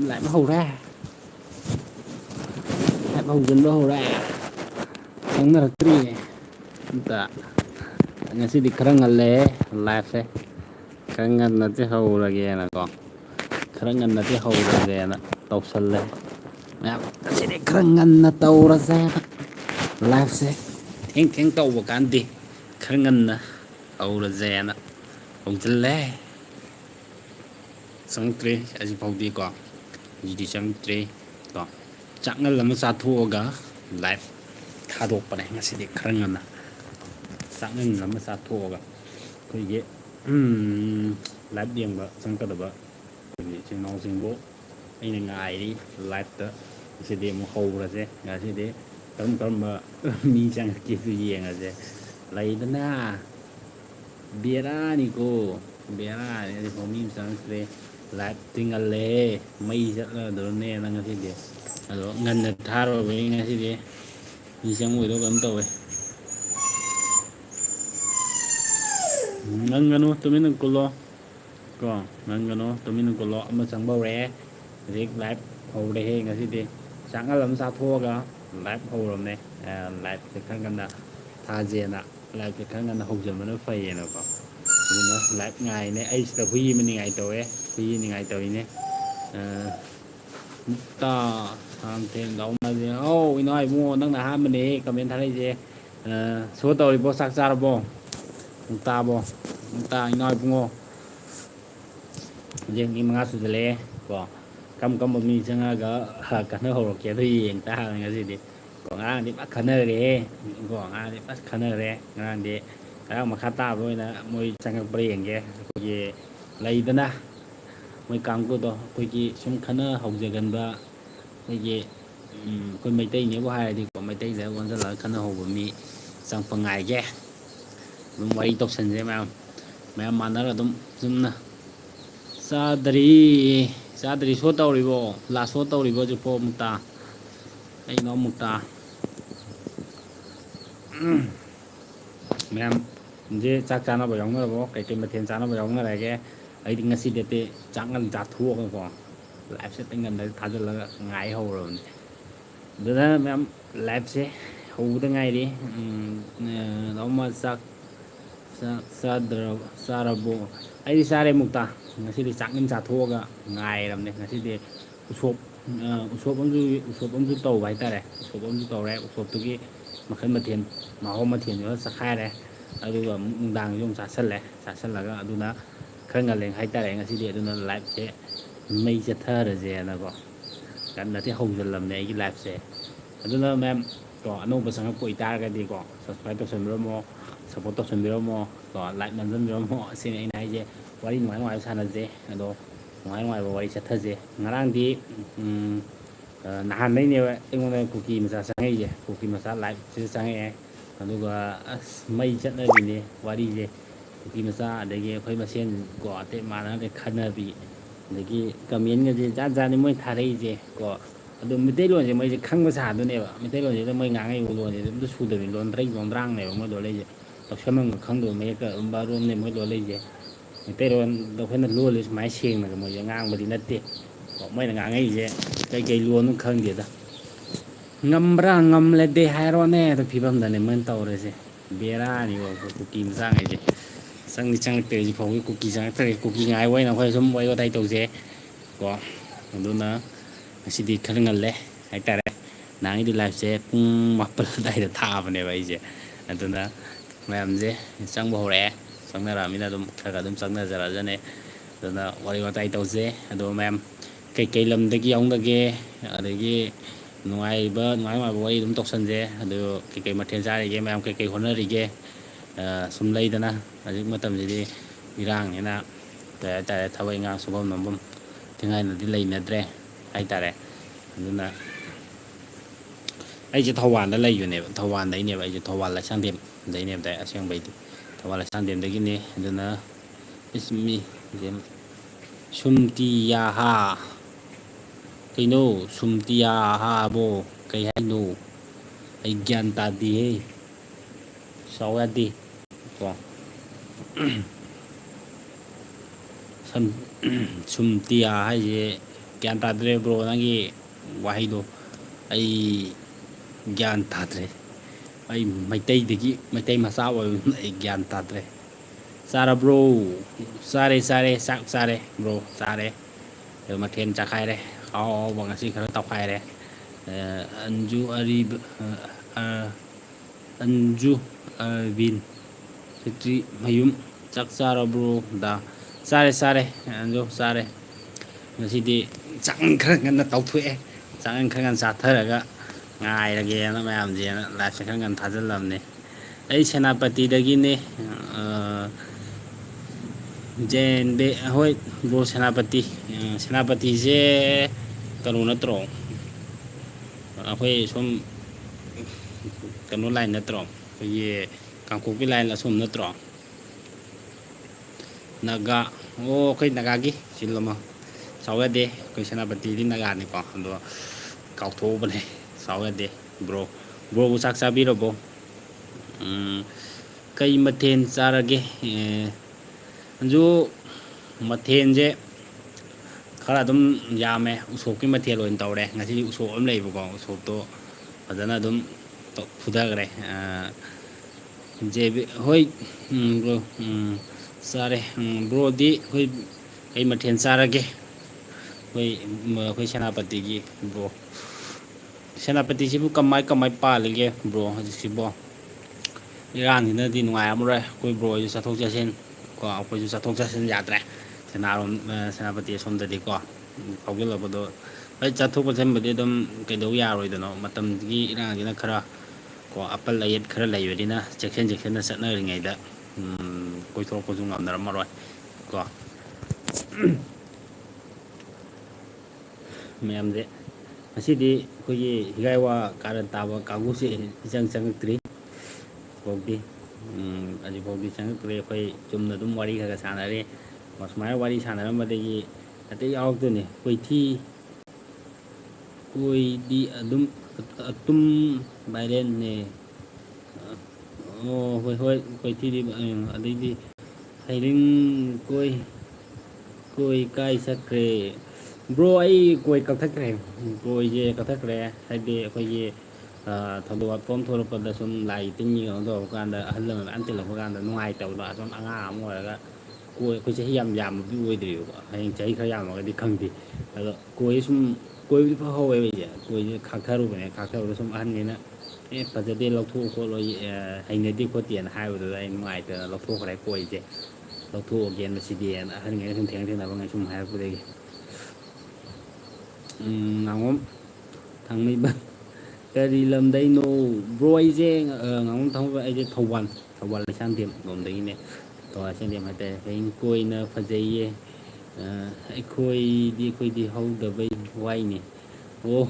lại bắt hầu ra, lại bắt hầu dần bắt hầu ra sáng nào tri ta ngasi di kerang ngale live se kerangan nanti hầu lagi na ko kerangan nanti hầu lagi na tau sale na ngasi di kerangan na tau rasa live se theng theng tau bukan di kerangan na hầu rasa na hầu jelle sang tri aji pau di ko jadi sang tri ko chẳng là một sát thua cả lại thà đột vào này ngay sẽ để khăn ngân à sáng ngân là một sát thua cả cái gì lại điện vào sang cái đó vậy thì trên nó sinh bố anh là ngài đi lại đó sẽ để một hầu là sẽ ngài sẽ để tấm mà mi sang kia gì là sẽ lấy đó na bia ra đi cô bia ra thì phòng mi sang sẽ lại tinggal le mấy rất là đồ nè là ngay sẽ để ngân thà rồi với ngay sẽ để đi sang ngồi đó cấm tàu ngân ngân tụi mình đừng lo còn ngân ngân tụi mình đừng lo mà sang bao rẻ riết lại hầu đây ngay sẽ đi sáng cái làm sao thua cả lại hầu rồi này lại cái khăn ngân là tha tiền ạ lại cái khăn ngân là hầu giờ mà nó phơi rồi còn nó lại ngày này ấy là huy mình ngày tối huy ngày tối này ta làm thêm đâu mà gì ô nói mua đang là hai mình đi comment thấy gì số tàu đi bộ sắc ra bộ ta nói mua riêng cái mga sụt lệ có cầm một mình sang cái nó hồ kia thì ta là gì đi còn anh đi bắt khăn này còn anh đi bắt khăn này anh đi cái mà khát ta rồi là môi sang cái bể kia gì lấy đó na môi căng của tôi cái gì xong khăn học gì gần ba cái gì con mấy tây nếu có hai thì có mấy tây để con rất là khăn hồ của mi sang phần ngày kia mình quay tóc sần thế mà nó là đúng nè sadri số tàu đi bộ là số tàu đi bộ chụp một ta anh nó một ta mẹ 이제 chắc chắn nó bảo giống nó là cái mà thiên chắn nó bảo giống nó là cái ấy thì ngay xí để chẳng cần chặt thua không còn lại sẽ tính gần đấy thà là ngày hầu rồi được đó mẹ lại sẽ hầu tới ngày đi nó mà sarabo ấy đi xa đây một ta ngay xí để chẳng cần chặt thua cả ngày làm này ngay xí để usop ông du tàu vậy ta này usop ông du tàu đấy usop tôi cái mà khi mà hôm mà thiền nó sắc khai đấy aduga đang dùng sát sân là cái aduna khơi ngà lên hay ta lên ngasi dia aduna live sẽ mấy chất thơ rồi gì nó có cái là cái hồng dần làm này cái live sẽ aduna mem có anh ông sang cái ta cái gì có subscribe cho sân mo support cho sân mo có like mình sân mo xin anh này gì quay ngoài sana gì đó ngoài quay chất thơ gì ngarang đi nahan đấy nhiều anh nói cookie mà sang cái gì cookie mà sang live sẽ sang cái aduga mây chất nơi gì nè qua đi gì thì mà ra để cái khơi mà xem quả tệ mà nó để khăn bị để cái comment cái gì ra nên mới thà đây gì có đồ mình tết luôn gì mới khăng mà xả thôi nè mình tết luôn gì mới ngang ngay luôn gì nó sụt được luôn rây vòng răng này mới đồ lấy gì đọc xem mình khăng đồ mấy cái ba luôn này mới đồ lấy gì mình tết luôn đâu phải là luôn lấy máy xiên này mới ngang mà đi nát tết có mấy là ngang ngay gì cái luôn nó khăng gì đó ngâm lên để hai rồi nè thì phim âm này mình tàu rồi gì bia ra thì có cookie sang này gì sang đi sang tới thì phòng cái cookie sang tới cookie ngay quay nào quay xong quay có tay tàu gì có đó nó sẽ đi khăn ngần lẽ hay ta đấy nãy đi live sẽ mặc bật đây là thà vào này vậy gì đó nó làm gì sang bầu rẻ sang là mình là đúng cả sang là ra này đó nó quay có tay tàu gì đó em cái lầm cái ông cái ở đây cái ngoài bơi đúng tộc sân dê được cái mặt thiên gia thì em cái hồn ở đây dê xung lây đó na là những tầm gì đi rang như na để tại thao bay ngang số bom nằm bom thứ hai là đi lấy nè tre ai tại đây nên là ai chỉ thao hoàn đã lấy rồi nè thao hoàn đấy nè vậy chỉ thao hoàn là sang điểm đấy nè tại sang bảy thao hoàn là sang điểm đấy cái nè nên là ismi điểm sumtiyaha cái nô sumtiyaha bo cái hay nô ai gian ta đi sau ra đi còn sumtiya hay gì ꯒ꯭ꯌꯥꯟ ꯇꯥꯗ꯭ꯔꯦ bro ꯅꯪꯒꯤ ꯋꯥꯍꯩꯗꯣ ꯑꯩ ꯒ꯭ꯌꯥꯟ ꯇꯥꯗ꯭ꯔꯦ ꯑꯩ ꯃꯩꯇꯩ ꯃꯆꯥ ꯑꯣꯏꯕꯅꯤꯅ ꯑꯩ ꯒ꯭ꯌꯥꯟ ꯇꯥꯗ꯭ꯔꯦ ꯆꯥꯔꯕ꯭ꯔꯣ ꯆꯥꯔꯦ ꯆꯥꯔꯦ ꯆꯥꯛ ꯆꯥꯔꯦ ꯕ꯭ꯔꯣ ꯆꯥꯔꯦ ꯃꯊꯦꯜ ꯆꯥꯈꯥꯏꯔꯦ ꯑꯍꯥꯎ ꯑꯍꯥꯎꯕ ꯉꯁꯤ ꯈꯔ ꯇꯧꯈꯥꯏꯔꯦ ꯑꯟꯖꯨ ꯑꯔꯤꯕ ꯑꯟꯖꯨ ꯑꯔꯕꯤꯟ ꯃꯌꯨꯝ ꯆꯥꯛ ꯆꯥꯔꯕ꯭ꯔꯣ ꯗ ꯆꯥꯔꯦ ꯆꯥꯔꯦ ꯑꯟꯖꯨ ꯆꯥꯔꯦ ꯉꯁꯤꯗꯤ ꯆꯥꯛꯃꯟ ꯈꯔ ꯉꯟꯅ ꯇꯧꯊꯣꯛꯑꯦ ꯆꯥꯛꯃꯟ ꯈꯔ ꯉꯟꯅ ꯆꯥꯊꯔꯒ ꯉꯥꯏꯔꯒꯦꯅ ꯃꯌꯥꯝꯁꯦꯅ ꯂꯥꯏꯞꯁꯦ ꯈꯔ ꯉꯟꯅ ꯊꯥꯖꯤꯜꯂꯕꯅꯦ ꯑꯩ ꯁꯦꯅꯥꯄꯇꯤꯗꯒꯤꯅꯦ ꯖꯦꯟꯕꯦ ꯍꯣꯏ ꯕ꯭ꯔꯣ ꯁꯦꯅꯥꯄꯇꯤ ꯁꯦꯅꯥꯄꯇꯤꯁꯦ ꯀꯩꯅꯣ ꯅꯠꯇ꯭ꯔꯣ ꯑꯩꯈꯣꯏ ꯁꯨꯝ ꯀꯩꯅꯣ ꯂꯥꯏꯟ ꯅꯠꯇ꯭ꯔꯣ ꯑꯩꯈꯣꯏꯒꯤ ꯀꯥꯡꯄꯣꯛꯄꯤ ꯂꯥꯏꯟ ꯑꯁꯣꯝ ꯅꯠꯇ꯭ꯔꯣ ꯅꯥꯒꯥ ꯑꯣ ꯑꯩꯈꯣꯏ ꯅꯥꯒꯥꯒꯤ ꯆꯤꯜ ꯑꯃ ꯁꯥꯎ ꯌꯥꯗꯦ ꯑꯩꯈꯣꯏ ꯁꯦꯅꯥꯄꯇꯤꯗꯤ ꯅꯥꯒꯥꯅꯤꯀꯣ ꯑꯗꯣ ꯀꯥꯎꯊꯣꯛꯎꯕꯅꯦ ꯁꯥꯎ ꯌꯥꯗꯦ ꯕ꯭ꯔꯣ ꯕ꯭ꯔꯣꯕꯨ ꯆꯥꯛ ꯆꯥꯕꯤꯔꯕꯣ ꯀꯩ ꯃꯊꯦꯜ ꯆꯥꯔꯒꯦ ꯑꯟꯖꯨ ꯃꯊꯦꯜꯁꯦ ꯈꯔ ꯑꯗꯨꯝ ꯌꯥꯝꯃꯦ ꯎꯁꯣꯞꯀꯤ ꯃꯊꯦꯜ ꯑꯣꯏꯅ ꯇꯧꯔꯦ ꯉꯁꯤꯗꯤ ꯎꯁꯣꯞ ꯑꯃ ꯂꯩꯕꯀꯣ ꯎꯁꯣꯞꯇꯣ ꯐꯖꯅ ꯑꯗꯨꯝ ꯐꯨꯊꯈ꯭ꯔꯦ ꯍꯣꯏ ꯕ꯭ꯔꯣ ꯆꯥꯔꯦ ꯕ꯭ꯔꯣꯗꯤ ꯑꯩꯈꯣꯏ ꯀꯩ ꯃꯊꯦꯜ ꯆꯥꯔꯒꯦ ꯑꯩꯈꯣꯏ ꯁꯦꯅꯥꯄꯇꯤꯒꯤ ꯕ꯭ꯔꯣ ꯁꯦꯅꯥꯄꯇꯤꯁꯤꯕꯨ ꯀꯃꯥꯏ ꯀꯃꯥꯏ ꯄꯥꯜꯂꯤꯒꯦ ꯕ꯭ꯔꯣ ꯍꯧꯖꯤꯛꯁꯤꯕꯣ ꯏꯔꯥꯡꯁꯤꯅꯗꯤ ꯅꯨꯡꯉꯥꯏꯔꯝꯃꯔꯣꯏ ꯑꯩꯈꯣꯏ ꯕ꯭ꯔꯣꯁꯨ ꯆꯠꯊꯣꯛ ꯆꯠꯁꯤꯟ ꯀꯣ ꯑꯩꯈꯣꯏꯁꯨ ꯆꯠꯊꯣꯛ ꯆꯠꯁꯤꯟ ꯌꯥꯗ꯭ꯔꯦ ꯁꯦꯅꯥꯄꯇꯤ ꯑꯁꯣꯝꯗꯗꯤꯀꯣ ꯐꯥꯎꯖꯤꯜꯂꯛꯄꯗꯣ ꯍꯣꯏ ꯆꯠꯊꯣꯛ ꯆꯠꯁꯤꯟꯕꯗꯤ ꯑꯗꯨꯝ ꯀꯩꯗꯧ ꯌꯥꯔꯣꯏꯗꯅꯣ ꯃꯇꯝꯁꯤꯒꯤ ꯏꯔꯥꯡꯁꯤꯅ ꯈꯔ ꯀꯣ ꯑꯄꯜ ꯑꯌꯦꯠ ꯈꯔ ꯂꯩꯕꯅꯤꯅ ꯆꯦꯛꯁꯤꯟ ꯆꯦꯛꯁꯤꯟꯅ ꯆꯠꯅꯔꯤꯉꯩꯗ ꯀꯣꯏꯊꯣꯔꯛꯄꯁꯨ ꯉꯝꯅꯔꯝꯃꯔꯣꯏ ꯀꯣ ꯃꯌꯥꯝꯁꯦ ꯉꯁꯤꯗꯤ ꯑꯩꯈꯣꯏꯒꯤ ꯍꯤꯒꯥꯏꯋꯥ ꯀꯥꯔꯟ ꯇꯥꯕ ꯀꯥꯡꯕꯨꯁꯦ ꯏꯆꯪ ꯆꯪꯉꯛꯇ꯭ꯔꯤ ꯐꯥꯎꯗꯤ ꯍꯧꯖꯤꯛꯐꯥꯎꯗꯤ ꯆꯪꯉꯛꯇ꯭ꯔꯦ ꯑꯩꯈꯣꯏ ꯆꯨꯝꯅ ꯑꯗꯨꯝ ꯋꯥꯔꯤ ꯈꯔ ꯁꯥꯟꯅꯔꯤ ꯁꯨꯃꯥꯏꯅ ꯋꯥꯔꯤ ꯁꯥꯟꯅꯔꯝꯕꯗꯒꯤ ꯑꯇꯩ ꯌꯥꯎꯔꯛꯇꯣꯏꯅꯤ ꯀꯣꯏꯗꯤ ꯑꯗꯨꯝ ꯚꯥꯏꯔꯦꯟꯅꯦ ꯑꯣ ꯍꯣꯏ ꯍꯣꯏ ꯀꯣꯏꯊꯤꯗꯤ ꯑꯗꯩꯗꯤ ꯐꯩꯔꯤꯡ ꯀꯣꯏ ꯀꯥꯏ ꯆꯠꯈ꯭ꯔꯦ ꯕ꯭ꯔꯣ ꯑꯩ ꯀꯣꯏ ꯀꯛꯊꯠꯈ꯭ꯔꯦ ꯀꯣꯏꯁꯦ ꯀꯛꯊꯠꯈ꯭ꯔꯦ ꯍꯥꯏꯗꯤ ꯑꯩꯈꯣꯏꯒꯤ ꯊꯧꯗꯣꯛ ꯋꯥꯊꯣꯛ ꯊꯣꯛꯂꯛꯄꯗ ꯁꯨꯝ ꯂꯥꯏ ꯇꯤꯟꯒꯤ ꯀꯩꯅꯣ ꯇꯧꯔꯛꯄ ꯀꯥꯟꯗ ꯑꯍꯜ ꯂꯃꯟ ꯃꯌꯥꯝ ꯇꯤꯜꯂꯛꯄ ꯀꯥꯟꯗ ꯅꯨꯡꯉꯥꯏꯇꯕꯗꯣ ꯑꯁꯨꯝ ꯑꯉꯥꯡ ꯑꯃ ꯑꯣꯏꯔꯒ ꯑꯩꯈꯣꯏ ꯆꯍꯤ ꯌꯥꯝ ꯌꯥꯝꯕꯗꯤ ꯑꯣꯏꯗ꯭ꯔꯤꯕꯀꯣ ꯍꯌꯦꯡ ꯆꯍꯤ ꯈꯔ ꯌꯥꯝꯃꯒꯗꯤ ꯈꯪꯗꯦ ꯑꯗꯣ ꯀꯣꯏ ꯁꯨꯝ ꯀꯣꯏꯕꯗꯤ ꯐꯍꯧꯋꯦꯕ ꯑꯩꯁꯦ ꯀꯣꯏꯁꯦ ꯈꯥꯛꯊꯔꯨꯕꯅꯦ ꯈꯥꯛꯊꯔꯨꯕꯗ ꯁꯨꯝ ꯑꯍꯟꯅꯤꯅ ꯐꯖꯗꯦ ꯂꯧꯊꯣꯛꯎ ꯈꯣꯠꯂꯣ ꯍꯩꯅꯗꯦ ꯈꯣꯠꯇꯦꯅ ꯍꯥꯏꯕꯗꯨꯗ ꯑꯩ ꯅꯨꯡꯉꯥꯏꯇꯅ ꯂꯧꯊꯣꯛꯈ꯭ꯔꯦ ꯀꯣꯏꯁꯦ ꯂꯧꯊꯣꯛꯑꯒꯦ ꯃꯁꯤꯗꯤꯅ ꯑꯍꯟꯉꯩꯅ ꯁꯨꯝ ꯊꯦꯡꯅꯉꯩ ꯁꯨꯝ ꯍꯥꯏꯔꯛꯄꯗꯒꯤ ꯉꯥꯉꯣꯝ ꯊꯥꯡꯃꯩꯕꯟ ꯀꯔꯤ ꯂꯝꯗꯩꯅꯣ ꯕ꯭ꯔꯣ ꯑꯩꯁꯦ ꯉꯥꯉꯣꯝ ꯊꯥꯡꯃꯩꯕꯟ ꯑꯩꯁꯦ ꯊꯧꯕꯥꯜ ꯂꯩꯁꯥꯡꯊꯦꯝ ꯂꯣꯝꯗꯒꯤꯅꯦ ꯊꯧꯕꯥꯜ ꯂꯩꯁꯥꯡꯊꯦꯝ ꯍꯥꯏꯇꯥꯔꯦ ꯍꯌꯦꯡ ꯀꯣꯏꯅ ꯐꯖꯩꯌꯦ ꯑꯩꯈꯣꯏꯗꯤ ꯍꯧꯗꯕꯩ ꯋꯥꯏꯅꯦ ꯑꯣ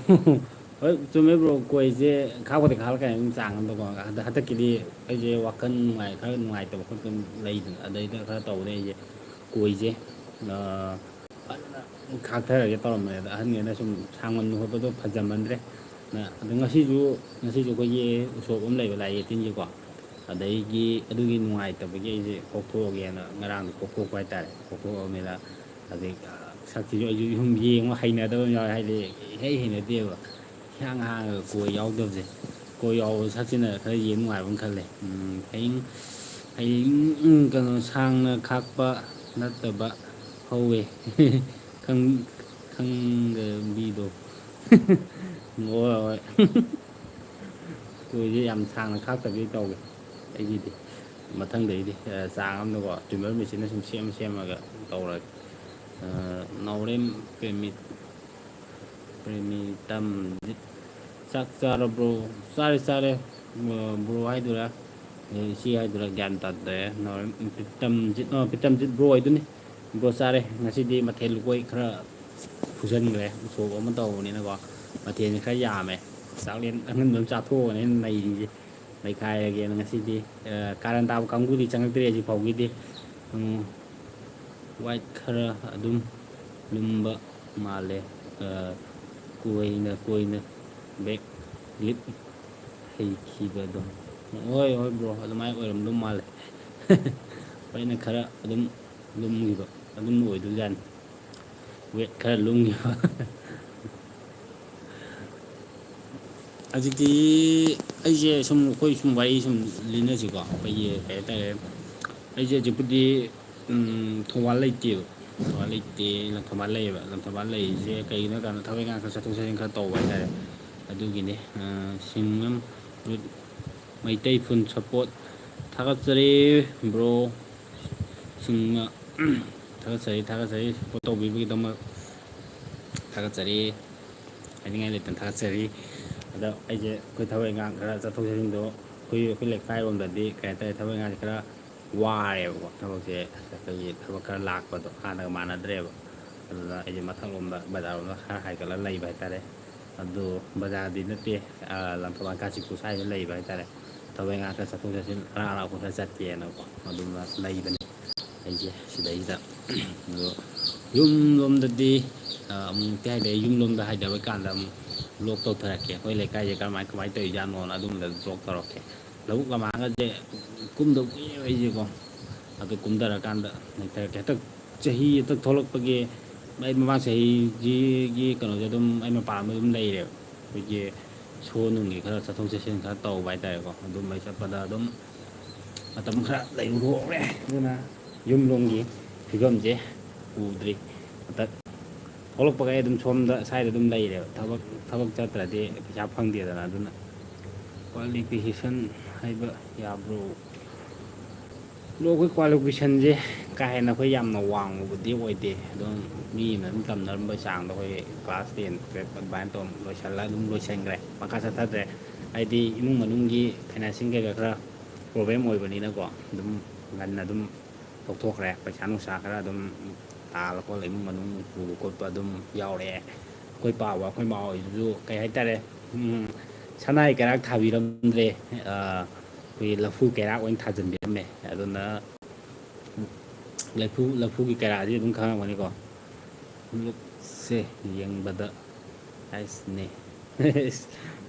ꯍꯣꯏ ꯆꯨꯝꯃꯦ ꯕ꯭ꯔꯣ ꯀꯣꯏꯁꯦ ꯈꯥꯛꯄꯗꯤ ꯈꯥꯛꯂꯛꯀꯅꯤ ꯑꯗꯨꯝ ꯆꯥꯡ ꯑꯃꯗꯀꯣ ꯍꯟꯗꯛꯀꯤꯗꯤ ꯑꯩꯁꯦ ꯋꯥꯈꯜ ꯈꯔ ꯅꯨꯡꯉꯥꯏꯇꯕ ꯈꯣꯠꯄ ꯂꯩꯗꯅ ꯑꯗꯩꯗ ꯈꯔ ꯇꯧꯕꯗ ꯑꯩꯁꯦ ꯀꯣꯏꯁꯦ ꯐꯖꯅ ꯈꯥꯛꯊꯔꯒꯦ ꯇꯧꯔꯝꯕꯅꯦ ꯑꯗ ꯑꯍꯟꯉꯩꯅ ꯁꯨꯝ ꯁꯥꯡꯃꯟꯕ ꯈꯣꯠꯄꯗꯣ ꯐꯖꯃꯟꯗ꯭ꯔꯦ ꯑꯗꯣ ꯉꯁꯤꯁꯨ ꯑꯩꯈꯣꯏꯒꯤ ꯎꯁꯣꯞ ꯑꯃ ꯂꯩꯕ ꯂꯥꯏ ꯇꯤꯟꯒꯤꯀꯣ ꯑꯗꯨꯒꯤ ꯅꯨꯡꯉꯥꯏꯇꯕꯒꯤ ꯑꯩꯁꯦ ꯀꯣꯛꯊꯣꯛꯑꯒꯦꯅ ꯉꯔꯥꯡꯗꯣ ꯀꯣꯛꯊꯣꯛꯄ ꯍꯥꯏꯇꯥꯔꯦ ꯀꯣꯛꯊꯣꯛꯑꯕꯅꯤꯅ ꯑꯗꯩ ꯁꯛꯁꯤꯁꯨ ꯑꯩꯁꯨ ꯁꯨꯝ ꯌꯦꯡꯉ ꯍꯩꯅꯗꯕ ꯌꯥꯎꯋꯦ ꯍꯥꯏꯗꯤ ꯏꯍꯩ ꯍꯩꯅꯗꯦꯕ ꯏꯍꯥꯡ ꯍꯥꯡꯉꯒ ꯀꯣꯏ ꯌꯥꯎꯗꯕꯁꯦ ꯀꯣꯏ ꯌꯥꯎꯕ ꯁꯛꯁꯤꯅ ꯈꯔ ꯌꯦꯡ ꯅꯨꯡꯉꯥꯏꯕ ꯑꯃ ꯈꯜꯂꯦ ꯍꯌꯦꯡ ꯀꯩꯅꯣ ꯁꯥꯡꯅ ꯈꯥꯛꯄ ꯅꯠꯇꯕ ꯍꯧꯋꯦ ꯈꯪꯗꯕꯤꯗꯣ ꯍꯣꯏ ꯍꯣꯏ ꯀꯣꯏꯁꯦ ꯌꯥꯝ ꯁꯥꯡꯅ ꯈꯥꯛꯇꯕꯤ ꯇꯧꯒꯦ ꯑꯩꯒꯤꯗꯤ ꯃꯊꯪꯗꯩꯗꯤ ꯆꯥꯡ ꯑꯃꯗꯀꯣ ꯇ꯭ꯔꯤꯝꯃꯔ ꯃꯦꯆꯤꯟꯅ ꯁꯨꯝ ꯁꯦꯝꯃꯒ ꯇꯧꯔꯒꯦ ꯅꯥꯎꯔꯦꯝ ꯄ꯭ꯔꯦꯃꯤꯇꯝꯖꯤꯠ ꯆꯥꯛ ꯆꯥꯔꯕ꯭ꯔꯣ ꯆꯥꯔꯦ ꯕ꯭ꯔꯣ ꯍꯥꯏꯗꯨꯔꯥ ꯏꯆꯦ ꯍꯥꯏꯗꯨꯔꯥ ꯒ꯭ꯌꯥꯟ ꯇꯥꯗ꯭ꯔꯦ ꯄꯤꯇꯝꯖꯤꯠ ꯕ꯭ꯔꯣ ꯍꯥꯏꯗꯨꯅꯤ ꯕ꯭ꯔꯣ ꯆꯥꯔꯦ ꯉꯁꯤꯗꯤ ꯃꯊꯦꯜ ꯂꯨꯀꯣꯏ ꯈꯔ ꯐꯨꯖꯟꯈ꯭ꯔꯦ ꯎꯁꯣꯞ ꯑꯃ ꯇꯧꯕꯅꯤꯅꯀꯣ ꯃꯊꯦꯜꯁꯦ ꯈꯔ ꯌꯥꯝꯃꯦ ꯆꯥꯛꯂꯦꯟ ꯑꯍꯟꯕ ꯑꯃ ꯆꯥꯊꯣꯛꯑꯒꯅꯦ ꯅꯩꯔꯤꯁꯦ ꯂꯩꯈꯥꯏꯔꯒꯦꯅ ꯉꯁꯤꯗꯤ ꯀꯥꯔꯟ ꯇꯥꯕ ꯀꯥꯡꯕꯨꯗꯤ ꯆꯪꯉꯛꯇ꯭ꯔꯦ ꯍꯧꯖꯤꯛ ꯐꯥꯎꯒꯤꯗꯤ ꯋꯥꯏꯠ ꯈꯔ ꯑꯗꯨꯝ ꯂꯨꯝꯕ ꯃꯥꯜꯂꯦ ꯀꯣꯏꯅ ꯕꯦꯛ ꯂꯤꯞ ꯍꯩꯈꯤꯕꯗꯣ ꯍꯣꯏ ꯕ꯭ꯔꯣ ꯑꯗꯨꯃꯥꯏꯅ ꯑꯣꯏꯔꯝꯗꯧ ꯃꯥꯜꯂꯦ ꯑꯩꯅ ꯈꯔ ꯑꯗꯨꯝ ꯂꯨꯝꯈꯤꯕ ꯑꯗꯨꯝ ꯑꯣꯏꯗꯣꯏꯖꯥꯠꯅꯤ ꯋꯦꯠ ꯈꯔ ꯂꯨꯝꯈꯤꯕ ꯍꯧꯖꯤꯛꯇꯤ ꯑꯩꯁꯦ ꯁꯨꯝ ꯑꯩꯈꯣꯏ ꯁꯨꯝ ꯋꯥꯔꯤ ꯁꯨꯝ ꯂꯤꯅꯁꯤꯀꯣ ꯑꯩꯈꯣꯏꯒꯤ ꯀꯩ ꯍꯥꯏꯇꯥꯔꯦ ꯑꯩꯁꯦ ꯍꯧꯖꯤꯛꯄꯨꯗꯤ ꯊꯧꯕꯥꯜ ꯂꯩꯇꯦꯕ ꯊꯧꯕꯥꯜ ꯂꯩꯇꯦ ꯂꯪꯊꯕꯥꯜ ꯂꯩꯌꯦꯕ ꯂꯪꯊꯕꯥꯜ ꯂꯩꯔꯤꯁꯦ ꯀꯩꯒꯤꯅꯣ ꯍꯥꯏ ꯀꯥꯟꯗ ꯊꯕꯛ ꯏꯪꯈꯥꯡ ꯈꯔ ꯆꯠꯊꯣꯛ ꯆꯠꯁꯤꯟ ꯈꯔ ꯇꯧꯕ ꯍꯥꯏꯇꯥꯔꯦ ꯑꯗꯨꯒꯤꯅꯤ ꯁꯤꯡꯅꯝ ꯃꯩꯇꯩ ꯄꯨꯟ ꯁꯄꯣꯠ ꯊꯥꯒꯠꯆꯔꯤ ꯕ꯭ꯔꯣ ꯁꯤꯡꯅ ꯊꯥꯒꯠꯆꯔꯤ ꯁꯞꯄꯣꯔꯠ ꯇꯧꯕꯤꯕꯒꯤꯗꯃꯛ ꯊꯥꯒꯠꯆꯔꯤ ꯍꯥꯏꯅꯤꯡꯉꯥꯏ ꯂꯩꯇꯅ ꯊꯥꯒꯠꯆꯔꯤ ꯑꯗ ꯑꯩꯁꯦ ꯑꯩꯈꯣꯏ ꯊꯕꯛ ꯏꯪꯈꯥꯡ ꯈꯔ ꯆꯠꯊꯣꯛ ꯆꯠꯁꯤꯟꯗꯣ ꯑꯩꯈꯣꯏ ꯂꯩꯀꯥꯏꯔꯣꯝꯗꯗꯤ ꯀꯩ ꯍꯥꯏꯇꯥꯔꯦ ꯊꯕꯛ ꯏꯪꯈꯥꯡꯁꯦ ꯈꯔ ꯋꯥꯔꯦꯕꯀꯣ ꯊꯕꯛꯁꯦ ꯑꯩꯈꯣꯏꯒꯤ ꯊꯕꯛ ꯈꯔ ꯂꯥꯛꯄꯗꯣ ꯍꯥꯟꯅꯒ ꯃꯥꯟꯅꯗ꯭ꯔꯦꯕ ꯑꯗꯨꯗ ꯑꯩꯁꯦ ꯃꯊꯛꯂꯣꯝꯗ ꯕꯖꯥꯔꯣꯝꯗ ꯈꯔ ꯍꯥꯏꯒꯠꯂꯒ ꯂꯩꯕ ꯍꯥꯏꯇꯥꯔꯦ ꯑꯗꯨ ꯕꯖꯥꯔꯗꯤ ꯅꯠꯇꯦ ꯂꯪꯊꯕꯥꯜ ꯀꯥꯆꯤꯄꯨꯔ ꯁ꯭ꯋꯥꯏꯗ ꯂꯩꯕ ꯍꯥꯏꯇꯥꯔꯦ ꯊꯕꯛ ꯏꯪꯈꯥꯡ ꯈꯔ ꯆꯠꯊꯣꯛ ꯆꯠꯁꯤꯟ ꯑꯔꯥꯞ ꯑꯔꯥꯞꯄ ꯈꯔ ꯆꯠꯀꯦꯅꯀꯣ ꯑꯗꯨꯝꯅ ꯂꯩꯕꯅꯤ ꯑꯩꯁꯦ ꯁꯤꯗꯩꯗ ꯑꯗꯣ ꯌꯨꯝꯂꯣꯝꯗꯗꯤ ꯑꯃꯨꯛꯇꯤ ꯍꯥꯏꯗꯤ ꯌꯨꯝꯂꯣꯝꯗ ꯍꯥꯏꯊꯕ ꯀꯥꯟꯗ ꯑꯃꯨꯛ ꯕ꯭ꯂꯣꯛ ꯇꯧꯊꯔꯛꯀꯦ ꯑꯩꯈꯣꯏ ꯂꯩꯀꯥꯏꯁꯦ ꯀꯃꯥꯏꯅ ꯇꯧꯔꯤꯖꯥꯠꯅꯣꯅ ꯑꯗꯨꯝꯕꯗ ꯕ꯭ꯂꯣꯛ ꯇꯧꯔꯛꯀꯦ ꯂꯧꯕꯨꯛ ꯂꯃꯥꯡꯒꯁꯦ ꯀꯨꯝꯗꯕ ꯀꯨꯏꯔꯦꯕ ꯑꯩꯁꯦꯀꯣ ꯑꯗꯨ ꯀꯨꯝꯊꯔꯀꯥꯟꯗ ꯅꯩꯊꯔꯛꯀꯦ ꯍꯟꯗꯛ ꯆꯍꯤ ꯍꯟꯇꯛ ꯊꯣꯛꯂꯛꯄꯒꯤ ꯑꯩ ꯃꯃꯥꯡ ꯆꯍꯤꯁꯤꯒꯤ ꯀꯩꯅꯣꯁꯦ ꯑꯗꯨꯝ ꯑꯩ ꯃꯄꯥꯟꯗ ꯑꯗꯨꯝ ꯂꯩꯔꯦꯕ ꯑꯩꯈꯣꯏꯒꯤ ꯁꯣ ꯅꯨꯡꯒꯤ ꯈꯔ ꯆꯠꯊꯣꯛ ꯆꯠꯁꯤꯟ ꯈꯔ ꯇꯧꯕ ꯍꯥꯏꯇꯥꯔꯦꯀꯣ ꯑꯗꯨꯝꯕꯩ ꯆꯠꯄꯗ ꯑꯗꯨꯝ ꯃꯇꯝ ꯈꯔ ꯂꯩꯔꯨꯔꯦ ꯑꯗꯨꯅ ꯌꯨꯝꯂꯣꯝꯒꯤ ꯐꯤꯕꯝꯁꯦ ꯎꯗ꯭ꯔꯤ ꯍꯟꯗꯛ ꯊꯣꯛꯂꯛꯄꯒ ꯑꯩ ꯑꯗꯨꯝ ꯁꯣꯝꯗ ꯁ꯭ꯋꯥꯏꯗ ꯑꯗꯨꯝ ꯂꯩꯔꯦꯕ ꯊꯕꯛ ꯆꯠꯇ꯭ꯔꯗꯤ ꯄꯩꯁꯥ ꯐꯪꯗꯦꯗꯅ ꯑꯗꯨꯅ ꯀ꯭ꯋꯥꯂꯤꯐꯤꯀꯦꯁꯟ ꯍꯥꯏꯕ ꯌꯥꯕ꯭ꯔꯣ ꯑꯗꯣ ꯑꯩꯈꯣꯏ ꯀ꯭ꯋꯥꯂꯤꯐꯤꯀꯦꯁꯟꯁꯦ ꯀꯥ ꯍꯦꯟꯅ ꯑꯩꯈꯣꯏ ꯌꯥꯝꯅ ꯋꯥꯡꯕꯕꯨꯗꯤ ꯑꯣꯏꯗꯦ ꯑꯗꯨꯝ ꯃꯤꯅ ꯑꯗꯨꯝ ꯇꯝꯅꯔꯝꯕ ꯆꯥꯡꯗ ꯑꯩꯈꯣꯏ ꯀ꯭ꯂꯥꯁ 10 12 ꯑꯗꯨꯃꯥꯏꯅ ꯇꯧ ꯂꯣꯏꯁꯤꯜꯂꯒ ꯑꯗꯨꯝ ꯂꯣꯏꯁꯤꯟꯈ꯭ꯔꯦ ꯃꯈꯥ ꯆꯠꯊꯗ꯭ꯔꯦ ꯍꯥꯏꯗꯤ ꯏꯃꯨꯡ ꯃꯅꯨꯡꯒꯤ ꯐꯥꯏꯅꯥꯟꯁꯤꯡ ꯀꯩꯀꯥ ꯈꯔ ꯄ꯭ꯔꯣꯕ꯭ꯂꯦꯝ ꯑꯣꯏꯕꯅꯤꯅꯀꯣ ꯑꯗꯨꯝ ꯉꯟꯅ ꯑꯗꯨꯝ ꯇꯧꯊꯣꯛꯈ꯭ꯔꯦ ꯄꯩꯁꯥ ꯅꯨꯡꯁꯥ ꯈꯔ ꯑꯗꯨꯝ ꯇꯥꯜꯂ ꯈꯣꯠꯂ ꯏꯃꯨꯡ ꯃꯅꯨꯡ ꯄꯨꯕ ꯈꯣꯠꯄ ꯑꯗꯨꯝ ꯌꯥꯎꯔꯛꯑꯦ ꯑꯩꯈꯣꯏ ꯄꯥꯕ ꯑꯩꯈꯣꯏ ꯃꯥ ꯍꯣꯏꯗꯨꯁꯨ ꯀꯩ ꯍꯥꯏꯇꯥꯔꯦ ꯁꯅꯥꯏ ꯀꯩꯔꯥꯛ ꯊꯥꯕꯤꯔꯝꯗ꯭ꯔꯦ ꯑꯩꯈꯣꯏꯒꯤ ꯂꯐꯨ ꯀꯩꯔꯥꯛ ꯑꯣꯏꯅ ꯊꯥꯖꯤꯟꯕꯤꯔꯝꯃꯦ ꯑꯗꯨꯅ ꯂꯐꯨꯒꯤ ꯀꯩꯔꯥꯁꯤ ꯑꯗꯨꯝ ꯈꯪꯉꯝꯒꯅꯤꯀꯣ ꯂꯨꯛꯁꯦ ꯌꯦꯡꯕꯗ ꯑꯩꯁꯅꯦ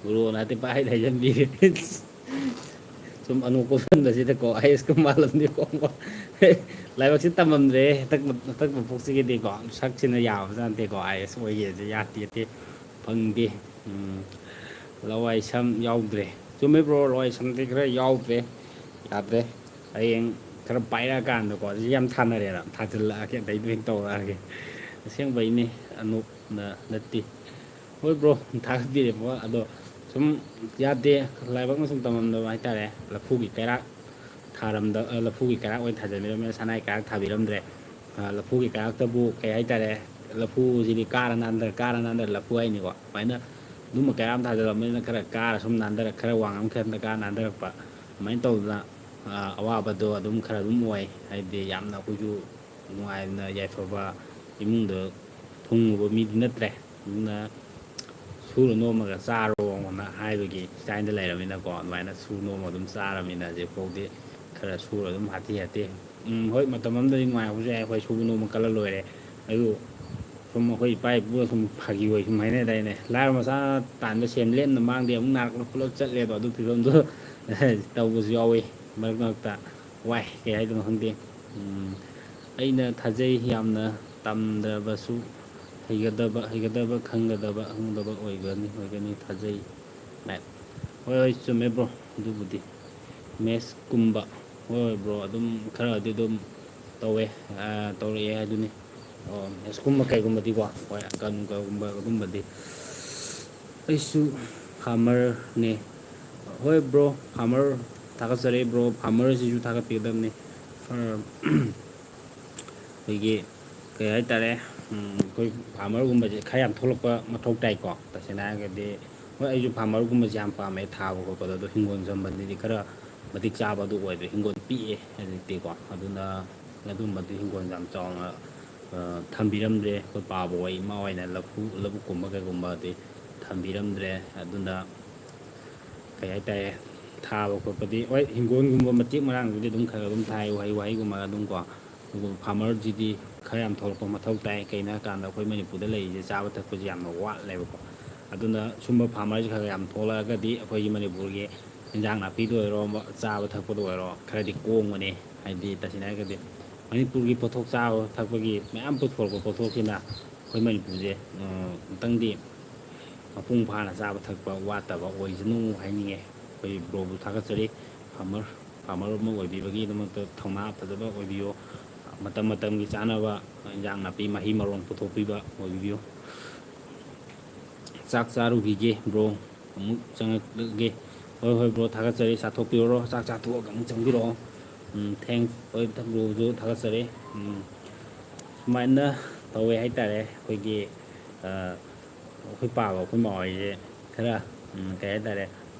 ꯕ꯭ꯔꯣꯅ ꯍꯥꯏꯐꯦꯠ ꯍꯥꯏꯖꯟꯕꯤꯔꯦ ꯁꯨꯝ ꯑꯅꯣꯞ ꯀ ꯎꯞꯁꯟꯕꯁꯤꯗꯀꯣ ꯑꯥꯏꯑꯦꯁꯀ ꯃꯥꯜꯂꯝꯅꯤꯀꯣ ꯂꯥꯏꯕꯛꯁꯤ ꯇꯝꯃꯝꯗ꯭ꯔꯦ ꯍꯟꯗꯛ ꯃꯄꯣꯛꯁꯤꯒꯗꯤꯀꯣ ꯁꯛꯁꯤꯅ ꯌꯥꯕꯖꯥꯠ ꯅꯠꯇꯦꯀꯣ ꯑꯥꯏ ꯑꯦꯁ ꯑꯣꯏꯒꯦꯁꯦ ꯌꯥꯗꯦ ꯐꯪꯗꯦ ꯂꯋꯥꯏ ꯁꯝ ꯌꯥꯎꯗ꯭ꯔꯦ ꯆꯨꯝꯃꯦ ꯕ꯭ꯔꯣ ꯂꯋꯥꯏ ꯁꯝꯗꯤ ꯈꯔ ꯌꯥꯎꯗ꯭ꯔꯦ ꯌꯥꯗ꯭ꯔꯦ ꯍꯌꯦꯡ ꯈꯔ ꯄꯥꯏꯔꯛꯑꯀꯥꯟꯗꯀꯣ ꯁꯤ ꯌꯥꯝ ꯊꯥꯅꯔꯦꯅ ꯊꯥꯖꯤꯜꯂꯛꯑꯒꯦ ꯑꯗꯩꯗꯣ ꯍꯦꯛ ꯇꯧꯔꯛꯑꯒꯦ ꯑꯁꯦꯡꯕꯩꯅꯤ ꯑꯅꯣꯞꯅ ꯅꯠꯇꯦ ꯍꯣꯏ ꯕ꯭ꯔꯣ ꯊꯥꯒꯠꯄꯤꯔꯦꯕꯣ ꯑꯗꯣ ꯁꯨꯝ ꯌꯥꯗꯦ ꯂꯥꯏꯕꯛꯅ ꯁꯨꯝ ꯇꯝꯃꯝꯗꯕ ꯍꯥꯏꯇꯥꯔꯦ ꯂꯐꯨꯒꯤ ꯀꯩꯔꯥꯛ ꯂꯐꯨꯒꯤ ꯀꯩꯔꯥꯛ ꯑꯣꯏꯅ ꯊꯥꯖꯟꯕꯤꯔꯝꯃꯦ ꯁꯅꯥꯏ ꯀꯩꯔꯥꯛ ꯊꯥꯕꯤꯔꯝꯗ꯭ꯔꯦ ꯂꯐꯨꯒꯤ ꯀꯩꯔꯥꯛꯇꯕꯨ ꯀꯩ ꯍꯥꯏꯇꯥꯔꯦ ꯂꯐꯨꯁꯤꯗꯤ ꯀꯥꯔ ꯅꯥꯟꯊꯔ ꯂꯐꯨ ꯍꯥꯏꯅꯤꯀꯣ ꯑꯗꯨꯃꯥꯏꯅ ꯑꯗꯨꯝꯕ ꯀꯌꯥ ꯑꯃ ꯊꯥꯖꯤꯜꯂꯛꯕꯅꯤꯅ ꯈꯔ ꯀꯥꯔ ꯁꯨꯝ ꯅꯥꯟꯊꯔꯛ ꯈꯔ ꯋꯥꯡꯉ ꯈꯔꯅ ꯀꯥꯔ ꯅꯥꯟꯊꯔꯛꯄ ꯑꯗꯨꯃꯥꯏꯅ ꯇꯧꯗꯅ ꯑꯋꯥꯕꯗꯣ ꯑꯗꯨꯝ ꯈꯔ ꯑꯗꯨꯝ ꯑꯣꯏ ꯍꯥꯏꯗꯤ ꯌꯥꯝꯅ ꯑꯩꯈꯣꯏꯁꯨ ꯅꯨꯡꯉꯥꯏꯅ ꯌꯥꯏꯐꯕ ꯏꯃꯨꯡꯗ ꯊꯨꯡꯉꯨꯕ ꯃꯤꯗꯤ ꯅꯠꯇ꯭ꯔꯦ ꯑꯗꯨꯅ ꯁꯨꯔ ꯅꯣꯝꯃꯒ ꯆꯥꯔꯣꯅ ꯍꯥꯏꯕꯒꯤ ꯏꯁꯇꯥꯏꯜꯗ ꯂꯩꯔꯕꯃꯤꯅꯀꯣ ꯑꯗꯨꯃꯥꯏꯅ ꯁꯨ ꯅꯣꯝꯃ ꯑꯗꯨꯝ ꯆꯥꯔꯕꯃꯤꯅ ꯍꯧꯖꯤꯛꯐꯥꯎꯗꯤ ꯈꯔ ꯁꯨꯔ ꯑꯗꯨꯝ ꯍꯥꯇꯦ ꯍꯣꯏ ꯃꯇꯝ ꯑꯃꯗꯗꯤ ꯅꯨꯡꯉꯥꯏꯕꯁꯨ ꯌꯥꯏ ꯑꯩꯈꯣꯏ ꯁꯨꯕ ꯅꯣꯝꯕ ꯀꯜꯂ ꯂꯣꯏꯔꯦ ꯑꯗꯨ ꯁꯨꯝ ꯑꯩꯈꯣꯏ ꯏꯄꯥ ꯏꯄꯨꯒ ꯁꯨꯝ ꯐꯥꯒꯤ ꯑꯣꯏ ꯁꯨꯝ ꯍꯥꯏꯅꯗꯥꯏꯅꯦ ꯂꯥꯏꯔ ꯃꯆꯥ ꯇꯥꯟꯕ ꯁꯦꯟ ꯂꯦꯝꯅ ꯃꯥꯡꯗꯦ ꯑꯃꯨꯛ ꯅꯥꯔꯛꯄ ꯄꯨꯂꯞ ꯆꯠꯂꯦꯗꯣ ꯑꯗꯨ ꯐꯤꯕꯝꯗꯣ ꯇꯧꯕꯁꯨ ꯌꯥꯎꯋꯤ ꯃꯔꯛ ꯃꯔꯛꯇ ꯋꯥꯏ ꯀꯩ ꯍꯥꯏꯗꯣꯏꯅꯣ ꯈꯪꯗꯦ ꯑꯩꯅ ꯊꯥꯖꯩ ꯌꯥꯝꯅ ꯇꯝꯗ꯭ꯔꯕꯁꯨ ꯍꯩꯒꯗꯕ ꯈꯪꯒꯗꯕ ꯑꯣꯏꯒꯅꯤ ꯊꯥꯖꯩ ꯍꯣꯏ ꯆꯨꯝꯃꯦ ꯕ꯭ꯔꯣ ꯑꯗꯨꯕꯨꯗꯤ ꯃꯦꯠꯁꯀꯨꯝꯕ ꯍꯣꯏ ꯕ꯭ꯔꯣ ꯑꯗꯨꯝ ꯈꯔꯗꯤ ꯑꯗꯨꯝ ꯇꯧꯋꯦ ꯇꯧꯔꯛꯑꯦ ꯍꯥꯏꯗꯨꯅꯤ ꯑꯣ ꯃꯦꯠꯁꯀꯨꯝꯕ ꯀꯩꯒꯨꯝꯕꯗꯤꯀꯣ ꯍꯣꯏ ꯑꯪꯀꯒꯨꯝꯕ ꯑꯗꯨꯝꯕꯗꯤ ꯑꯩꯁꯨ ꯐꯥꯔꯃꯔꯅꯦ ꯍꯣꯏ ꯕ꯭ꯔꯣ ꯐꯥꯔꯃꯔ ꯊꯥꯒꯠꯆꯔꯦ ꯕ꯭ꯔꯣ ꯐꯥꯔꯃꯔꯁꯤꯁꯨ ꯊꯥꯒꯠꯄꯤꯒꯗꯕꯅꯤ ꯑꯩꯈꯣꯏꯒꯤ ꯀꯩ ꯍꯥꯏꯇꯥꯔꯦ ꯑꯩꯈꯣই ꯐꯥꯔꯃꯔꯒꯨꯝꯕꯁꯦ ꯈꯔ ꯌꯥꯝ ꯊꯣꯛꯂꯛꯄ ꯃꯊꯧ ꯇꯥꯏꯀꯣ ꯇꯁꯦꯡꯅ ꯍꯥꯏꯔꯒꯗꯤ ꯍꯣꯏ ꯑꯩꯁꯨ ꯐꯥꯔꯃꯔꯒꯨꯝꯕꯁꯦ ꯌꯥꯝ ꯄꯥꯝꯃꯦ ꯊꯥꯕ ꯈꯣꯠꯄꯗ ꯑꯗꯣ ꯍꯤꯡꯒꯣꯜ ꯁꯝꯕꯗꯗꯤ ꯈꯔ ꯃꯇꯤꯛ ꯆꯥꯕꯗꯨ ꯑꯣꯏꯗ꯭ꯔꯦ ꯍꯤꯡꯒꯣꯜ ꯄꯤꯛꯑꯦ ꯍꯧꯖꯤꯛꯇꯤꯀꯣ ꯑꯗꯨꯅ ꯑꯗꯨꯝꯕꯗꯤ ꯍꯤꯡꯒꯣꯜ ꯌꯥꯝ ꯆꯥꯎꯅ ꯊꯝꯕꯤꯔꯝꯗ꯭ꯔꯦ ꯑꯩꯈꯣꯏ ꯄꯥꯕ ꯍꯣꯏ ꯏꯃꯥ ꯍꯣꯏꯅ ꯂꯧꯕꯨꯛꯀꯨꯝꯕ ꯀꯩꯒꯨꯝꯕꯗꯤ ꯊꯝꯕꯤꯔꯝꯗ꯭ꯔꯦ ꯑꯗꯨꯅ ꯀꯩ ꯍꯥꯏꯇꯥꯔꯦ ꯊꯥꯕ ꯈꯣꯠꯄꯗꯤ ꯍꯣꯏ ꯍꯤꯡꯒꯣꯜꯒꯨꯝꯕ ꯃꯇꯦꯛ ꯃꯔꯥꯡꯗꯨꯗꯤ ꯑꯗꯨꯝ ꯈꯔ ꯑꯗꯨꯝ ꯊꯥꯏ ꯋꯥꯍꯩꯒꯨꯝꯕ ꯑꯗꯨꯝ ꯀꯣ ꯑꯗꯨꯒ ꯐꯥꯔꯃꯔꯁꯤꯗꯤ ꯈꯔ ꯌꯥꯝ ꯊꯣꯛꯂꯛꯄ ꯃꯊꯧ ꯇꯥꯏ ꯀꯩꯅꯣ ꯍꯥꯏꯔꯀꯥꯟꯗ ꯑꯩꯈꯣꯏ ꯃꯅꯤꯄꯨꯔꯗ ꯂꯩꯔꯤꯁꯦ ꯆꯥꯕ ꯊꯛꯄꯁꯦ ꯌꯥꯝꯅ ꯋꯥꯠꯂꯦꯕꯀꯣ ꯑꯗꯨꯅ ꯁꯨꯝꯕ ꯐꯥꯔꯃꯔꯁꯤ ꯈꯔ ꯌꯥꯝ ꯊꯣꯛꯂꯛꯑꯒꯗꯤ ꯑꯩꯈꯣꯏꯒꯤ ꯃꯅꯤꯄꯨꯔꯒꯤ ꯏꯟꯖꯥꯡ ꯅꯥꯄꯤꯗ ꯑꯣꯏꯔꯣ ꯆꯥꯕ ꯊꯛꯄꯗ ꯑꯣꯏꯔꯣ ꯈꯔꯗꯤ ꯀꯣꯡꯕꯅꯤ ꯍꯥꯏꯗꯤ ꯇꯁꯦꯡꯅ ꯍꯥꯏꯔꯒꯗꯤ ꯃꯅꯤꯄꯨꯔꯒꯤ ꯄꯣꯠꯊꯣꯛ ꯆꯥꯕ ꯊꯛꯄꯒꯤ ꯃꯌꯥꯝ ꯄꯨꯊꯣꯔꯛꯄ ꯄꯣꯠꯊꯣꯛꯁꯤꯅ ꯑꯩꯈꯣꯏ ꯃꯅꯤꯄꯨꯔꯁꯦ ꯑꯃꯨꯛꯇꯪꯗꯤ ꯃꯄꯨꯡ ꯐꯥꯅ ꯆꯥꯕ ꯊꯛꯄ ꯋꯥꯠꯇꯕ ꯑꯣꯏꯁꯅꯨ ꯍꯥꯏꯅꯤꯡꯉꯦ ꯑꯩꯈꯣꯏ ꯕ꯭ꯔꯣꯕꯨ ꯊꯥꯒꯠꯆꯔꯤ ꯐꯥꯔꯃꯔ ꯑꯃ ꯑꯣꯏꯕꯤꯕꯒꯤꯗꯃꯛꯇ ꯊꯧꯅꯥ ꯐꯖꯕ ꯑꯣꯏꯕꯤꯌꯣ ꯃꯇꯝ ꯃꯇꯝꯒꯤ ꯆꯥꯅꯕ ꯏꯟꯖꯥꯡ ꯅꯥꯄꯤ ꯃꯍꯩ ꯃꯔꯣꯡ ꯄꯨꯊꯣꯛꯄꯤꯕ ꯑꯣꯏꯕꯤꯌꯨ ꯆꯥꯛ ꯆꯥꯔꯨꯈꯤꯒꯦ ꯕ꯭ꯔꯣ ꯑꯃꯨꯛ ꯆꯪꯉꯛꯑꯒꯦ ꯍꯣꯏ ꯍꯣꯏ ꯕ꯭ꯔꯣ ꯊꯥꯒꯠꯆꯔꯤ ꯆꯥꯊꯣꯛꯄꯤꯔꯨꯔꯣ ꯆꯥꯛ ꯆꯥꯊꯣꯛꯑꯒ ꯑꯃꯨꯛ ꯆꯪꯕꯤꯔꯛꯑꯣ ꯊꯦꯡꯛꯁ ꯍꯣꯏ ꯕ꯭ꯔꯣꯁꯨ ꯊꯥꯒꯠꯆꯔꯤ ꯁꯨꯃꯥꯏꯅ ꯇꯧꯋꯦ ꯍꯥꯏꯇꯥꯔꯦ ꯑꯩꯈꯣꯏꯒꯤ ꯑꯩꯈꯣꯏ ꯄꯥꯕ ꯑꯩꯈꯣꯏ ꯃꯥꯍꯣꯏꯁꯦ ꯈꯔ ꯀꯩ ꯍꯥꯏꯇꯥꯔꯦ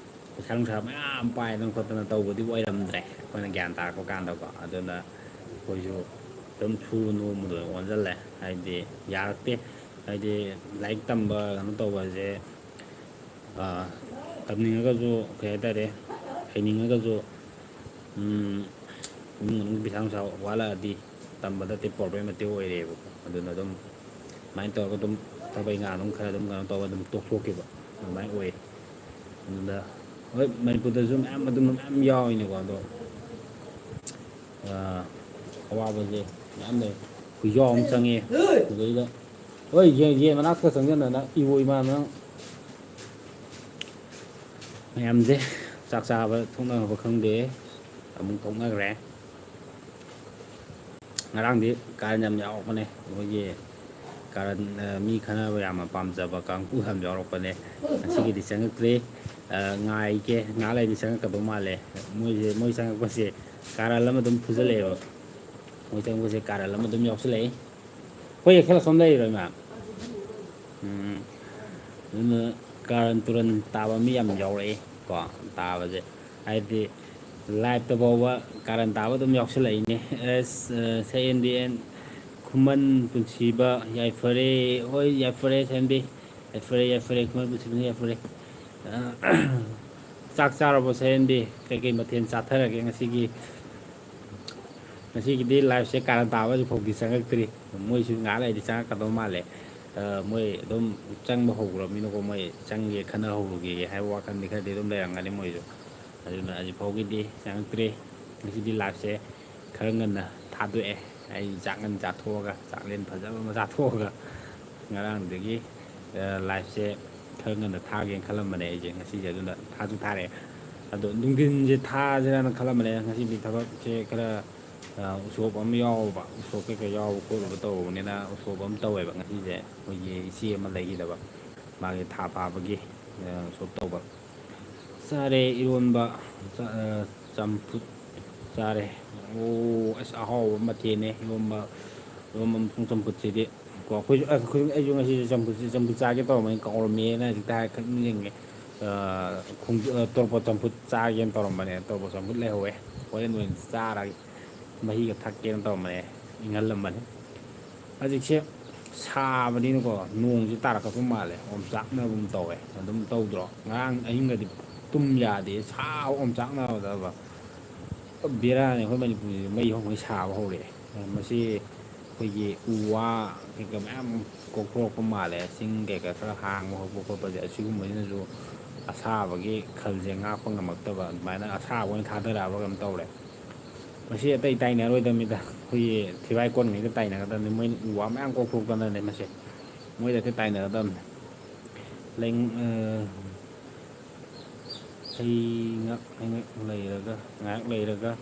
ꯄꯩꯁꯥ ꯅꯨꯡꯁꯥ ꯃꯌꯥꯝ ꯄꯥꯏꯗꯅ ꯈꯣꯠꯇꯅ ꯇꯧꯕꯗꯤ ꯑꯣꯏꯔꯝꯗ꯭ꯔꯦ ꯑꯩꯈꯣꯏꯅ ꯒ꯭ꯌꯥꯟ ꯇꯥꯔꯛꯄ ꯀꯥꯟꯗꯀꯣ ꯑꯗꯨꯅ ꯑꯩꯈꯣꯏꯁꯨ ꯑꯗꯨꯝ ꯁꯨꯔ ꯅꯣꯝꯕꯗꯣ ꯑꯣꯟꯁꯤꯜꯂꯦ ꯍꯥꯏꯗꯤ ꯌꯥꯔꯛꯇꯦ ꯍꯥꯏꯗꯤ ꯂꯥꯏꯔꯤꯛ ꯇꯝꯕ ꯀꯩꯅꯣ ꯇꯧꯕꯁꯦ ꯇꯝꯅꯤꯡꯉꯒꯁꯨ ꯀꯩ ꯍꯥꯏꯇꯥꯔꯦ ꯍꯩꯅꯤꯡꯉꯒꯁꯨ ꯏꯃꯨꯡ ꯃꯅꯨꯡ ꯄꯩꯁꯥ ꯅꯨꯡꯁꯥ ꯋꯥꯠꯂꯛꯑꯗꯤ ꯇꯝꯕꯗꯗꯤ ꯄ꯭ꯔꯣꯕ꯭ꯂꯦꯝ ꯃꯇꯦꯛ ꯑꯣꯏꯔꯦꯕꯀꯣ ꯑꯗꯨꯅ ꯑꯗꯨꯝ ꯑꯗꯨꯃꯥꯏꯅ ꯇꯧꯔꯒ ꯑꯗꯨꯝ ꯊꯕꯛ ꯏꯪꯈꯥꯡ ꯑꯗꯨꯝ ꯈꯔ ꯑꯗꯨꯝ ꯀꯩꯅꯣ ꯇꯧꯔꯒ ꯑꯗꯨꯝ ꯇꯣꯛꯊꯣꯛꯈꯤꯕ ꯑꯗꯨꯃꯥꯏꯅ ꯑꯣꯏ ꯑꯗꯨꯗ ꯍꯣꯏ ꯃꯅꯤꯄꯨꯔꯗꯁꯨ ꯃꯌꯥꯝ ꯑꯗꯨꯝꯕ ꯃꯌꯥꯝ ꯌꯥꯎꯏꯅꯦꯀꯣ ꯑꯗꯣ ꯑꯋꯥꯕꯁꯦ ꯌꯥꯝ ꯂꯩ ꯍꯨꯏꯖꯥꯎ ꯑꯃ ꯆꯪꯉꯦ ꯑꯗꯨꯗꯩꯗ ꯍꯣꯏ ꯌꯦꯟ ꯃꯅꯥꯛꯇ ꯆꯪꯁꯤꯟꯗꯅ ꯏꯕꯣ ꯏꯃꯥꯅ ꯃꯌꯥꯝꯁꯦ ꯆꯥꯛ ꯆꯥꯕ ꯊꯣꯛꯅꯕ ꯈꯪꯗꯦ ꯑꯃꯨꯛ ꯊꯣꯛꯅꯈ꯭ꯔꯦ ꯉꯔꯥꯡꯗꯤ ꯀꯥꯔꯟ ꯌꯥꯝ ꯌꯥꯎꯔꯛꯄꯅꯦ ꯑꯩꯈꯣꯏꯒꯤ ꯀꯥꯔꯟ ꯃꯤ ꯈꯟꯅꯕ ꯌꯥꯝꯅ ꯄꯥꯝꯖꯕ ꯀꯥꯡꯕꯨ ꯌꯥꯝ ꯌꯥꯎꯔꯛꯄꯅꯦ ꯉꯁꯤꯒꯤꯗꯤ ꯆꯪꯉꯛꯇ꯭ꯔꯤ ꯉꯥꯏꯒꯦ ꯉꯥꯏꯍꯥꯛ ꯂꯩꯔꯗꯤ ꯆꯪꯉꯛꯀꯗꯧ ꯃꯥꯜꯂꯦ ꯃꯣꯏ ꯆꯪꯉꯛꯄꯁꯦ ꯀꯥꯔꯟ ꯑꯃ ꯑꯗꯨꯝ ꯐꯨꯖꯜꯂꯛꯑꯦꯕ ꯃꯣꯏ ꯆꯪꯉꯛꯄꯁꯦ ꯀꯥꯔꯟ ꯑꯃ ꯑꯗꯨꯝ ꯌꯥꯎꯁꯜꯂꯛꯏ ꯍꯣꯏ ꯈꯔ ꯁꯣꯝ ꯂꯩꯔꯤꯔꯣ ꯏꯃꯥ ꯑꯗꯨꯅ ꯀꯥꯔꯟ ꯇꯨꯔꯟ ꯇꯥꯕ ꯃꯤ ꯌꯥꯝ ꯌꯥꯎꯔꯛꯏ ꯀꯣ ꯇꯥꯕꯁꯦ ꯍꯥꯏꯗꯤ ꯂꯥꯏꯞꯇ ꯐꯥꯎꯕ ꯀꯥꯔꯟ ꯇꯥꯕ ꯑꯗꯨꯝ ꯌꯥꯎꯁꯜꯂꯛꯏꯅꯦ ꯑꯁ ꯁꯌꯦꯟꯗꯦꯟ ꯈꯨꯃꯟ ꯄꯨꯟꯁꯤꯕ ꯌꯥꯏꯐꯔꯦ ꯍꯣꯏ ꯌꯥꯏꯐꯔꯦ ꯁꯌꯦꯟꯕꯤ ꯌꯥꯏꯐꯔꯦ ꯈꯨꯃꯟ ꯄꯨꯟꯁꯤꯕ ꯌꯥꯏꯐꯔꯦ ꯆꯥꯛ ꯆꯥꯔꯕꯣ ꯁꯌꯦꯟꯕꯤ ꯀꯩꯀꯩ ꯃꯊꯦꯜ ꯆꯥꯊꯔꯒꯦ ꯉꯁꯤꯒꯤꯗꯤ ꯂꯥꯏꯐꯁꯦ ꯀꯥꯔꯟ ꯇꯥꯕ ꯍꯧꯖꯤꯛꯐꯥꯎꯗꯤ ꯆꯪꯉꯛꯇ꯭ꯔꯤ ꯃꯣꯏꯁꯨ ꯉꯥꯏꯍꯥꯛ ꯂꯩꯔꯗꯤ ꯆꯪꯉꯛꯀꯗꯧ ꯃꯥꯜꯂꯦ ꯃꯣꯏ ꯑꯗꯨꯝ ꯆꯪꯕ ꯍꯧꯈ꯭ꯔꯕꯅꯤꯅꯀꯣ ꯃꯣꯏ ꯆꯪꯒꯦ ꯈꯟꯅꯍꯧꯔꯨꯒꯦ ꯍꯥꯏꯕ ꯋꯥꯈꯜꯗꯤ ꯈꯔꯗꯤ ꯑꯗꯨꯝ ꯂꯩꯔꯝꯒꯅꯤ ꯃꯣꯏꯁꯨ ꯑꯗꯨꯅ ꯍꯧꯖꯤꯛꯐꯥꯎꯒꯤꯗꯤ ꯆꯪꯉꯛꯇ꯭ꯔꯤ ꯉꯁꯤꯗꯤ ꯂꯥꯏꯐꯁꯦ ꯈꯔ ꯉꯟꯅ ꯊꯥꯗꯣꯛꯑꯦ ꯑꯩ ꯆꯥꯛ ꯉꯟ ꯆꯥꯊꯣꯛꯑꯒ ꯆꯥꯛꯂꯦꯟ ꯐꯖꯕ ꯑꯃ ꯆꯥꯊꯣꯛꯑꯒ ꯉꯔꯥꯡꯗꯒꯤ ꯂꯥꯏꯐꯁꯦ ꯈꯔ ꯉꯟꯅ ꯊꯥꯒꯦꯅ ꯈꯜꯂꯝꯕꯅꯦ ꯑꯩꯁꯦ ꯉꯁꯤꯁꯦ ꯑꯗꯨꯅ ꯊꯥꯁꯨ ꯊꯥꯔꯛꯑꯦ ꯑꯗꯣ ꯅꯨꯡꯊꯤꯟꯁꯦ ꯊꯥꯁꯤꯔꯅ ꯈꯜꯂꯝꯕꯅꯦ ꯉꯁꯤꯗꯤ ꯊꯕꯛꯁꯦ ꯈꯔ ꯎꯁꯣꯞ ꯑꯃ ꯌꯥꯎꯕ ꯎꯁꯣꯞ ꯀꯩꯀꯥ ꯌꯥꯎꯕ ꯈꯣꯠꯂꯨꯕ ꯇꯧꯕꯅꯤꯅ ꯎꯁꯣꯞ ꯑꯃ ꯇꯧꯋꯦꯕ ꯉꯁꯤꯁꯦ ꯑꯩꯈꯣꯏꯒꯤ ꯏꯆꯦ ꯑꯃ ꯂꯩꯈꯤꯗꯕ ꯃꯥꯒꯤ ꯊꯥ ꯐꯥꯕꯒꯤ ꯎꯁꯣꯞ ꯇꯧꯕ ꯆꯥꯔꯦ ꯏꯔꯣꯟꯕ ꯆꯝꯐꯨꯠ ꯆꯥꯔꯦ ꯑꯣ ꯑꯁ ꯑꯍꯥꯎꯕ ꯃꯊꯦꯜꯅꯦ ꯏꯔꯣꯟꯕ ꯑꯃꯁꯨꯡ ꯆꯝꯐꯨꯠꯁꯤꯗꯤ ꯀꯣ ꯑꯩꯁꯨ ꯉꯁꯤꯁꯦ ꯆꯝꯐꯨꯠ ꯆꯥꯒꯦ ꯇꯧꯔꯝꯕꯅꯤ ꯀꯥꯎꯔꯝꯃꯦꯅ ꯍꯧꯖꯤꯛꯇ ꯍꯥꯏꯔ ꯈꯛ ꯅꯤꯡꯁꯤꯡꯉꯦ ꯇꯣꯔꯣꯕꯣꯠ ꯆꯝꯐꯨꯠ ꯆꯥꯒꯦꯅ ꯇꯧꯔꯝꯕꯅꯦ ꯇꯣꯔꯣꯕꯣꯠ ꯆꯝꯐꯨꯠ ꯂꯩꯍꯧꯋꯦ ꯍꯣꯔꯦꯟ ꯑꯣꯏꯅ ꯆꯥꯔꯒꯦ ꯃꯍꯤꯒ ꯊꯛꯀꯦꯅ ꯇꯧꯔꯝꯕꯅꯦ ꯏꯪꯍꯜꯂꯝꯕꯅꯤ ꯍꯧꯖꯤꯛꯁꯦ ꯁꯥꯕꯅꯤꯅꯀꯣ ꯅꯣꯡꯁꯦ ꯇꯥꯔꯛꯀꯗꯧ ꯃꯥꯜꯂꯦ ꯑꯣꯝꯆꯥꯛꯅꯒꯨꯝ ꯇꯧꯋꯦ ꯑꯗꯨꯝ ꯇꯧꯗ꯭ꯔꯣ ꯉꯔꯥꯡ ꯑꯍꯤꯡꯒꯗꯤ ꯇꯨꯝ ꯌꯥꯗꯦ ꯁꯥꯕ ꯑꯣꯝꯆꯥꯛꯅꯕꯗꯕ ꯕꯦꯔꯥꯅꯤ ꯑꯩꯈꯣꯏ ꯃꯅꯤꯄꯨꯔꯁꯦ ꯃꯩ ꯍꯧꯉꯩ ꯁꯥꯕ ꯍꯧꯔꯛꯑꯦ ꯃꯁꯤ ꯑꯩꯈꯣꯏꯒꯤ ꯎ ꯋꯥ ꯀꯩꯀꯥ ꯃꯌꯥꯝ ꯀꯣꯛꯊꯣꯔꯛꯄ ꯃꯥꯜꯂꯦ ꯆꯤꯡ ꯀꯩꯀꯥ ꯈꯔ ꯍꯥꯡꯕ ꯍꯧꯕ ꯈꯣꯠꯄꯁꯦ ꯑꯁꯤꯒꯨꯝꯕꯁꯤꯅꯁꯨ ꯑꯁꯥꯕꯒꯤ ꯈꯜꯁꯦ ꯉꯥꯛꯄ ꯉꯝꯃꯛꯇꯕ ꯑꯗꯨꯃꯥꯏꯅ ꯑꯁꯥꯕ ꯑꯣꯏꯅ ꯊꯥꯗꯔꯛꯑꯕ ꯀꯩꯅꯣ ꯇꯧꯔꯦ ꯃꯁꯤ ꯑꯇꯩ ꯇꯥꯏꯅꯔꯣꯏꯗꯕꯅꯤꯗ ꯑꯩꯈꯣꯏꯒꯤ ꯊꯤꯋꯥꯏ ꯀꯣꯟꯉꯩꯗ ꯇꯥꯏꯅꯒꯗꯕꯅꯤ ꯃꯣꯏꯅ ꯎ ꯋꯥ ꯃꯌꯥꯝ ꯀꯣꯛꯊꯣꯛꯇꯅꯅꯦ ꯃꯁꯦ ꯃꯣꯏꯗ ꯇꯥꯏꯅꯒꯗꯕꯅꯤ ꯍꯩ ꯉꯥꯏꯍꯥꯛ ꯂꯩꯔꯒ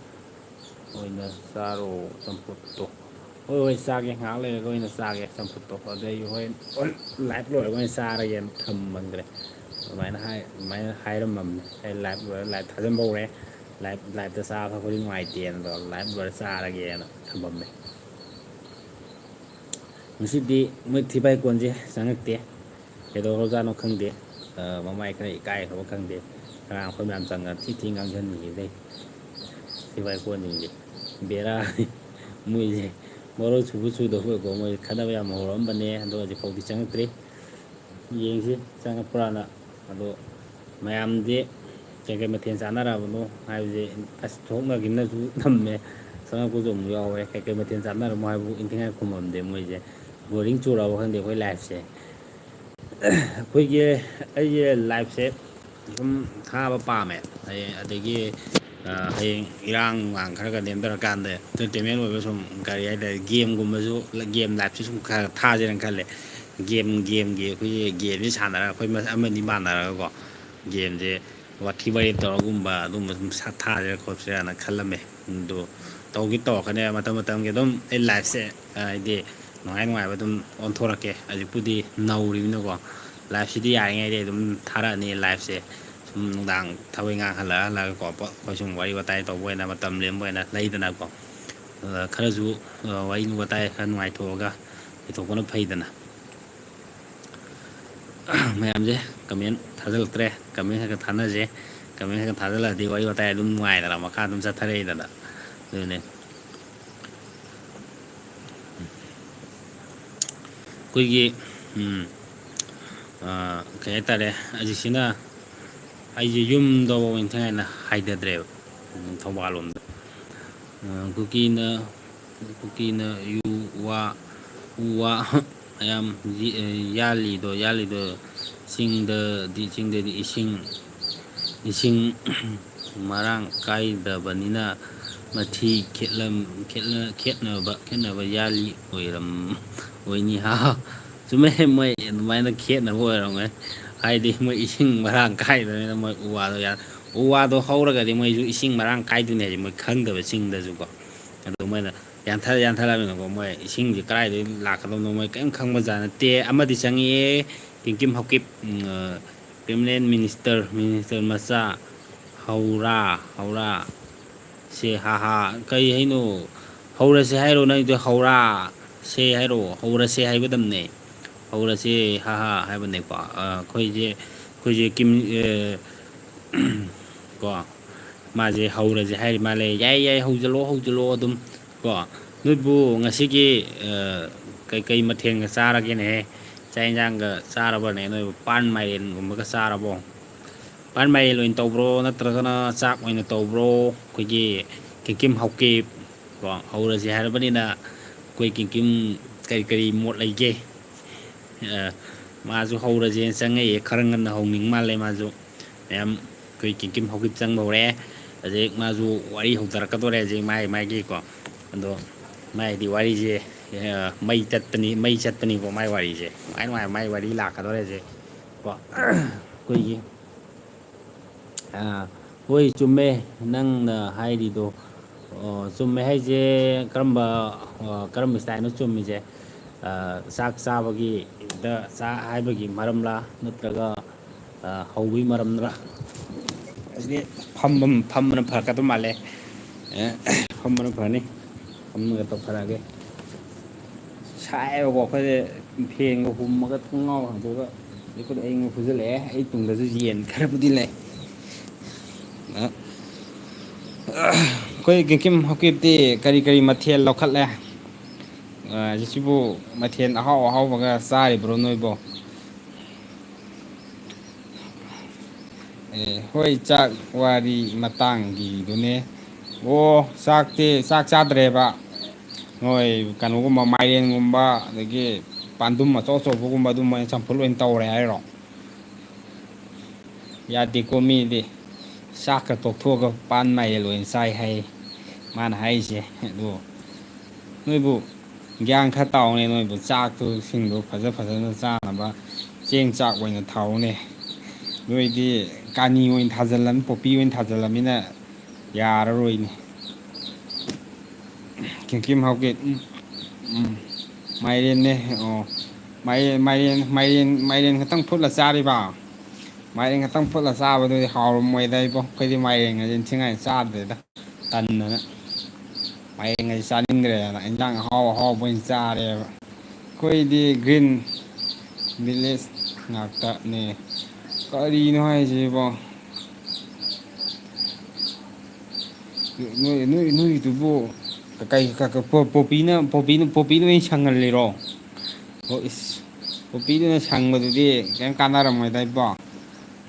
ꯑꯣꯏꯅ ꯆꯥꯔꯣ ꯆꯝꯐꯨꯠꯇꯣ ꯍꯣꯏ ꯆꯥꯒꯦ ꯉꯥꯏꯍꯥꯛ ꯂꯩꯔꯒ ꯑꯣꯏꯅ ꯆꯥꯒꯦ ꯆꯝꯐꯨꯠꯇꯣ ꯑꯗꯩ ꯍꯣꯏ ꯂꯥꯏꯐ ꯂꯣꯏꯔꯒ ꯑꯣꯏꯅ ꯆꯥꯔꯒꯦꯅ ꯊꯝꯃꯝꯈ꯭ꯔꯦ ꯑꯗꯨꯃꯥꯏꯅ ꯍꯥꯏꯔꯝꯃꯕꯅꯦ ꯑꯩ ꯂꯥꯏꯐ ꯂꯣꯏꯔ ꯂꯥꯏꯐ ꯊꯥꯖꯤꯟꯕ ꯍꯧꯔꯦ ꯂꯥꯏꯐꯇ ꯆꯥꯕ ꯊꯛꯄꯗꯤ ꯅꯨꯡꯉꯥꯏꯇꯦꯅ ꯂꯥꯏꯐ ꯂꯣꯏꯔ ꯆꯥꯔꯒꯦꯅ ꯊꯝꯃꯝꯃꯦ ꯉꯁꯤꯗꯤ ꯃꯣꯏ ꯊꯤꯕꯥꯏ ꯀꯣꯟꯁꯦ ꯆꯪꯉꯛꯇꯦ ꯀꯩꯗꯧꯔꯖꯥꯠꯅꯣ ꯈꯪꯗꯦ ꯃꯃꯥꯏ ꯈꯔ ꯏꯀꯥꯏꯈ꯭ꯔꯕ ꯈꯪꯗꯦ ꯉꯔꯥꯡ ꯑꯩꯈꯣꯏ ꯃꯌꯥꯝ ꯆꯪꯉ ꯊꯤ ꯉꯥꯡꯁꯤꯟꯈꯤꯕꯗꯩ ꯊꯤꯕꯥꯏ ꯀꯣꯟꯁꯤꯡꯁꯦ ꯕꯦꯔꯥꯅꯤ ꯃꯣꯏꯁꯦ ꯃꯔꯣꯜ ꯁꯨꯕ ꯁꯨꯗꯕꯣꯏꯀꯣ ꯃꯣꯏ ꯈꯠꯅꯕ ꯌꯥꯝ ꯍꯧꯔꯛꯑꯝꯕꯅꯦ ꯑꯗꯣ ꯍꯧꯖꯤꯛꯐꯥꯎꯗꯤ ꯆꯪꯉꯛꯇ꯭ꯔꯤ ꯌꯦꯡꯁꯤ ꯆꯪꯉꯛꯄ꯭ꯔꯥꯅ ꯑꯗꯣ ꯃꯌꯥꯝꯗꯤ ꯀꯩꯀꯩ ꯃꯊꯦꯜ ꯆꯥꯟꯅꯔꯕꯅꯣ ꯍꯥꯏꯕꯁꯦ ꯑꯁ ꯊꯣꯛꯅꯈꯤꯕꯅꯁꯨ ꯅꯝꯃꯦ ꯆꯪꯉꯛꯄꯁꯨ ꯑꯃꯨꯛ ꯌꯥꯎꯋꯦ ꯀꯩꯀꯩ ꯃꯊꯦꯜ ꯆꯥꯟꯅꯔꯝꯃꯣ ꯍꯥꯏꯕꯕꯨ ꯏꯟꯊꯤꯉꯥꯏ ꯈꯨꯝꯃꯝꯗꯦ ꯃꯣꯏꯁꯦ ꯕꯣꯔꯤꯡ ꯆꯨꯔꯛꯑꯕ ꯈꯪꯗꯦ ꯑꯩꯈꯣꯏ ꯂꯥꯏꯐꯁꯦ ꯑꯩꯁꯦ ꯂꯥꯏꯐꯁꯦ ꯁꯨꯝ ꯊꯥꯕ ꯄꯥꯝꯃꯦ ꯑꯗꯒꯤ ꯍꯌꯦꯡ ꯏꯔꯥꯡ ꯅꯨꯡꯂꯥꯡ ꯈꯔꯒ ꯅꯦꯝꯊꯔꯀꯥꯟꯗ ꯑꯦꯟꯇꯔꯇꯦꯟꯃꯦꯟ ꯑꯣꯏꯕ ꯁꯨꯝ ꯀꯔꯤ ꯍꯥꯏꯇꯥꯔꯦ ꯒꯦꯝꯒꯨꯝꯕꯁꯨ ꯒꯦꯝ ꯂꯥꯏꯐꯁꯦ ꯁꯨꯝ ꯈꯔ ꯊꯥꯁꯦꯅ ꯈꯜꯂꯦ ꯒꯦꯝꯒꯤ ꯑꯩꯈꯣꯏꯒꯤ ꯒꯦꯝꯁꯦ ꯁꯥꯟꯅꯔꯒ ꯑꯩꯈꯣꯏ ꯑꯃꯅꯤ ꯃꯥꯟꯅꯔꯒꯀꯣ ꯒꯦꯝꯁꯦ ꯋꯥꯊꯤ ꯋꯥꯔꯦꯞ ꯇꯧꯔꯒꯨꯝꯕ ꯑꯗꯨꯝꯕ ꯁꯨꯝ ꯊꯥꯁꯤꯔꯥ ꯈꯣꯠꯁꯤꯔꯥꯅ ꯈꯜꯂꯝꯃꯦ ꯑꯗꯣ ꯇꯧꯗꯤ ꯇꯧꯔꯛꯀꯅꯤ ꯃꯇꯝ ꯃꯇꯝꯒꯤ ꯑꯗꯨꯝ ꯑꯩ ꯂꯥꯏꯐꯁꯦ ꯍꯥꯏꯗꯤ ꯅꯨꯡꯉꯥꯏꯕ ꯑꯗꯨꯝ ꯑꯣꯟꯊꯣꯔꯛꯀꯦ ꯍꯧꯖꯤꯛꯄꯨꯗꯤ ꯅꯧꯔꯤꯕꯅꯀꯣ ꯂꯥꯏꯐꯁꯤꯗꯤ ꯌꯥꯔꯤꯉꯩꯗꯤ ꯑꯗꯨꯝ ꯊꯥꯔꯛꯑꯅꯤ ꯂꯥꯏꯐꯁꯦ ꯁꯨꯝ ꯅꯨꯡꯗꯥꯡ ꯊꯕꯛ ꯏꯪꯈꯥꯡ ꯍꯜꯂꯛꯑꯒꯀꯣ ꯑꯩꯈꯣꯏ ꯁꯨꯝ ꯋꯥꯔꯤ ꯋꯥꯇꯥꯏ ꯇꯧꯕ ꯑꯣꯏꯅ ꯃꯇꯝ ꯂꯦꯟꯕ ꯑꯣꯏꯅ ꯂꯩꯗꯅꯀꯣ ꯈꯔꯁꯨ ꯋꯥꯔꯤ ꯋꯥꯇꯥꯏ ꯈꯔ ꯅꯨꯡꯉꯥꯏꯊꯣꯛꯑꯒ ꯂꯩꯊꯣꯛꯄꯅ ꯐꯩꯗꯅ ꯃꯌꯥꯝꯁꯦ ꯀꯃꯦꯟ ꯊꯥꯖꯤꯜꯂꯛꯇ꯭ꯔꯦ ꯀꯃꯦꯟ ꯈꯔ ꯊꯥꯅꯁꯦ ꯀꯃꯦꯟ ꯈꯔ ꯊꯥꯖꯤꯜꯂꯛꯑꯗꯤ ꯋꯥꯔꯤ ꯋꯥꯇꯥꯏ ꯑꯗꯨꯝ ꯅꯨꯡꯉꯥꯏꯗꯅ ꯃꯈꯥ ꯑꯗꯨꯝ ꯆꯠꯊꯔꯛꯏꯗꯅ ꯑꯗꯨꯅꯦ ꯑꯩꯈꯣꯏꯒꯤ ꯀꯩ ꯍꯥꯏꯇꯥꯔꯦ ꯍꯧꯖꯤꯛꯁꯤꯅ ꯑꯩꯁꯦ ꯌꯨꯝꯗꯐꯥꯎ ꯏꯟꯊꯤꯉꯥꯏꯅ ꯍꯥꯏꯊꯗ꯭ꯔꯦꯕ ꯊꯧꯕꯥꯜ ꯂꯣꯝꯗ ꯀꯨꯀꯤꯅ ꯎ ꯋꯥ ꯃꯌꯥꯝ ꯌꯥꯜꯂꯤꯗꯣ ꯆꯤꯡꯗꯗꯤ ꯏꯁꯤꯡ ꯃꯔꯥꯡ ꯀꯥꯏꯗꯕꯅꯤꯅ ꯃꯊꯤ ꯈꯦꯠꯅꯕ ꯌꯥꯜꯂꯤ ꯑꯣꯏꯅꯤ ꯆꯨꯝꯃꯦ ꯃꯣꯏ ꯑꯗꯨꯃꯥꯏꯅ ꯈꯦꯠꯅꯕ ꯑꯣꯏꯔꯝꯒꯅꯤ ꯍꯥꯏꯗꯤ ꯃꯣꯏ ꯏꯁꯤꯡ ꯃꯔꯥꯡ ꯀꯥꯏꯗꯕꯅꯤꯅ ꯃꯣꯏ ꯎ ꯋꯥꯗꯣ ꯍꯧꯔꯒꯗꯤ ꯃꯣꯏꯁꯨ ꯏꯁꯤꯡ ꯃꯔꯥꯡ ꯀꯥꯏꯗꯣꯏꯅꯦ ꯍꯥꯏꯁꯦ ꯃꯣꯏ ꯈꯪꯗꯕ ꯆꯤꯡꯗꯁꯨꯀꯣ ꯑꯗꯨ ꯃꯣꯏꯅ ꯌꯥꯟꯊꯔꯃꯤꯅꯀꯣ ꯃꯣꯏ ꯏꯁꯤꯡꯁꯦ ꯀꯗꯥꯏꯗꯒꯤ ꯂꯥꯛꯀꯗꯧꯅꯣ ꯃꯣꯏ ꯀꯔꯤꯝ ꯈꯪꯕꯖꯥꯠ ꯅꯠꯇꯦ ꯑꯃꯗꯤ ꯆꯪꯉꯛꯑꯦ ꯇꯦꯡꯀꯤꯝ ꯍꯧꯀꯤꯞ ꯄꯔꯃꯤꯅꯦꯟ ꯃꯤꯅꯤꯁꯇꯔ ꯃꯆꯥ ꯍꯧꯔꯥ ꯁꯦ ꯀꯩ ꯍꯥꯏꯅꯣ ꯍꯧꯔꯁꯦ ꯍꯥꯏꯔꯣ ꯅꯪꯗꯣ ꯍꯧꯔꯥ ꯁꯦ ꯍꯥꯏꯔꯣ ꯍꯧꯔꯁꯦ ꯍꯥꯏꯒꯗꯝꯅꯦ ꯍꯧꯔꯁꯦ ꯍꯥꯏꯕꯅꯦꯀꯣ ꯑꯩꯈꯣꯏꯁꯦ ꯀꯣ ꯃꯥꯁꯦ ꯍꯧꯔꯁꯦ ꯍꯥꯏꯔꯤ ꯃꯥꯜꯂꯦ ꯌꯥꯏ ꯍꯧꯖꯤꯜꯂꯛꯑꯣ ꯑꯗꯨꯝ ꯀꯣ ꯅꯣꯏꯕꯨ ꯉꯁꯤꯒꯤ ꯀꯩꯀꯩ ꯃꯊꯦꯜꯒ ꯆꯥꯔꯒꯦꯅꯦꯍꯦ ꯆꯥꯛ ꯌꯦꯟꯁꯥꯡꯒ ꯆꯥꯔꯕꯅꯦ ꯅꯣꯏꯕꯨ ꯄꯥꯟ ꯃꯥꯏꯔꯦꯟꯒꯨꯝꯕꯒ ꯆꯥꯔꯕꯣ ꯄꯥꯟ ꯃꯥꯏꯔꯦꯟ ꯑꯣꯏꯅ ꯇꯧꯕ꯭ꯔꯣ ꯅꯠꯇ꯭ꯔꯒꯅ ꯆꯥꯛ ꯑꯣꯏꯅ ꯇꯧꯕ꯭ꯔꯣ ꯑꯩꯈꯣꯏꯒꯤ ꯀꯤꯝꯀꯤꯝ ꯍꯧꯀꯤꯞ ꯀꯣ ꯍꯧꯔꯁꯦ ꯍꯥꯏꯔꯕꯅꯤꯅ ꯑꯩꯈꯣꯏ ꯀꯤꯝꯀꯤꯝ ꯀꯔꯤ ꯃꯣꯠ ꯂꯩꯒꯦ ꯃꯥꯁꯨ ꯍꯧꯔꯁꯦꯅ ꯆꯪꯉꯛꯏ ꯈꯔ ꯉꯟꯅ ꯍꯧꯅꯤꯡ ꯃꯥꯜꯂꯦ ꯃꯥꯁꯨ ꯃꯌꯥꯝ ꯑꯩꯈꯣꯏ ꯀꯤꯝꯀꯤꯝ ꯍꯧꯀꯤꯞ ꯆꯪꯕ ꯍꯧꯔꯛꯑꯦ ꯍꯧꯖꯤꯛ ꯃꯥꯁꯨ ꯋꯥꯔꯤ ꯍꯧꯗꯔꯛꯀꯗꯣꯔꯦ ꯍꯧꯖꯤꯛ ꯃꯥꯒꯤꯀꯣ ꯑꯗꯣ ꯃꯥꯏꯗꯤ ꯋꯥꯔꯤꯁꯦ ꯃꯩ ꯆꯠꯄꯅꯤꯀꯣ ꯃꯥꯏ ꯋꯥꯔꯤꯁꯦ ꯅꯨꯡꯉꯥꯏ ꯃꯥꯏ ꯋꯥꯔꯤ ꯂꯥꯛꯀꯗꯧꯔꯦꯁꯦ ꯀꯣ ꯑꯩꯈꯣꯏꯒꯤ ꯍꯣꯏ ꯆꯨꯝꯃꯦ ꯅꯪꯅ ꯍꯥꯏꯔꯤꯗꯣ ꯆꯨꯝꯃꯦ ꯍꯥꯏꯁꯦ ꯀꯔꯝꯕ ꯏꯁꯇꯥꯏꯜꯅꯣ ꯆꯨꯝꯃꯤꯁꯦ ꯆꯥꯛ ꯆꯥꯕꯒꯤꯗ ꯍꯥꯏꯕꯒꯤ ꯃꯔꯝꯂꯥ ꯅꯠꯇ꯭ꯔꯒ ꯍꯧꯕꯒꯤ ꯃꯔꯝꯗ꯭ꯔ ꯑꯁꯤꯗꯤ ꯐꯝꯕꯅ ꯐꯔꯛꯀꯗꯧ ꯃꯥꯜꯂꯦ ꯐꯝꯕꯅ ꯐꯔꯅꯤ ꯐꯝꯃꯒ ꯇꯧꯊꯔꯛꯑꯒꯦ ꯁꯥꯏꯌꯦꯕꯀꯣ ꯑꯩꯈꯣꯏꯁꯦ ꯐꯦꯟꯒ ꯍꯨꯝꯃꯒ ꯊꯣꯡꯅꯥꯎ ꯍꯥꯡꯗꯣꯛꯑꯒ ꯍꯧꯖꯤꯛꯄꯨꯗꯤ ꯑꯏꯪꯕ ꯐꯨꯖꯤꯜꯂꯛꯑꯦ ꯑꯩ ꯇꯨꯡꯗꯁꯨ ꯌꯦꯟ ꯈꯔꯕꯨꯗꯤ ꯂꯩ ꯑꯩꯈꯣꯏ ꯀꯤꯝꯀꯤꯝ ꯍꯧꯀꯤꯞꯇꯤ ꯀꯔꯤ ꯃꯊꯦꯜ ꯂꯧꯈꯠꯂꯦ ꯁꯤꯕꯨ ꯃꯊꯦꯜ ꯑꯍꯥꯎꯕꯒ ꯆꯥꯔꯤꯕ꯭ꯔꯣ ꯅꯣꯏꯕꯣ ꯍꯣꯏ ꯆꯥꯛ ꯋꯥꯔꯤ ꯃꯇꯥꯡꯒꯤꯗꯨꯅꯦ ꯆꯥꯛ ꯆꯥꯗ꯭ꯔꯦꯕ ꯅꯣꯏ ꯀꯩꯅꯣꯒꯨꯝꯕ ꯃꯥꯏꯔꯦꯟꯒꯨꯝꯕ ꯑꯗꯒꯤ ꯄꯥꯟꯗꯨꯝ ꯑꯆꯧ ꯑꯆꯧꯕꯒꯨꯝꯕ ꯑꯗꯨꯝꯕ ꯑꯣꯏꯅ ꯆꯝꯐꯨꯠ ꯑꯣꯏꯅ ꯇꯧꯔꯦ ꯍꯥꯏꯔꯣ ꯌꯥꯗꯦꯀꯣ ꯃꯤꯗꯤ ꯆꯥꯛꯀ ꯇꯣꯛꯊꯣꯛꯑꯒ ꯄꯥꯟ ꯃꯥꯏꯔꯦꯜ ꯑꯣꯏꯅ ꯆꯥꯏ ꯍꯥꯏ ꯃꯥꯅ ꯍꯥꯏꯔꯤꯁꯦ ꯑꯗꯣ ꯅꯣꯏꯕꯨ ꯒ꯭ꯌꯥꯟ ꯈꯔ ꯇꯥꯎꯅꯦ ꯅꯣꯏꯕꯨ ꯆꯥꯛꯇꯨꯁꯤꯡꯗꯣ ꯐꯖꯅ ꯆꯥꯅꯕ ꯆꯦꯡ ꯆꯥꯛ ꯑꯣꯏꯅ ꯊꯥꯎꯅꯦ ꯅꯣꯏꯗꯤ ꯀꯥꯅꯤ ꯑꯣꯏꯅ ꯊꯥꯖꯤꯜꯂꯝꯃꯤ ꯄꯣꯄꯤ ꯑꯣꯏꯅ ꯊꯥꯖꯤꯜꯂꯝꯃꯤꯅ ꯌꯥꯔꯔꯣꯏꯅꯦ ꯀꯤꯝꯀꯤꯝ ꯍꯧꯀꯤꯞ ꯃꯥꯏꯔꯦꯟꯅꯦ ꯑꯣ ꯃꯥꯏꯔꯦꯟ ꯈꯛꯇꯪ ꯐꯨꯠꯂ ꯆꯥꯔꯤꯕ ꯃꯥꯏꯔꯦꯟ ꯈꯛꯇꯪ ꯐꯨꯠꯂ ꯆꯥꯕꯗꯨꯗꯤ ꯍꯥꯎꯔꯝꯃꯣꯏꯗ ꯏꯕꯣ ꯑꯩꯈꯣꯏꯗꯤ ꯃꯥꯏꯔꯦꯟꯒꯁꯦ ꯏꯟꯊꯤꯉꯥꯏ ꯆꯥꯗ꯭ꯔꯦꯗ ꯇꯟꯗꯅ ꯃꯥꯏꯔꯦꯟꯒꯁꯦ ꯆꯥꯅꯤꯡꯗ꯭ꯔꯦꯗꯅ ꯏꯟꯖꯥꯡ ꯑꯍꯥꯎꯕ ꯑꯣꯏꯅ ꯆꯥꯔꯦꯕ ꯑꯩꯈꯣꯏꯗꯤ ꯒ꯭ꯔꯤꯟ ꯚꯤꯂꯦꯖ ꯉꯥꯛꯇꯅꯦ ꯀꯔꯤꯅꯣ ꯍꯥꯏꯁꯤꯕꯣ ꯅꯣꯏꯒꯤꯗꯨꯕꯨ ꯄꯣꯄꯤꯅ ꯑꯣꯏꯅ ꯁꯪꯍꯜꯂꯤꯔꯣ ꯑꯣ ꯏꯁ ꯄꯣꯄꯤꯗꯨꯅ ꯁꯪꯕꯗꯨꯗꯤ ꯀꯩꯝ ꯀꯥꯟꯅꯔꯝꯃꯣꯏꯗ ꯏꯕꯣ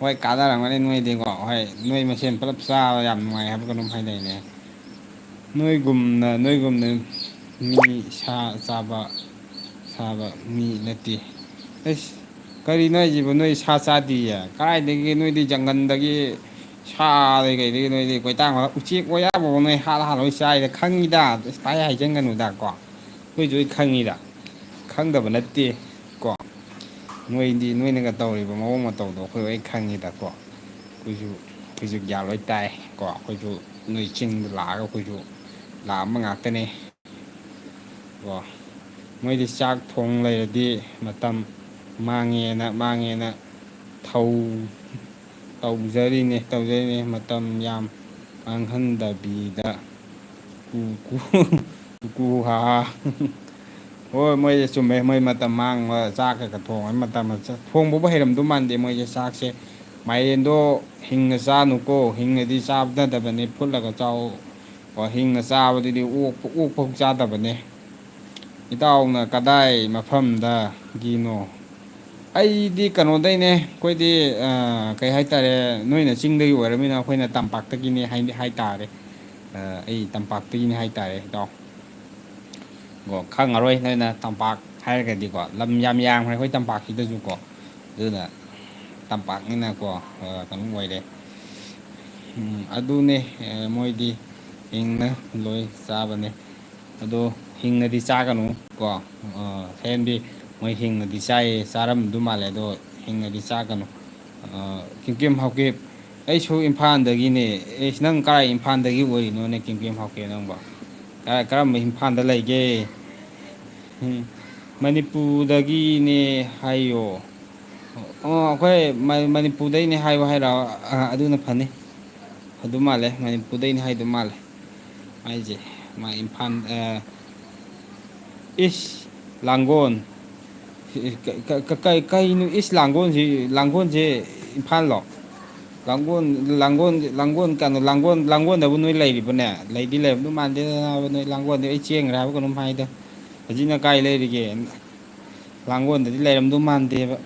ꯍꯣꯏ ꯀꯥꯟꯅꯔꯝꯒꯅꯤ ꯅꯣꯏꯗꯤꯀꯣ ꯍꯣꯏ ꯅꯣꯏ ꯃꯁꯦꯟ ꯄꯨꯂꯞ ꯆꯥꯕ ꯌꯥꯝ ꯅꯨꯡꯉꯥꯏ ꯍꯥꯏꯕ ꯀꯩꯅꯣꯝ ꯍꯥꯏꯅꯩꯅꯦ ꯅꯣꯏꯒꯨꯝꯅ ꯃꯤ ꯁꯥ ꯆꯥꯕ ꯃꯤ ꯅꯠꯇꯦ ꯑꯁ ꯀꯔꯤꯅꯣ ꯍꯥꯏꯁꯤꯕꯨ ꯅꯣꯏ ꯁꯥ ꯆꯥꯗꯤꯌꯦ ꯀꯗꯥꯏꯗꯒꯤ ꯅꯣꯏꯗꯤ ꯖꯪꯒꯜꯗꯒꯤ ꯁꯥꯗꯒꯤ ꯀꯩꯗꯒꯤ ꯅꯣꯏꯗꯤ ꯀꯣꯏꯇꯥꯡ ꯎꯆꯦꯛ ꯋꯥꯌꯥꯕꯥꯎ ꯅꯣꯏ ꯍꯥꯠꯂ ꯂꯣꯏ ꯆꯥꯏꯗ ꯈꯪꯉꯤꯗ ꯄꯪꯍꯥꯏ ꯍꯥꯏꯖꯟꯒꯅꯨꯗ ꯀꯣ ꯑꯩꯈꯣꯏꯁꯨ ꯈꯪꯉꯤꯗ ꯈꯪꯗꯕ ꯅꯠꯇꯦ ꯀꯣ ꯅꯣꯏꯅꯒ ꯇꯧꯔꯤꯕ ꯃꯑꯣꯡ ꯃꯇꯧꯗꯣ ꯑꯩꯈꯣꯏ ꯂꯣꯏ ꯈꯪꯉꯤꯗꯀꯣ ꯑꯩꯈꯣꯏꯁꯨ ꯒ꯭ꯌꯥꯟ ꯂꯣꯏ ꯇꯥꯏ ꯀꯣ ꯑꯩꯈꯣꯏꯁꯨ ꯅꯣꯏ ꯆꯤꯡꯗ ꯂꯥꯛꯑꯒ ꯑꯩꯈꯣꯏꯁꯨ ꯂꯥꯛꯑꯝꯕ ꯉꯥꯛꯇꯅꯤ ꯀꯣ ꯃꯣꯏꯗꯤ ꯆꯥꯛ ꯊꯣꯡ ꯂꯩꯔꯗꯤ ꯃꯇꯝ ꯃꯥꯡꯉꯦꯅ ꯇꯧꯖꯔꯤꯅꯦ ꯃꯇꯝ ꯌꯥꯝ ꯃꯥꯡꯍꯟꯗꯕꯤꯗ ꯀꯨ ꯍꯥ ꯍꯣꯏ ꯃꯣꯏꯁꯦ ꯆꯨꯝꯃꯦ ꯃꯣꯏ ꯃꯇꯝ ꯃꯥꯡꯕ ꯆꯥꯛ ꯈꯒ ꯊꯣꯡꯉ ꯃꯇꯝ ꯊꯣꯡꯕꯕꯨ ꯍꯩꯔꯝꯗꯧ ꯃꯥꯟꯗꯦ ꯃꯣꯏꯁꯦ ꯆꯥꯛꯁꯦ ꯃꯥꯏꯔꯦꯟꯗꯣ ꯍꯤꯡꯅ ꯆꯥꯅꯨꯀꯣ ꯍꯤꯡꯅꯗꯤ ꯆꯥꯅꯗꯕꯅꯤ ꯐꯨꯠꯂꯒ ꯆꯥꯎ ꯍꯤꯡꯅ ꯆꯥꯕꯗꯨꯗꯤ ꯑꯣꯛꯐꯥꯎ ꯆꯥꯗꯕꯅꯦ ꯏꯇꯥꯎꯅ ꯀꯗꯥꯏ ꯃꯐꯝꯗꯒꯤꯅꯣ ꯑꯩꯗꯤ ꯀꯩꯅꯣꯗꯩꯅꯦ ꯑꯩꯈꯣꯏꯗꯤ ꯀꯩ ꯍꯥꯏꯇꯥꯔꯦ ꯅꯣꯏꯅ ꯆꯤꯡꯗꯒꯤ ꯑꯣꯏꯔꯕꯃꯤꯅ ꯑꯩꯈꯣꯏꯅ ꯇꯝꯄꯥꯛꯇꯒꯤꯅꯦ ꯍꯥꯏꯇꯥꯔꯦ ꯑꯩ ꯇꯝꯄꯥꯛꯇꯒꯤꯅꯤ ꯍꯥꯏꯇꯥꯔꯦ ꯏꯇꯥꯎ ꯑꯣ ꯈꯪꯉꯔꯣꯏ ꯅꯣꯏꯅ ꯇꯝꯄꯥꯛ ꯍꯥꯏꯔꯒꯗꯤꯀꯣ ꯂꯝ ꯌꯥꯝ ꯌꯥꯝꯈ꯭ꯔꯦ ꯑꯩꯈꯣꯏ ꯇꯝꯄꯥꯛꯁꯤꯗꯁꯨꯀꯣ ꯑꯗꯨꯅ ꯇꯝꯄꯥꯛꯅꯤꯅꯀꯣ ꯀꯩꯅꯣ ꯑꯣꯏꯔꯦ ꯑꯗꯨꯅꯦ ꯃꯣꯏꯗꯤ ꯍꯤꯡꯅ ꯂꯣꯏ ꯆꯥꯕꯅꯦ ꯑꯗꯣ ꯍꯤꯡꯅꯗꯤ ꯆꯥꯒꯅꯨ ꯀꯣ ꯁꯦꯝꯗꯤ ꯃꯣꯏ ꯍꯤꯡꯅꯗꯤ ꯆꯥꯔꯝꯗꯨ ꯃꯥꯜꯂꯦ ꯑꯗꯣ ꯍꯤꯡꯅꯗꯤ ꯆꯥꯒꯅꯨ ꯀꯦꯝ ꯍꯥꯎꯀꯤꯞ ꯑꯩꯁꯨ ꯏꯝꯐꯥꯜꯗꯒꯤꯅꯦ ꯑꯩꯁ ꯅꯪ ꯀꯔꯥꯏ ꯏꯝꯐꯥꯜꯗꯒꯤ ꯑꯣꯏꯔꯤꯅꯣꯅꯦ ꯀꯦꯝ ꯍꯥꯎꯀꯦ ꯅꯪꯕ ꯀꯔꯝꯕ ꯏꯝꯐꯥꯜꯗ ꯂꯩꯒꯦ ꯃꯅꯤꯄꯨꯔꯗꯒꯤꯅꯦ ꯍꯥꯏꯌꯣ ꯑꯣ ꯑꯩꯈꯣꯏ ꯃꯅꯤꯄꯨꯔꯗꯩꯅꯦ ꯍꯥꯏꯌꯣ ꯍꯥꯏꯔꯛꯑꯣ ꯑꯗꯨꯅ ꯐꯅꯤ ꯑꯗꯨ ꯃꯥꯜꯂꯦ ꯃꯅꯤꯄꯨꯔꯗꯩꯅ ꯍꯥꯏꯗꯧ ꯃꯥꯜꯂꯦ ꯍꯥꯏꯁꯦ ꯃꯥ ꯏꯝꯐꯥꯜ ꯏꯁ ꯂꯥꯡꯒꯣꯜ ꯀꯩꯅꯣ ꯏꯁ ꯂꯥꯡꯒꯣꯜꯁꯦ ꯏꯝꯐꯥꯜꯂꯣ ꯂꯥꯡꯒꯣꯜꯗꯕꯨ ꯅꯣꯏ ꯂꯩꯔꯤꯕꯅꯦ ꯂꯩꯗꯤ ꯂꯩꯔꯝꯗꯧ ꯃꯥꯟꯗꯦꯗꯅꯕ ꯅꯣꯏ ꯂꯥꯡꯒꯣꯜꯗ ꯑꯩ ꯆꯦꯡꯈ꯭ꯔꯦ ꯍꯥꯏꯕ ꯀꯩꯅꯣꯝ ꯍꯥꯏꯗ ꯍꯧꯖꯤꯛꯅ ꯀꯥꯏ ꯂꯩꯔꯤꯒꯦ ꯂꯥꯡꯒꯣꯜꯗꯗꯤ ꯂꯩꯔꯝꯗꯧ ꯃꯥꯟꯗꯦꯕ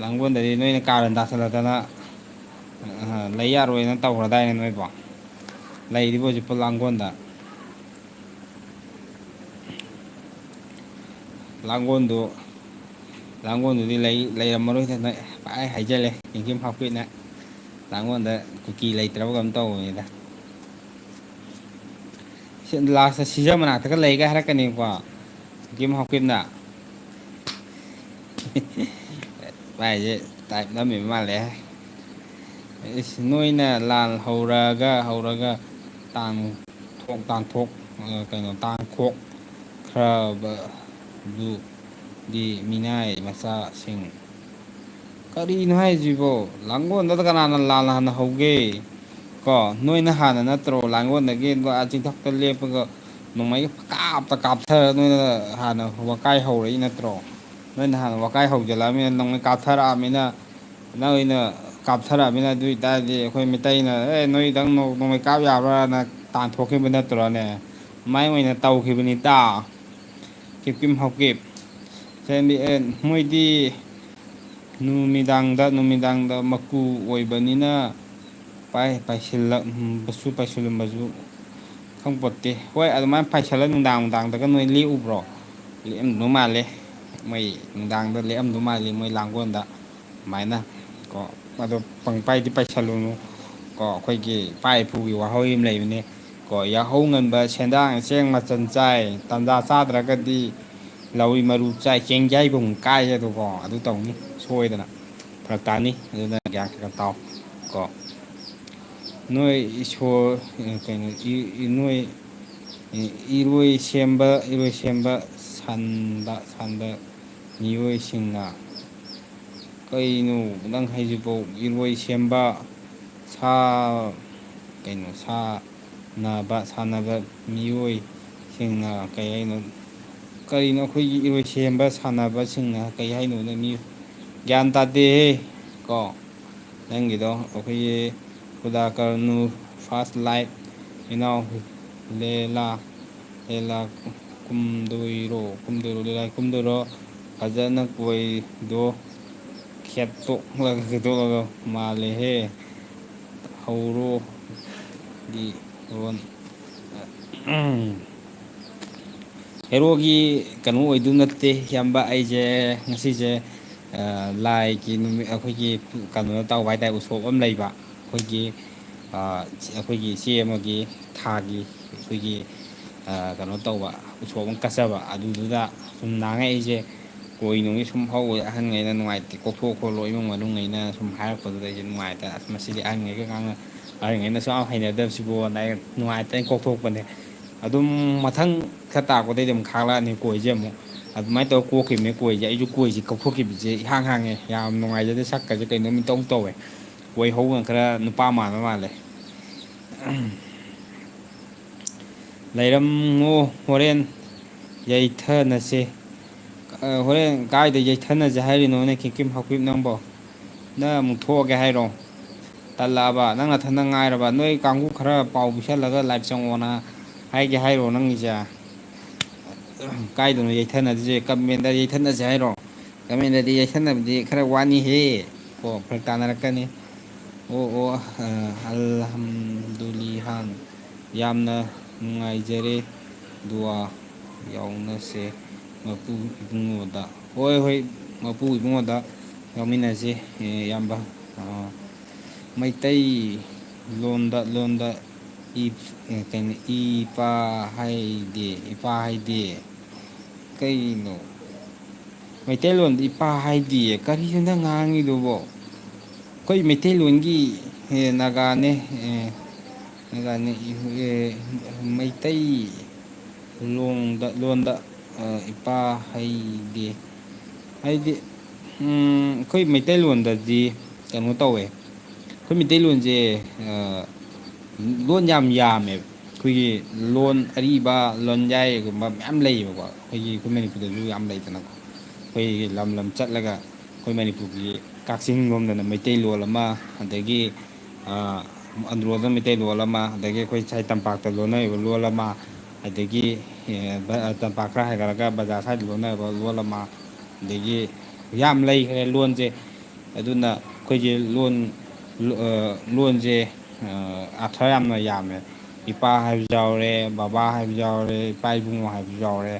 ꯂꯥꯡꯒꯣꯜꯗꯗꯤ ꯅꯣꯏꯅ ꯀꯥꯔꯟ ꯇꯥꯁꯜꯂꯛꯇꯅ ꯂꯩ ꯌꯥꯔꯣꯏꯅ ꯇꯧꯈ꯭ꯔꯗꯥꯏꯅꯦ ꯅꯣꯏꯕꯣ ꯂꯩꯔꯤꯕ ꯍꯧꯖꯤꯛꯄꯨ ꯂꯥꯡꯒꯣꯜꯗ ꯂꯥꯡꯒꯣꯜꯗꯨꯗꯤ ꯂꯩꯔꯝꯃꯔꯣꯏꯗꯅ ꯄꯪꯍꯥꯏ ꯍꯥꯏꯖꯜꯂꯦ ꯀꯦꯝ ꯍꯥꯎꯀꯤꯞꯅ ꯂꯥꯡꯒꯣꯜꯗ ꯀꯨꯀꯤ ꯂꯩꯇ꯭ꯔꯕ ꯀꯩꯅꯣꯝ ꯇꯧꯕꯅꯤꯗ ꯂꯥꯁꯇ ꯁꯤꯖ ꯃꯅꯥꯛꯇꯒ ꯂꯩꯒ ꯍꯥꯏꯔꯛꯀꯅꯤꯀꯣ ꯀꯦꯝ ꯍꯥꯎꯀꯤꯞꯅ ꯃꯥꯏꯁꯦ ꯇꯥꯏꯞ ꯅꯝꯃꯤꯕ ꯃꯥꯜꯂꯦ ꯅꯣꯏꯅ ꯂꯥꯟ ꯍꯧꯔꯒ ꯇꯥꯟꯊꯣꯛꯈ꯭ꯔꯕꯗꯨꯗꯤ ꯃꯤꯅꯥꯏ ꯃꯆꯥꯁꯤꯡ ꯀꯔꯤꯅꯣ ꯍꯥꯏꯁꯤꯕꯣ ꯂꯥꯡꯒꯣꯜꯗꯨꯗ ꯀꯅꯥꯅ ꯂꯥꯟ ꯍꯥꯟꯅ ꯍꯧꯒꯦ ꯀꯣ ꯅꯣꯏꯅ ꯍꯥꯟꯅ ꯅꯠꯇ꯭ꯔꯣ ꯂꯥꯡꯒꯣꯜꯗꯒꯤ ꯆꯤꯡꯊꯛꯇ ꯂꯦꯞꯄꯒ ꯅꯣꯡꯃꯩꯒ ꯀꯥꯞꯊꯔ ꯅꯣꯏꯅ ꯍꯥꯟꯅ ꯋꯥꯀꯥꯏ ꯍꯧꯔꯛꯏ ꯅꯠꯇ꯭ꯔꯣ ꯅꯣꯏꯅ ꯍꯥꯟꯅ ꯋꯥꯀꯥꯏ ꯍꯧꯖꯤꯜꯂꯛꯑꯃꯤꯅ ꯅꯣꯡꯃꯩ ꯀꯥꯞꯊꯔꯛꯑꯃꯤꯅ ꯅꯣꯏꯅ ꯀꯥꯞꯊꯔꯛꯑꯃꯤꯅ ꯑꯗꯨ ꯑꯣꯏꯇꯥꯔꯗꯤ ꯑꯩꯈꯣꯏ ꯃꯤꯇꯩꯩꯅ ꯅꯣꯏꯗꯪ ꯅꯣꯡꯃꯩ ꯀꯥꯞ ꯌꯥꯕ꯭ꯔꯥꯅ ꯇꯥꯟꯊꯣꯛꯈꯤꯕ ꯅꯠꯇ꯭ꯔꯣꯅꯦ ꯑꯗꯨꯃꯥꯏꯅ ꯑꯣꯏꯅ ꯇꯧꯈꯤꯕꯅꯤꯇ ꯀꯦꯝ ꯍꯥꯎꯀꯤꯞ ꯃꯣꯏꯗꯤ ꯅꯨꯃꯤꯗꯥꯡꯗ ꯃꯀꯨ ꯑꯣꯏꯕꯅꯤꯅ ꯄꯥꯏꯁꯤꯜꯂꯝꯕꯁꯨ ꯈꯪꯄꯣꯠꯇꯦ ꯍꯣꯏ ꯑꯗꯨꯃꯥꯏꯅ ꯄꯥꯏꯁꯤꯜꯂꯒ ꯅꯨꯡꯗꯥꯡꯗꯒ ꯅꯣꯏ ꯂꯦꯛꯎꯕ꯭ꯔꯣ ꯂꯦꯛꯑꯝꯗꯧ ꯃꯥꯜꯂꯦ ꯃꯣꯏ ꯅꯨꯡꯗꯥꯡꯗ ꯂꯦꯛꯑꯝꯗꯧ ꯃꯥꯜꯂꯤ ꯃꯣꯏ ꯂꯥꯡꯒꯣꯜꯗ ꯑꯗꯨꯃꯥꯏꯅ ꯀꯣ ꯑꯗꯣ ꯄꯪꯄꯥꯏꯗꯤ ꯄꯥꯏꯁꯜꯂꯨꯅꯨ ꯀꯣ ꯑꯩꯈꯣꯏꯒꯤ ꯏꯄꯥ ꯏꯄꯨꯒꯤ ꯋꯥꯍꯩ ꯑꯃ ꯂꯩꯕꯅꯦ ꯀꯣ ꯌꯥꯍꯧ ꯉꯟꯕ ꯁꯦꯟꯗ꯭ꯔꯥꯡ ꯆꯦꯡ ꯃꯆꯜ ꯆꯥꯏ ꯇꯟꯖꯥ ꯆꯥꯗ꯭ꯔꯒꯗꯤ ꯂꯧꯔꯤ ꯃꯔꯨ ꯆꯥꯏ ꯆꯦꯡ ꯌꯩꯕꯒꯨꯝ ꯀꯥꯏ ꯑꯗꯨꯀꯣ ꯑꯗꯨ ꯇꯧꯅꯤ ꯁꯣꯏꯗꯅ ꯐꯔꯛ ꯇꯥꯅꯤ ꯑꯗꯨꯅ ꯒ꯭ꯌꯥꯟ ꯈꯔ ꯇꯥꯎ ꯀꯣ ꯅꯣꯏ ꯏꯁꯣꯔ ꯀꯩꯅꯣ ꯅꯣꯏ ꯏꯔꯣꯏꯁꯦꯝꯕ ꯁꯥꯟꯕ ꯃꯤꯑꯣꯏꯁꯤꯡꯅ ꯀꯩꯅꯣ ꯅꯪ ꯍꯥꯏꯁꯤꯕꯣ ꯏꯔꯣꯏ ꯁꯦꯝꯕ ꯁꯥꯟꯅꯕ ꯃꯤꯑꯣꯏꯁꯤꯡꯅ ꯀꯩ ꯍꯥꯏꯅꯣ ꯀꯔꯤꯅꯣ ꯑꯩꯈꯣꯏꯒꯤ ꯏꯔꯣꯏꯁꯦꯝꯕ ꯁꯥꯟꯅꯕꯁꯤꯡꯅ ꯀꯩ ꯍꯥꯏꯅꯣꯅꯦ ꯒ꯭ꯌꯥꯟ ꯇꯥꯗꯦꯍꯦ ꯀꯣ ꯅꯪꯒꯤꯗꯣ ꯑꯩꯈꯣꯏꯒꯤ ꯈꯨꯗꯥꯀꯔꯅꯨ ꯐꯥꯔꯁ ꯂꯥꯏꯠ ꯏꯅꯥꯎ ꯂꯦꯂꯥ ꯀꯨꯝꯗꯣꯏꯔꯣ ꯐꯖꯅ ꯀꯣꯏꯗꯣ ꯈꯦꯠꯇꯣꯛꯂꯒ ꯃꯥꯜꯂꯦꯍꯦ ꯍꯧꯔꯣꯒꯤ ꯔꯣꯟ ꯍꯦꯔꯣꯒꯤ ꯀꯩꯅꯣ ꯑꯣꯏꯗꯨ ꯅꯠꯇꯦ ꯏꯌꯥꯝꯕ ꯑꯩꯁꯦ ꯉꯁꯤꯁꯦ ꯂꯥꯏꯒꯤ ꯅꯨꯃꯤꯠ ꯑꯩꯈꯣꯏꯒꯤ ꯀꯩꯅꯣ ꯇꯧꯕ ꯍꯥꯏꯇꯥꯔꯦ ꯎꯁꯣꯞ ꯑꯃ ꯂꯩꯕ ꯑꯩꯈꯣꯏꯒꯤ ꯏꯆꯦ ꯑꯃꯒꯤ ꯊꯥꯒꯤ ꯑꯩꯈꯣꯏꯒꯤ ꯀꯩꯅꯣ ꯇꯧꯕ ꯎꯁꯣꯞ ꯑꯃ ꯀꯠꯆꯕ ꯑꯗꯨꯗꯨꯗ ꯁꯨꯝ ꯅꯍꯥꯟꯉꯩ ꯑꯩꯁꯦ ꯀꯣꯏ ꯅꯨꯡꯒꯤ ꯁꯨꯝ ꯍꯧꯋꯦ ꯑꯍꯟꯉꯩꯅ ꯅꯨꯡꯉꯥꯏꯇꯦ ꯀꯣꯛꯊꯣꯛ ꯈꯣꯠꯂꯣ ꯏꯃꯨꯡ ꯃꯅꯨꯡꯉꯩꯅ ꯁꯨꯝ ꯍꯥꯏꯔꯛꯄꯗꯨꯗ ꯑꯩꯁꯦ ꯅꯨꯡꯉꯥꯏꯇ ꯑꯁ ꯃꯁꯤꯗꯤ ꯑꯍꯟꯉꯩꯒ ꯉꯥꯡꯅ ꯑꯍꯟꯉꯩꯅꯁꯨ ꯌꯥꯝ ꯍꯩꯅꯗꯕꯁꯤꯕꯣꯅ ꯑꯩ ꯅꯨꯡꯉꯥꯏꯇꯅ ꯀꯣꯛꯊꯣꯛꯄꯅꯦ ꯑꯗꯨꯝ ꯃꯊꯪ ꯈꯔ ꯇꯥꯛꯄꯗꯩꯗꯤ ꯑꯗꯨꯝ ꯈꯥꯡꯂꯛꯑꯅꯤ ꯀꯣꯏꯁꯦ ꯑꯃꯨꯛ ꯑꯗꯨꯃꯥꯏꯅ ꯇꯧꯔ ꯀꯣꯛꯈꯤꯕꯅꯦ ꯀꯣꯏꯁꯦ ꯑꯩꯁꯨ ꯀꯣꯏꯁꯦ ꯀꯧꯊꯣꯛꯈꯤꯕꯁꯦ ꯏꯍꯥꯡ ꯍꯥꯡꯉꯦ ꯌꯥꯝ ꯅꯨꯡꯉꯥꯏꯖꯗꯦ ꯁꯛꯀꯁꯦ ꯀꯩꯅꯣꯝ ꯏꯇꯧ ꯇꯧꯋꯦ ꯀꯣꯏ ꯍꯧꯕꯅ ꯈꯔ ꯅꯨꯄꯥ ꯃꯥꯟꯕ ꯃꯥꯜꯂꯦ ꯂꯩꯔꯝꯃꯣ ꯍꯣꯔꯦꯟ ꯌꯩꯊꯅꯁꯦ ꯍꯣꯔꯦꯟ ꯀꯥꯏꯗ ꯌꯩꯊꯅꯁꯦ ꯍꯥꯏꯔꯤꯅꯣꯅꯦ ꯈꯤꯛꯀꯤꯝ ꯍꯥꯎꯀꯤꯞ ꯅꯪꯕꯣ ꯅꯪ ꯑꯃꯨꯛ ꯊꯣꯛꯑꯒꯦ ꯍꯥꯏꯔꯣ ꯇꯜꯂꯛꯑꯕ ꯅꯪ ꯅꯊꯟꯗ ꯉꯥꯏꯔꯕ ꯅꯣꯏ ꯀꯥꯡꯕꯨ ꯈꯔ ꯄꯥꯎ ꯄꯤꯁꯜꯂꯒ ꯂꯥꯏꯞ ꯆꯪꯉꯛꯑꯣꯅ ꯍꯥꯏꯒꯦ ꯍꯥꯏꯔꯣ ꯅꯪꯒꯤꯁꯦ ꯀꯥꯏꯗꯅꯣ ꯌꯩꯊꯅꯗꯣꯏꯁꯦ ꯀꯃꯦꯟꯗ ꯌꯩꯊꯠꯅꯁꯦ ꯍꯥꯏꯔꯣ ꯀꯃꯦꯟꯗꯗꯤ ꯌꯩꯊꯠꯅꯕꯗꯤ ꯈꯔ ꯋꯥꯅꯤꯍꯦ ꯀꯣ ꯐꯔꯛ ꯇꯥꯅꯔꯛꯀꯅꯤ ꯑꯣ ꯑꯣ ꯑꯜꯍꯝꯗꯨꯂꯤꯍꯥꯟ ꯌꯥꯝꯅ ꯅꯨꯡꯉꯥꯏꯖꯔꯦ ꯗꯨꯋꯥ ꯌꯥꯎꯅꯁꯦ ꯃꯄꯨ ꯏꯕꯨꯡꯉꯣꯗ ꯍꯣꯏ ꯍꯣꯏ ꯃꯄꯨ ꯏꯕꯨꯡꯉꯣꯗ ꯌꯥꯎꯃꯤꯟꯅꯁꯤ ꯏꯌꯥꯝꯕ ꯃꯩꯇꯩ ꯂꯣꯟꯗ ꯀꯩꯅꯣ ꯏꯄꯥ ꯍꯥꯏꯗꯤ ꯀꯩꯅꯣ ꯃꯩꯇꯩꯂꯣꯟꯗ ꯏꯄꯥ ꯍꯥꯏꯗꯤꯌꯦ ꯀꯔꯤꯅꯣ ꯅꯪ ꯉꯥꯡꯉꯤꯗꯨꯕꯣ ꯑꯩꯈꯣꯏ ꯃꯩꯇꯩꯂꯣꯟꯒꯤ ꯅꯥꯒꯥꯅꯦ ꯃꯩꯇꯩ ꯂꯣꯟꯗ ꯏꯄꯥ ꯍꯩꯗꯤ ꯍꯥꯏꯗꯤ ꯑꯩꯈꯣꯏ ꯃꯩꯇꯩꯂꯣꯟꯗꯗꯤ ꯀꯩꯅꯣ ꯇꯧꯋꯦ ꯑꯩꯈꯣꯏ ꯃꯩꯇꯩꯂꯣꯟꯁꯦ ꯂꯣꯟ ꯌꯥꯝ ꯌꯥꯝꯃꯦꯕ ꯑꯩꯈꯣꯏꯒꯤ ꯂꯣꯟ ꯑꯔꯤꯕ ꯂꯣꯟꯌꯥꯏꯒꯨꯝꯕ ꯃꯌꯥꯝ ꯂꯩꯌꯦꯕꯀꯣ ꯑꯩꯈꯣꯏ ꯃꯅꯤꯄꯨꯔꯗꯁꯨ ꯌꯥꯝ ꯂꯩꯗꯅꯀꯣ ꯑꯩꯈꯣꯏꯒꯤ ꯂꯝ ꯆꯠꯂꯒ ꯑꯩꯈꯣꯏ ꯃꯅꯤꯄꯨꯔꯒꯤ ꯀꯛꯆꯤꯡ ꯂꯣꯝꯗꯅ ꯃꯩꯇꯩꯂꯣꯟ ꯑꯃ ꯑꯗꯒꯤ ꯑꯟꯗ꯭ꯔꯣꯗ ꯃꯩꯇꯩꯂꯣꯟ ꯑꯃ ꯑꯗꯒꯤ ꯑꯩꯈꯣꯏ ꯁꯥꯏ ꯇꯝꯄꯥꯛꯇ ꯂꯣꯟꯅꯔꯤꯕ ꯂꯣꯟ ꯑꯃ ꯑꯗꯒꯤ ꯇꯝꯄꯥꯛ ꯈꯔ ꯍꯥꯏꯒꯠꯂꯒ ꯕꯖꯥꯔ ꯁ꯭ꯋꯥꯏꯗ ꯂꯣꯟꯅꯔꯤꯕ ꯂꯣꯟ ꯑꯃ ꯑꯗꯒꯤ ꯌꯥꯝ ꯂꯩꯈ꯭ꯔꯦ ꯂꯣꯟꯁꯦ ꯑꯗꯨꯅ ꯑꯩꯈꯣꯏꯁꯦ ꯂꯣꯟꯁꯦ ꯑꯥꯔꯊ ꯌꯥꯝꯅ ꯌꯥꯝꯃꯦ ꯏꯄꯥ ꯍꯥꯏꯕꯁꯨ ꯌꯥꯎꯔꯦ ꯕꯕꯥ ꯍꯥꯏꯕꯁꯨ ꯌꯥꯎꯔꯦ ꯏꯄꯥ ꯏꯕꯨꯡꯉꯣ ꯍꯥꯏꯕꯁꯨ ꯌꯥꯎꯔꯦ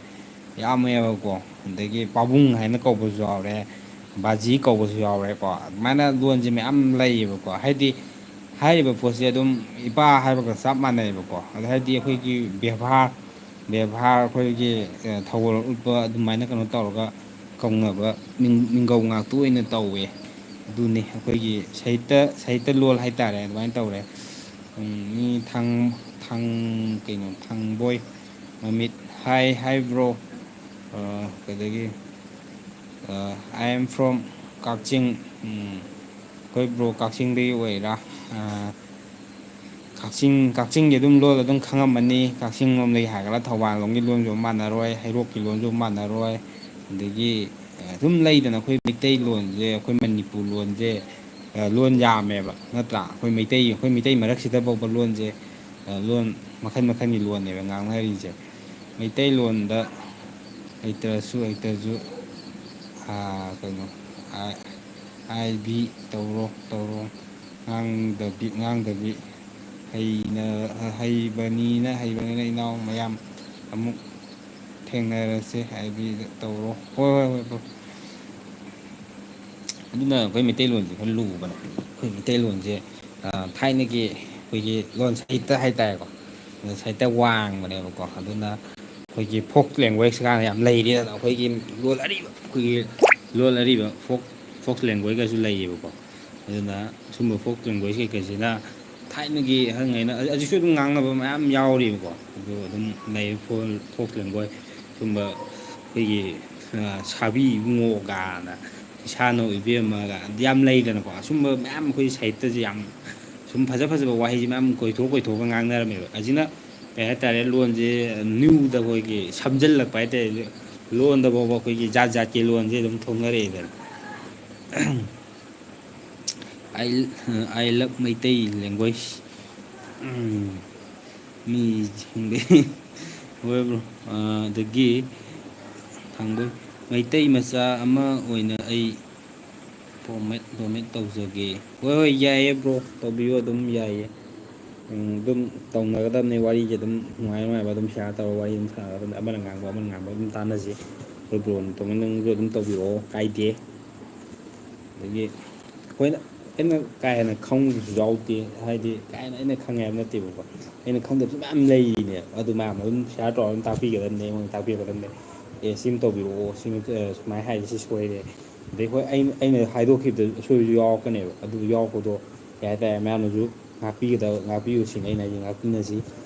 ꯌꯥꯝꯃꯦꯕꯀꯣ ꯑꯗꯒꯤ ꯄꯥꯕꯨꯡ ꯍꯥꯏꯅ ꯀꯧꯕꯁꯨ ꯌꯥꯎꯔꯦ ꯕꯥꯖꯤ ꯀꯧꯕꯁꯨ ꯌꯥꯎꯔꯦꯀꯣ ꯑꯗꯨꯃꯥꯏꯅ ꯂꯣꯟꯁꯦ ꯃꯌꯥꯝ ꯂꯩꯌꯦꯕꯀꯣ ꯍꯥꯏꯗꯤ ꯍꯥꯏꯔꯤꯕ ꯄꯣꯠꯁꯦ ꯑꯗꯨꯝ ꯏꯄꯥ ꯍꯥꯏꯕꯒ ꯆꯞ ꯃꯥꯟꯅꯩꯑꯕꯀꯣ ꯑꯗꯣ ꯍꯥꯏꯗꯤ ꯑꯩꯈꯣꯏꯒꯤ ꯕꯦꯕꯥꯔ ꯑꯩꯈꯣꯏꯒꯤ ꯊꯧꯒꯜꯂꯣꯟ ꯎꯠꯄ ꯑꯗꯨꯃꯥꯏꯅ ꯀꯩꯅꯣ ꯇꯧꯔꯒ ꯀꯧꯅꯕ ꯃꯤꯡꯒꯧ ꯉꯥꯛꯇ ꯑꯣꯏꯅ ꯇꯧꯋꯦ ꯑꯗꯨꯅꯤ ꯑꯩꯈꯣꯏꯒꯤ ꯁꯍꯤꯇ꯭ꯌ ꯂꯣꯜ ꯍꯥꯏꯇꯥꯔꯦ ꯑꯗꯨꯃꯥꯏꯅ ꯇꯧꯔꯦ ꯃꯤ ꯊꯥꯡꯕꯣꯏ ꯃꯃꯤꯠ ꯍꯥꯏꯕ꯭ꯔꯣ ꯀꯩꯗꯒꯤ ꯑꯥꯏ ꯑꯦꯝ ꯐ꯭ꯔꯣꯝ ꯀꯛꯆꯤꯡ ꯑꯩꯈꯣꯏ ꯕ꯭ꯔꯣ ꯀꯛꯆꯤꯡꯗꯒꯤ ꯑꯣꯏꯔꯥ ꯀꯛꯆꯤꯡꯒꯤ ꯑꯗꯨꯝ ꯂꯣꯟ ꯑꯗꯨꯝ ꯈꯪꯉꯝꯃꯅꯤ ꯀꯛꯆꯤꯡ ꯂꯣꯝꯗꯒꯤ ꯍꯥꯏꯒꯠꯂꯒ ꯊꯧꯕꯥꯜ ꯂꯣꯝꯒꯤ ꯂꯣꯟꯁꯨ ꯃꯥꯟꯅꯔꯣꯏ ꯍꯩꯔꯣꯛꯀꯤ ꯂꯣꯟꯁꯨ ꯃꯥꯟꯅꯔꯣꯏ ꯑꯗꯒꯤ ꯑꯗꯨꯝ ꯂꯩꯗꯅ ꯑꯩꯈꯣꯏ ꯃꯩꯇꯩꯂꯣꯟꯁꯦ ꯑꯩꯈꯣꯏ ꯃꯅꯤꯄꯨꯔ ꯂꯣꯟꯁꯦ ꯂꯣꯟ ꯌꯥꯝꯃꯦꯕ ꯅꯠꯇ꯭ꯔꯥ ꯑꯩꯈꯣꯏ ꯃꯩꯇꯩ ꯃꯔꯛꯁꯤꯗ ꯐꯥꯎꯕ ꯂꯣꯟꯁꯦ ꯂꯣꯟ ꯃꯈꯜ ꯃꯈꯜꯒꯤ ꯂꯣꯟꯅꯦꯕ ꯉꯥꯡꯅꯔꯤꯁꯦ ꯃꯩꯇꯩꯂꯣꯟꯗ ꯍꯩꯇ꯭ꯔꯁꯨ ꯀꯩꯅꯣ ꯍꯥꯏꯕꯤ ꯇꯧꯔꯣ ꯉꯥꯡꯗꯕꯤ ꯍꯩꯕꯅꯤꯅ ꯏꯅꯥꯎ ꯃꯌꯥꯝ ꯑꯃꯨꯛ ꯊꯦꯡꯅꯔꯁꯦ ꯍꯥꯏꯕꯤ ꯇꯧꯔꯣ ꯍꯣꯏ ꯕ꯭ꯔꯣ ꯑꯗꯨꯅ ꯑꯩꯈꯣꯏ ꯃꯩꯇꯩꯂꯣꯟꯁꯦ ꯈꯔ ꯂꯨꯕꯅꯦ ꯑꯩꯈꯣꯏ ꯃꯩꯇꯩꯂꯣꯟꯁꯦ ꯊꯥꯏꯅꯒꯤ ꯑꯩꯈꯣꯏꯒꯤ ꯂꯣꯟ ꯁꯍꯤꯇ꯭ꯌ ꯍꯥꯏꯇꯥꯔꯦꯀꯣ ꯁꯍꯤꯇ꯭ꯌ ꯋꯥꯡꯕꯅꯦꯕꯀꯣ ꯑꯗꯨꯅ ꯑꯩꯈꯣꯏꯒꯤ ꯐꯣꯛ ꯂꯦꯡꯒ꯭ꯋꯦꯖ ꯀꯥꯟꯗ ꯌꯥꯝ ꯂꯩꯔꯤꯗꯅ ꯑꯩꯈꯣꯏꯒꯤ ꯂꯣꯟ ꯑꯔꯤꯕ ꯐꯣꯛ ꯂꯦꯡꯒ꯭ꯋꯦꯖꯀꯁꯨ ꯂꯩꯌꯦꯕꯀꯣ ꯑꯗꯨꯅ ꯁꯨꯝꯕ ꯐꯣꯛ ꯂꯦꯡꯒ꯭ꯋꯦꯖ ꯀꯩꯀꯩꯁꯤꯅ ꯊꯥꯏꯅꯒꯤ ꯑꯍꯟꯉꯩꯅ ꯍꯧꯖꯤꯛꯁꯨ ꯑꯗꯨꯝ ꯉꯥꯡꯅꯕ ꯃꯌꯥꯝ ꯌꯥꯎꯔꯤꯕꯀꯣ ꯑꯗꯨ ꯑꯗꯨꯝ ꯂꯩ ꯐꯣꯛ ꯂꯦꯡꯒ꯭ꯋꯦꯖ ꯁꯨꯝꯕ ꯑꯩꯈꯣꯏꯒꯤ ꯁꯥꯕꯤ ꯏꯕꯨꯡꯉꯣ ꯀꯥꯏꯅ ꯏꯁꯥꯅ ꯏꯕꯦꯝꯃꯒ ꯌꯥꯝ ꯂꯩꯗꯅꯀꯣ ꯑꯁꯨꯝꯕ ꯃꯌꯥꯝ ꯑꯩꯈꯣꯏ ꯁꯥꯍꯤꯇ꯭ꯌꯁꯦ ꯌꯥꯝ ꯁꯨꯝ ꯐꯖꯕ ꯋꯥꯍꯩꯁꯦ ꯃꯌꯥꯝ ꯀꯣꯏꯊꯣꯛꯑꯒ ꯉꯥꯡꯅꯔꯝꯃꯦꯕ ꯑꯁꯤꯅ ꯀꯩ ꯍꯥꯏꯇꯥꯔꯦ ꯂꯣꯟꯁꯦ ꯅ꯭ꯌꯨꯗ ꯑꯩꯈꯣꯏꯒꯤ ꯁꯝꯖꯤꯜꯂꯛꯄ ꯍꯥꯏꯇꯥꯔꯦ ꯂꯣꯟꯗ ꯐꯥꯎꯕ ꯑꯩꯈꯣꯏꯒꯤ ꯖꯥꯠ ꯖꯥꯠꯀꯤ ꯂꯣꯟꯁꯦ ꯑꯗꯨꯝ ꯊꯣꯛꯅꯔꯛꯑꯦꯗꯅ ꯑꯥꯏ ꯂꯕ ꯃꯩꯇꯩ ꯂꯦꯡꯒ꯭ꯋꯦꯖ ꯃꯤꯁꯤꯡꯗꯤ ꯍꯣꯏ ꯕ꯭ꯔꯣ ꯑꯗꯒꯤ ꯊꯥꯡꯕꯣꯏ ꯃꯩꯇꯩ ꯃꯆꯥ ꯑꯃ ꯑꯣꯏꯅ ꯑꯩ ꯗꯣꯅꯦꯠ ꯇꯧꯖꯒꯦ ꯍꯣꯏ ꯌꯥꯏꯌꯦ ꯕ꯭ꯔꯣ ꯇꯧꯕꯤꯌꯨ ꯑꯗꯨꯝ ꯌꯥꯏꯌꯦ ꯑꯗꯨꯝ ꯇꯧꯅꯒꯗꯕꯅꯤ ꯋꯥꯔꯤꯁꯦ ꯑꯗꯨꯝ ꯅꯨꯡꯉꯥꯏꯕ ꯑꯗꯨꯝ ꯁꯤꯌꯥꯔ ꯇꯧꯔꯒ ꯋꯥꯔꯤ ꯑꯗꯨꯝ ꯁꯥꯟꯅꯒꯗꯕꯅꯤ ꯑꯃꯅ ꯉꯥꯡꯕ ꯑꯗꯨꯝ ꯇꯥꯟꯅꯁꯤ ꯑꯩꯈꯣꯏ ꯕ꯭ꯔꯣꯅ ꯅꯪꯁꯨ ꯑꯗꯨꯝ ꯇꯧꯕꯤꯔꯛꯑꯣ ꯀꯥꯏꯗꯦ ꯑꯗꯒꯤ ꯑꯩꯅ ꯀꯥ ꯍꯦꯟꯅ ꯈꯪꯕꯁꯨ ꯌꯥꯎꯗꯦ ꯍꯥꯏꯗꯤ ꯀꯥ ꯍꯦꯟꯅ ꯑꯩꯅ ꯈꯪꯉꯦ ꯍꯥꯏꯕ ꯅꯠꯇꯦꯕꯀꯣ ꯑꯩꯅ ꯈꯪꯗꯕꯁꯨ ꯃꯌꯥꯝ ꯂꯩꯔꯤꯅꯦ ꯑꯗꯨ ꯃꯌꯥꯝꯅ ꯑꯗꯨꯝ ꯁꯤꯌꯥꯔ ꯇꯧꯔꯒ ꯑꯗꯨꯝ ꯇꯥꯛꯄꯤꯒꯗꯕꯅꯤ ꯑꯩꯉꯣꯟꯗ ꯇꯥꯛꯄꯤꯒꯗꯕꯅꯤ ꯁꯤꯃ ꯇꯧꯕꯤꯔꯛꯑꯣ ꯁꯤꯃ ꯁꯨꯃꯥꯏꯅ ꯍꯥꯏꯔꯗꯤ ꯁꯤ ꯁꯣꯏꯔꯦ ꯑꯗꯩ ꯍꯣꯏ ꯑꯩꯅ ꯍꯥꯏꯗꯣꯛꯈꯤꯕꯗ ꯑꯁꯣꯏꯕꯁꯨ ꯌꯥꯎꯔꯛꯀꯅꯦꯕ ꯑꯗꯨ ꯌꯥꯎꯔꯛꯄꯗꯣ ꯀꯩ ꯍꯥꯏꯇꯥꯔꯦ ꯃꯌꯥꯝꯅꯁꯨ ꯉꯥꯛꯄꯤꯌꯨ ꯁꯤꯅꯤ ꯑꯩꯅ ꯍꯥꯏꯁꯦ ꯉꯥꯛꯄꯤꯅꯁꯤ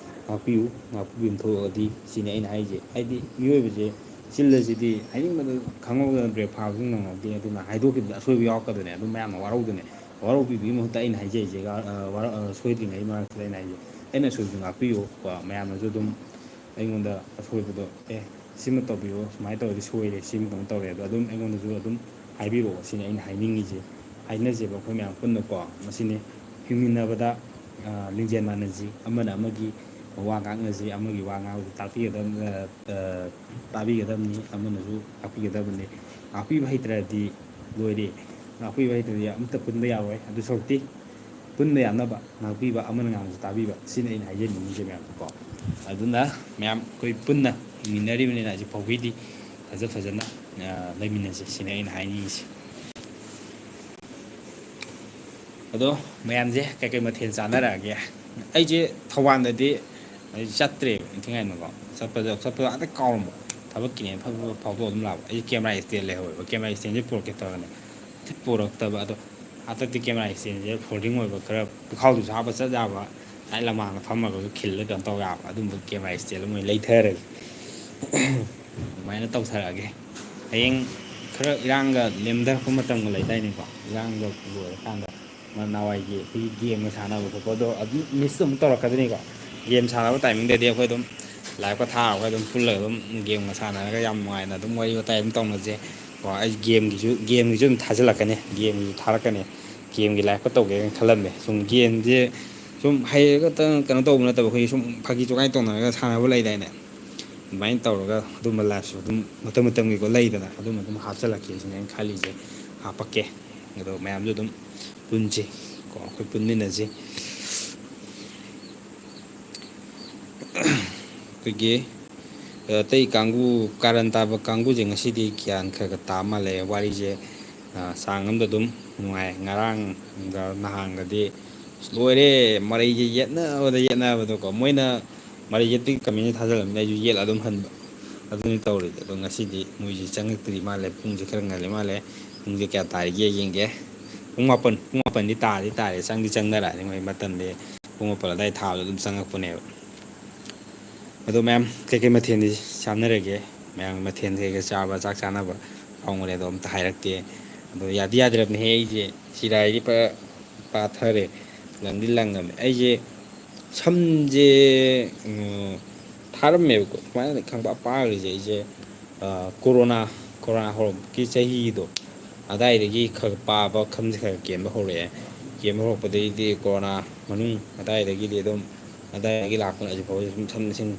ꯉꯥꯛꯄꯤꯕꯝ ꯊꯣꯛꯑꯗꯤ ꯁꯤꯅꯤ ꯑꯩꯅ ꯍꯥꯏꯁꯦ ꯍꯥꯏꯗꯤ ꯃꯤꯑꯣꯏꯕꯁꯦ ꯆꯤꯜꯂꯁꯤꯗꯤ ꯍꯥꯏꯅꯤꯡꯕꯗ ꯈꯪꯍꯧꯗꯅ ꯕ꯭ꯔꯦꯛ ꯐꯥꯕꯁꯨ ꯅꯪꯍꯧꯗꯦ ꯑꯗꯨꯅ ꯍꯥꯏꯗꯣꯛꯈꯤꯕꯗ ꯑꯁꯣꯏꯕ ꯌꯥꯎꯔꯛꯀꯗꯣꯏꯅꯦ ꯑꯗꯨꯝ ꯃꯌꯥꯝꯅ ꯋꯥꯔꯧꯗꯣꯏꯅꯦ ꯋꯥꯔꯧꯕꯤꯕꯒꯤ ꯃꯍꯨꯠꯇ ꯑꯩꯅ ꯍꯥꯏꯖꯔꯤꯁꯦ ꯁꯣꯏꯗ꯭ꯔꯤꯉꯩ ꯃꯔꯛꯁꯤꯗ ꯑꯩꯅ ꯍꯥꯏꯁꯦ ꯑꯩꯅ ꯑꯁꯣꯏꯕꯗꯣ ꯉꯥꯛꯄꯤꯌꯨ ꯀꯣ ꯃꯌꯥꯝꯅꯁꯨ ꯑꯗꯨꯝ ꯑꯩꯉꯣꯟꯗ ꯑꯁꯣꯏꯕꯗꯣ ꯁꯤꯃ ꯇꯧꯕꯤꯌꯣ ꯁꯨꯃꯥꯏꯅ ꯇꯧꯔꯗꯤ ꯁꯣꯏꯔꯦ ꯁꯤꯃ ꯀꯩꯅꯣ ꯇꯧꯔꯦ ꯑꯗꯣ ꯑꯗꯨꯝ ꯑꯩꯉꯣꯟꯗꯁꯨ ꯑꯗꯨꯝ ꯍꯥꯏꯕꯤꯔꯛꯑꯣ ꯁꯤꯅꯤ ꯑꯩꯅ ꯍꯥꯏꯅꯤꯡꯉꯤꯁꯦ ꯍꯥꯏꯅꯁꯦꯕ ꯑꯩꯈꯣꯏ ꯃꯌꯥꯝ ꯄꯨꯟꯅꯀꯣ ꯃꯁꯤꯅꯤ ꯍꯤꯡꯃꯤꯟꯅꯕꯗ ꯂꯤꯡꯖꯦꯜ ꯃꯥꯟꯅꯁꯤ ꯑꯃꯅ ꯑꯃꯒꯤ ꯋꯥ ꯉꯥꯡꯅꯁꯤ ꯑꯃꯒꯤ ꯋꯥ ꯉꯥꯡꯕꯁꯤ ꯇꯥꯕꯤꯒꯗꯕꯅꯤ ꯑꯃꯅꯁꯨ ꯉꯥꯛꯄꯤꯒꯗꯕꯅꯤ ꯉꯥꯛꯄꯤꯕ ꯍꯩꯇ꯭ꯔꯗꯤ ꯂꯣꯏꯔꯦ ꯉꯥꯛꯄꯤꯕ ꯍꯩꯇ꯭ꯔꯗꯤ ꯑꯝꯇ ꯄꯨꯟꯕ ꯌꯥꯔꯣꯏ ꯑꯗꯨ ꯁꯔꯨꯛꯇꯤ ꯄꯨꯟꯕ ꯌꯥꯅꯕ ꯉꯥꯛꯄꯤꯕ ꯑꯃꯅ ꯉꯥꯡꯕꯁꯨ ꯇꯥꯕꯤꯕ ꯁꯤꯅꯤ ꯑꯩꯅ ꯍꯥꯏꯖꯅꯤꯡꯉꯤꯁꯦ ꯃꯌꯥꯝꯀꯣ ꯑꯗꯨꯅ ꯃꯌꯥꯝ ꯑꯩꯈꯣꯏ ꯄꯨꯟꯅ ꯍꯤꯡꯃꯤꯟꯅꯔꯤꯕꯅꯤꯅ ꯍꯧꯖꯤꯛ ꯐꯥꯎꯒꯤꯗꯤ ꯐꯖꯅ ꯂꯩꯃꯤꯟꯅꯁꯤ ꯁꯤꯅꯤ ꯑꯩꯅ ꯍꯥꯏꯅꯤꯡꯉꯤꯁꯤ ꯑꯗꯣ ꯃꯌꯥꯝꯁꯦ ꯀꯩꯀꯩ ꯃꯊꯦꯜ ꯆꯥꯟꯅꯔꯛꯑꯒꯦ ꯑꯩꯁꯦ ꯊꯧꯕꯥꯜꯗꯗꯤ ꯑꯩ ꯆꯠꯇ꯭ꯔꯦꯕ ꯏꯟꯊꯤꯉꯥꯏꯅꯀꯣ ꯆꯠꯄꯗꯣ ꯑꯗ ꯀꯥꯎꯔꯝꯕ ꯊꯕꯛꯀꯤꯅꯦ ꯐꯥꯎꯗꯣꯛ ꯑꯗꯨꯝ ꯂꯥꯛꯄ ꯑꯩꯁꯦ ꯀꯦꯃꯦꯔꯥ ꯏꯁꯇꯦꯟ ꯂꯩꯍꯧꯋꯦꯕ ꯀꯦꯃꯦꯔꯥ ꯏꯁꯇꯦꯟꯁꯦ ꯄꯨꯔꯛꯀꯦ ꯇꯧꯔꯒꯅꯦ ꯄꯨꯔꯛꯇꯕ ꯑꯗꯣ ꯍꯟꯗꯛꯇꯤ ꯀꯦꯃꯦꯔꯥ ꯏꯁꯇꯦꯟꯁꯦ ꯐꯣꯜꯗꯤꯡ ꯑꯣꯏꯕ ꯈꯔ ꯄꯤꯈꯥꯎꯗꯨꯁꯨ ꯍꯥꯞꯄ ꯆꯠ ꯌꯥꯕ ꯂꯥꯏ ꯂꯃꯥꯡꯗ ꯐꯝꯃꯒꯁꯨ ꯈꯤꯜꯂꯒ ꯀꯩꯅꯣ ꯇꯧ ꯌꯥꯕ ꯑꯗꯨꯝꯕ ꯀꯦꯃꯦꯔꯥ ꯏꯁꯇꯦꯟ ꯑꯃ ꯂꯩꯊꯔꯒꯦ ꯑꯗꯨꯃꯥꯏꯅ ꯇꯧꯊꯔꯛꯑꯒꯦ ꯍꯌꯦꯡ ꯈꯔ ꯏꯔꯥꯡꯒ ꯂꯦꯝꯊꯔꯛꯄ ꯃꯇꯝꯒ ꯂꯩꯗꯥꯏꯅꯤꯀꯣ ꯏꯔꯥꯡꯒ ꯂꯣꯏꯔꯀꯥꯟꯗ ꯅꯍꯥꯟꯋꯥꯏꯒꯤ ꯑꯩꯈꯣꯏꯒꯤ ꯒꯦꯝꯒ ꯁꯥꯟꯅꯕ ꯈꯣꯠꯄꯗꯣ ꯑꯗꯨꯝ ꯃꯤꯁꯇ ꯑꯃꯨꯛ ꯇꯧꯔꯛꯀꯗꯣꯏꯅꯤꯀꯣ ꯒꯦꯝ ꯁꯥꯟꯅꯕ ꯇꯥꯏꯃꯤꯡꯗꯗꯤ ꯑꯩꯈꯣꯏ ꯑꯗꯨꯝ ꯂꯥꯏꯞꯀ ꯊꯥꯔꯒ ꯑꯗꯨꯝ ꯄꯨꯜꯂꯒ ꯑꯗꯨꯝ ꯒꯦꯝꯒ ꯁꯥꯟꯅꯔꯒ ꯌꯥꯝ ꯅꯨꯡꯉꯥꯏꯅ ꯑꯗꯨꯝ ꯋꯥꯔꯤ ꯋꯥꯇꯥꯏ ꯑꯗꯨꯝ ꯇꯧꯅꯖꯩ ꯀꯣ ꯑꯩ ꯒꯦꯝꯒꯤꯁꯨ ꯑꯗꯨꯝ ꯊꯥꯖꯤꯜꯂꯛꯀꯅꯤ ꯒꯦꯝꯒꯤꯁꯨ ꯊꯥꯔꯛꯀꯅꯤ ꯒꯦꯝꯒꯤ ꯂꯥꯏꯐꯀ ꯇꯧꯒꯦꯅ ꯈꯜꯂꯝꯃꯦ ꯁꯨꯝ ꯒꯦꯝꯁꯦ ꯁꯨꯝ ꯍꯩꯔꯒꯇꯪ ꯀꯩꯅꯣ ꯇꯧꯕ ꯅꯠꯇꯕ ꯑꯩꯈꯣꯏꯒꯤ ꯁꯨꯝ ꯐꯥꯒꯤ ꯆꯣꯒꯥꯏ ꯇꯧꯅꯔꯒ ꯁꯥꯟꯅꯕ ꯂꯩꯗꯥꯏꯅꯦ ꯑꯗꯨꯃꯥꯏꯅ ꯇꯧꯔꯒ ꯑꯗꯨꯝꯕ ꯂꯥꯏꯐꯁꯨ ꯑꯗꯨꯝ ꯃꯇꯝ ꯃꯇꯝꯒꯤꯀꯣ ꯂꯩꯗꯅ ꯑꯗꯨꯝ ꯍꯥꯞꯆꯤꯜꯂꯛꯀꯦ ꯁꯤꯅ ꯑꯩꯅ ꯈꯜꯂꯤꯁꯦ ꯍꯥꯞꯄꯛꯀꯦ ꯑꯗꯣ ꯃꯌꯥꯝꯁꯨ ꯑꯗꯨꯝ ꯄꯨꯟꯁꯤ ꯀꯣ ꯑꯩꯈꯣꯏ ꯄꯨꯟꯃꯤꯟꯅꯁꯤ ꯑꯩꯈꯣꯏꯒꯤ ꯑꯇꯩ ꯀꯥꯡꯕꯨ ꯀꯥꯔꯟ ꯇꯥꯕ ꯀꯥꯡꯕꯨꯁꯦ ꯉꯁꯤꯗꯤ ꯒ꯭ꯌꯥꯟ ꯈꯔ ꯇꯥ ꯃꯥꯜꯂꯦ ꯋꯥꯔꯤꯁꯦ ꯆꯥꯡ ꯑꯃꯗ ꯑꯗꯨꯝ ꯅꯨꯡꯉꯥꯏ ꯉꯔꯥꯡꯒ ꯅꯍꯥꯟꯒꯗꯤ ꯂꯣꯏꯔꯦ ꯃꯔꯩꯁꯦ ꯌꯦꯠꯅꯕꯗꯀꯣ ꯃꯣꯏꯅ ꯃꯔꯩ ꯌꯦꯠꯄꯒꯤ ꯀꯃꯦꯟꯁꯦ ꯊꯥꯖꯤꯜꯂꯝꯕꯅꯤ ꯑꯩꯁꯨ ꯌꯦꯠꯂ ꯑꯗꯨꯝ ꯍꯟꯕ ꯑꯗꯨꯅꯤ ꯇꯧꯔꯤꯁꯦ ꯑꯗꯣ ꯉꯁꯤꯗꯤ ꯃꯣꯏꯁꯤ ꯆꯪꯉꯛꯇ꯭ꯔꯤ ꯃꯥꯜꯂꯦ ꯄꯨꯡꯁꯦ ꯈꯔ ꯉꯜꯂꯤ ꯃꯥꯜꯂꯦ ꯄꯨꯡꯁꯦ ꯀꯌꯥ ꯇꯥꯔꯤꯒꯦ ꯌꯦꯡꯒꯦ ꯄꯨꯡ ꯃꯥꯄꯟꯗꯤ ꯇꯥꯔꯦ ꯆꯪꯅꯔꯛꯑꯅꯤ ꯃꯣꯏ ꯃꯇꯝꯗꯤ ꯄꯨꯡ ꯃꯥꯄꯜ ꯑꯗꯨꯋꯥꯏ ꯊꯥꯕꯗ ꯑꯗꯨꯝ ꯆꯪꯉꯛꯄꯅꯦꯕ ꯑꯗꯣ ꯃꯌꯥꯝ ꯀꯩꯀꯩ ꯃꯊꯦꯜꯗꯤ ꯆꯥꯅꯔꯒꯦ ꯃꯌꯥꯝ ꯃꯊꯦꯜ ꯀꯩꯀꯩ ꯆꯥꯕ ꯆꯥꯛ ꯆꯥꯅꯕ ꯌꯥꯎꯅꯔꯦ ꯑꯗꯣ ꯑꯝꯇ ꯍꯥꯏꯔꯛꯇꯦ ꯑꯗꯣ ꯌꯥꯗꯤ ꯌꯥꯗ꯭ꯔꯕꯅꯤꯍꯦ ꯑꯩꯁꯦ ꯆꯤꯔꯥꯏꯁꯦ ꯄꯥꯊꯔꯦ ꯂꯪꯗꯤ ꯂꯪꯉꯕꯅꯦ ꯑꯩꯁꯦ ꯁꯝꯁꯦ ꯊꯥꯔꯝꯃꯦꯕꯀꯣ ꯁꯨꯃꯥꯏꯅ ꯈꯪꯄꯥꯛ ꯄꯥꯔꯤꯁꯦ ꯑꯩꯁꯦ ꯀꯣꯔꯣꯅꯥ ꯍꯧꯔꯛꯄꯒꯤ ꯆꯍꯤꯗꯣ ꯑꯗꯥꯏꯗꯒꯤ ꯈꯔ ꯄꯥꯕ ꯈꯝꯁꯦ ꯈꯔ ꯀꯦꯟꯕ ꯍꯧꯔꯛꯑꯦ ꯀꯦꯟꯕ ꯍꯧꯔꯛꯄꯗꯒꯤꯗꯤ ꯀꯣꯔꯣꯅꯥ ꯃꯅꯨꯡ ꯑꯗꯥꯏꯗꯒꯤꯗꯤ ꯑꯗꯨꯝ ꯑꯗꯥꯏꯗꯒꯤ ꯂꯥꯛꯄꯅ ꯍꯧꯖꯤꯛꯐꯥꯎꯁꯦ ꯁꯨꯝ ꯁꯝꯁꯤꯡ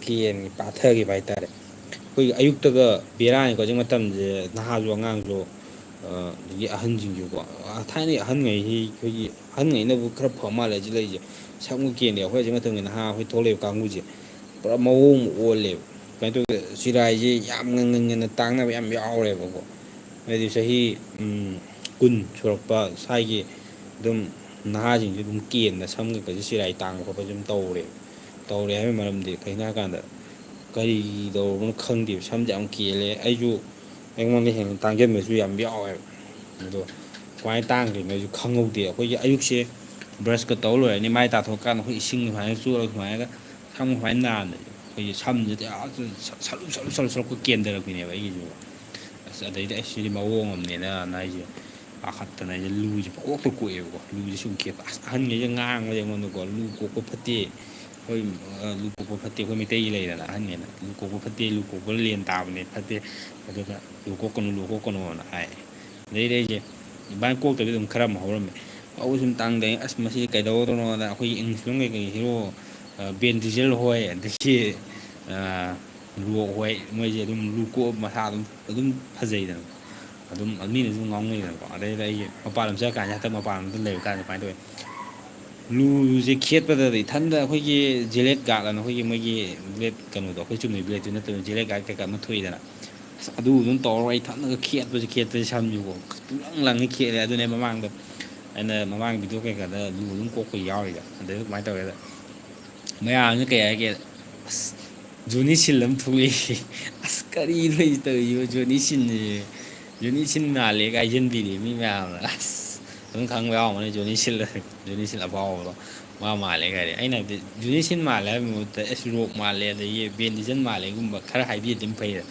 ꯄꯥꯊꯈꯤꯕ ꯍꯥꯏꯇꯥꯔꯦ ꯑꯩꯈꯣꯏꯒꯤ ꯑꯌꯨꯛꯇꯒ ꯕꯦꯔꯥꯅꯤꯀꯣ ꯍꯧꯖꯤꯛ ꯃꯇꯝꯁꯦ ꯅꯍꯥꯁꯨ ꯑꯉꯥꯡꯁꯨ ꯑꯗꯒꯤ ꯑꯍꯟꯁꯤꯡꯁꯨꯀꯣ ꯊꯥꯏꯅꯒꯤ ꯑꯍꯟꯉꯩꯁꯤ ꯑꯩꯈꯣꯏꯒꯤ ꯑꯍꯟꯉꯩꯅꯕꯨ ꯈꯔ ꯐ ꯃꯥꯜꯂꯦ ꯍꯧꯖꯤꯛ ꯂꯩꯔꯤꯁꯦ ꯁꯝꯒ ꯀꯦꯟꯗꯦ ꯑꯩꯈꯣꯏ ꯍꯧꯖꯤꯛ ꯃꯇꯝꯒꯤ ꯅꯍꯥ ꯑꯩꯈꯣꯏ ꯊꯣꯛꯂꯛꯏꯕ ꯀꯥꯡꯕꯨꯁꯦ ꯄꯨꯔꯥ ꯃꯑꯣꯡ ꯑꯃ ꯑꯣꯜꯂꯦꯕ ꯀꯃꯥꯏꯅ ꯇꯧꯒꯦ ꯆꯤꯔꯥꯏꯁꯦ ꯌꯥꯝ ꯉꯟꯅ ꯇꯥꯡꯅꯕ ꯌꯥꯝ ꯌꯥꯎꯔꯦꯕꯀꯣ ꯍꯥꯏꯗꯤ ꯆꯍꯤ 20 ꯁꯨꯔꯛꯄ ꯁ꯭ꯋꯥꯏꯒꯤ ꯑꯗꯨꯝ ꯅꯍꯥꯁꯤꯡꯁꯨ ꯑꯗꯨꯝ ꯀꯦꯟꯕ ꯁꯝ ꯀꯩꯀꯩꯁꯤ ꯆꯤꯔꯥꯏ ꯇꯥꯡꯕ ꯈꯣꯠꯄꯁꯨ ꯑꯗꯨꯝ ꯇꯧꯔꯦ ꯍꯥꯏꯕꯒꯤ ꯃꯔꯝꯗꯤ ꯀꯩꯒꯤꯅꯣ ꯍꯥꯏꯀꯥꯟꯗ ꯀꯔꯤꯗꯧꯔꯕꯅꯣ ꯈꯪꯗꯦꯕ ꯁꯝꯁꯦ ꯌꯥꯝ ꯀꯦꯜꯂꯦ ꯑꯩꯁꯨ ꯑꯩꯉꯣꯟꯗ ꯍꯦꯟꯅ ꯇꯥꯡꯁꯤꯟꯕꯁꯨ ꯌꯥꯝ ꯌꯥꯎꯋꯦꯕ ꯑꯗꯣ ꯀꯃꯥꯏꯅ ꯇꯥꯡꯈ꯭ꯔꯤꯅꯣ ꯑꯩꯁꯨ ꯈꯪꯍꯧꯗꯦ ꯑꯩꯈꯣꯏꯒꯤ ꯑꯌꯨꯛꯁꯦ ꯕ꯭ꯔꯁꯀ ꯇꯧ ꯂꯣꯏꯔꯅꯤ ꯃꯥꯏ ꯇꯥꯊꯣꯛꯑꯀꯥꯟꯗ ꯑꯩꯈꯣꯏ ꯏꯁꯤꯡ ꯁꯨꯃꯥꯏꯅ ꯆꯣꯠꯂꯒ ꯁꯨꯃꯥꯏꯅꯒ ꯁꯝ ꯁꯨꯃꯥꯏꯅ ꯅꯥꯟꯕꯁꯦ ꯑꯩꯈꯣꯏꯒꯤ ꯁꯝꯁꯤꯗꯤ ꯁꯂꯨꯛ ꯀꯦꯟꯊꯔꯛꯄꯤꯅꯦꯕ ꯑꯩꯒꯤꯁꯨ ꯑꯁ ꯑꯗꯩꯗꯤ ꯑꯩ ꯁꯤꯗꯤ ꯃꯑꯣꯡ ꯑꯃꯅꯦꯅ ꯑꯩꯁꯦ ꯄꯥꯈꯠꯇꯅ ꯑꯩꯁꯦ ꯂꯨꯁꯦ ꯄꯪꯀꯣꯛꯇ ꯀꯣꯛꯑꯦꯕꯀꯣ ꯂꯨꯁꯦ ꯁꯨꯝ ꯀꯦꯠꯄ ꯑꯁ ꯑꯍꯟꯈꯩꯁꯦ ꯉꯥꯡꯕꯁꯦ ꯑꯩꯉꯣꯟꯗꯀꯣ ꯂꯨ ꯀꯣꯛꯄ ꯐꯠꯇꯦ ꯑꯩꯈꯣꯏ ꯂꯨ ꯀꯣꯛꯄ ꯐꯠꯇꯦ ꯑꯩꯈꯣꯏ ꯃꯩꯇꯩꯒꯤ ꯂꯩꯗꯅ ꯑꯍꯟꯅꯦꯅ ꯂꯨ ꯀꯣꯛꯄ ꯐꯠꯇꯦ ꯂꯨ ꯀꯣꯛꯄ ꯂꯦꯟ ꯇꯥꯕꯅꯦ ꯐꯠꯇꯦ ꯑꯗꯨꯒ ꯂꯨ ꯀꯣꯛꯀꯅꯨꯅ ꯍꯥꯏ ꯑꯗꯩꯗꯤ ꯑꯩꯁꯦ ꯑꯗꯨꯃꯥꯏꯅ ꯀꯣꯛꯇꯕꯤ ꯑꯗꯨꯝ ꯈꯔ ꯑꯃ ꯍꯧꯔꯝꯃꯦ ꯍꯧꯕ ꯁꯨꯝ ꯇꯥꯡꯗꯩ ꯑꯁ ꯃꯁꯤ ꯀꯩꯗꯧꯗꯣꯏꯅꯣꯗ ꯑꯩꯈꯣꯏꯒꯤ ꯏꯪꯂꯤꯁ ꯐꯤꯂꯝ ꯀꯩꯀꯩ ꯍꯤꯔꯣ ꯕꯦꯟ ꯗꯤꯖꯦꯜ ꯍꯣꯏ ꯑꯗꯒꯤ ꯔꯣꯛ ꯍꯣꯏ ꯃꯣꯏꯁꯦ ꯑꯗꯨꯝ ꯂꯨ ꯀꯣꯛꯑ ꯃꯁꯥ ꯑꯗꯨꯝ ꯐꯖꯩꯗꯅ ꯑꯗꯨꯝ ꯃꯤꯅꯁꯨ ꯉꯥꯎꯅꯩꯗꯅꯀꯣ ꯑꯗꯩꯗ ꯑꯩꯁꯦ ꯃꯄꯥꯟ ꯂꯝ ꯆꯠꯂꯀꯥꯟꯁꯦ ꯍꯟꯗꯛ ꯃꯄꯥꯟ ꯂꯝꯗ ꯂꯩꯕ ꯀꯥꯟꯗ ꯀꯃꯥꯏꯅ ꯇꯧꯋꯤ ꯂꯨꯁꯦ ꯈꯦꯠꯄꯗꯗꯤ ꯏꯊꯟꯗ ꯑꯩꯈꯣꯏꯒꯤ ꯖꯦꯂꯦꯠ ꯒꯥꯔꯗ ꯑꯅ ꯑꯩꯈꯣꯏꯒꯤ ꯃꯣꯏꯒꯤ ꯕ꯭ꯂꯦꯠ ꯀꯩꯅꯣꯗꯣ ꯑꯩꯈꯣꯏ ꯆꯨꯝꯅꯩ ꯕ꯭ꯂꯦꯠꯇꯨ ꯅꯠꯇꯕ ꯖꯦꯂꯦꯠ ꯒꯥꯔꯗ ꯀꯩꯀꯥ ꯑꯃ ꯊꯣꯛꯏꯗꯅ ꯑꯁ ꯑꯗꯨ ꯑꯗꯨꯝ ꯇꯧꯔꯒ ꯑꯩ ꯊꯟꯅꯒ ꯈꯦꯠꯄꯁꯦ ꯁꯝꯁꯨꯀꯣ ꯄꯨꯡꯂꯪ ꯈꯦꯠꯂꯦ ꯑꯗꯨꯅꯦ ꯃꯃꯥꯡꯗ ꯑꯩꯅ ꯃꯃꯥꯡ ꯚꯤꯗꯤꯑꯣ ꯀꯩꯀꯥꯗ ꯂꯨ ꯑꯗꯨꯝ ꯀꯣꯛꯄ ꯌꯥꯎꯔꯤꯗ ꯑꯗꯩꯗ ꯀꯃꯥꯏꯅ ꯇꯧꯒꯦꯗ ꯃꯌꯥꯝꯁꯤꯅ ꯀꯩ ꯍꯥꯏꯒꯦ ꯑꯁ ꯖꯣꯅꯤ ꯁꯤꯜ ꯑꯃ ꯊꯣꯛꯂꯛꯏ ꯑꯁ ꯀꯔꯤ ꯂꯩ ꯇꯧꯔꯤꯕ ꯖꯣꯅꯤ ꯁꯤꯟꯁꯦ ꯖꯣꯅꯤ ꯁꯤꯟ ꯃꯥꯜꯂꯦ ꯍꯥꯏꯖꯟꯕꯤꯔꯤ ꯃꯤ ꯃꯌꯥꯝꯅ ꯑꯗꯨꯝ ꯈꯪꯕ ꯌꯥꯎꯔꯝꯒꯅꯤ ꯖꯣꯅꯤ ꯁꯤꯟ ꯑꯐꯥꯎꯕꯗꯣ ꯃꯥ ꯃꯥꯜꯂꯦ ꯀꯥꯏꯗꯤ ꯑꯩꯅ ꯍꯥꯏꯕꯗꯤ ꯖꯣꯅꯤ ꯁꯤꯟ ꯃꯥꯜꯂꯦ ꯍꯥꯏꯕꯒꯤ ꯃꯍꯨꯠꯇ ꯑꯦꯁ ꯔꯣꯛ ꯃꯥꯜꯂꯦ ꯑꯗꯒꯤ ꯕꯦꯟ ꯗꯤꯖꯟ ꯃꯥꯜꯂꯦꯒꯨꯝꯕ ꯈꯔ ꯍꯥꯏꯕꯤꯔꯗꯤ ꯑꯗꯨꯝ ꯐꯩꯗ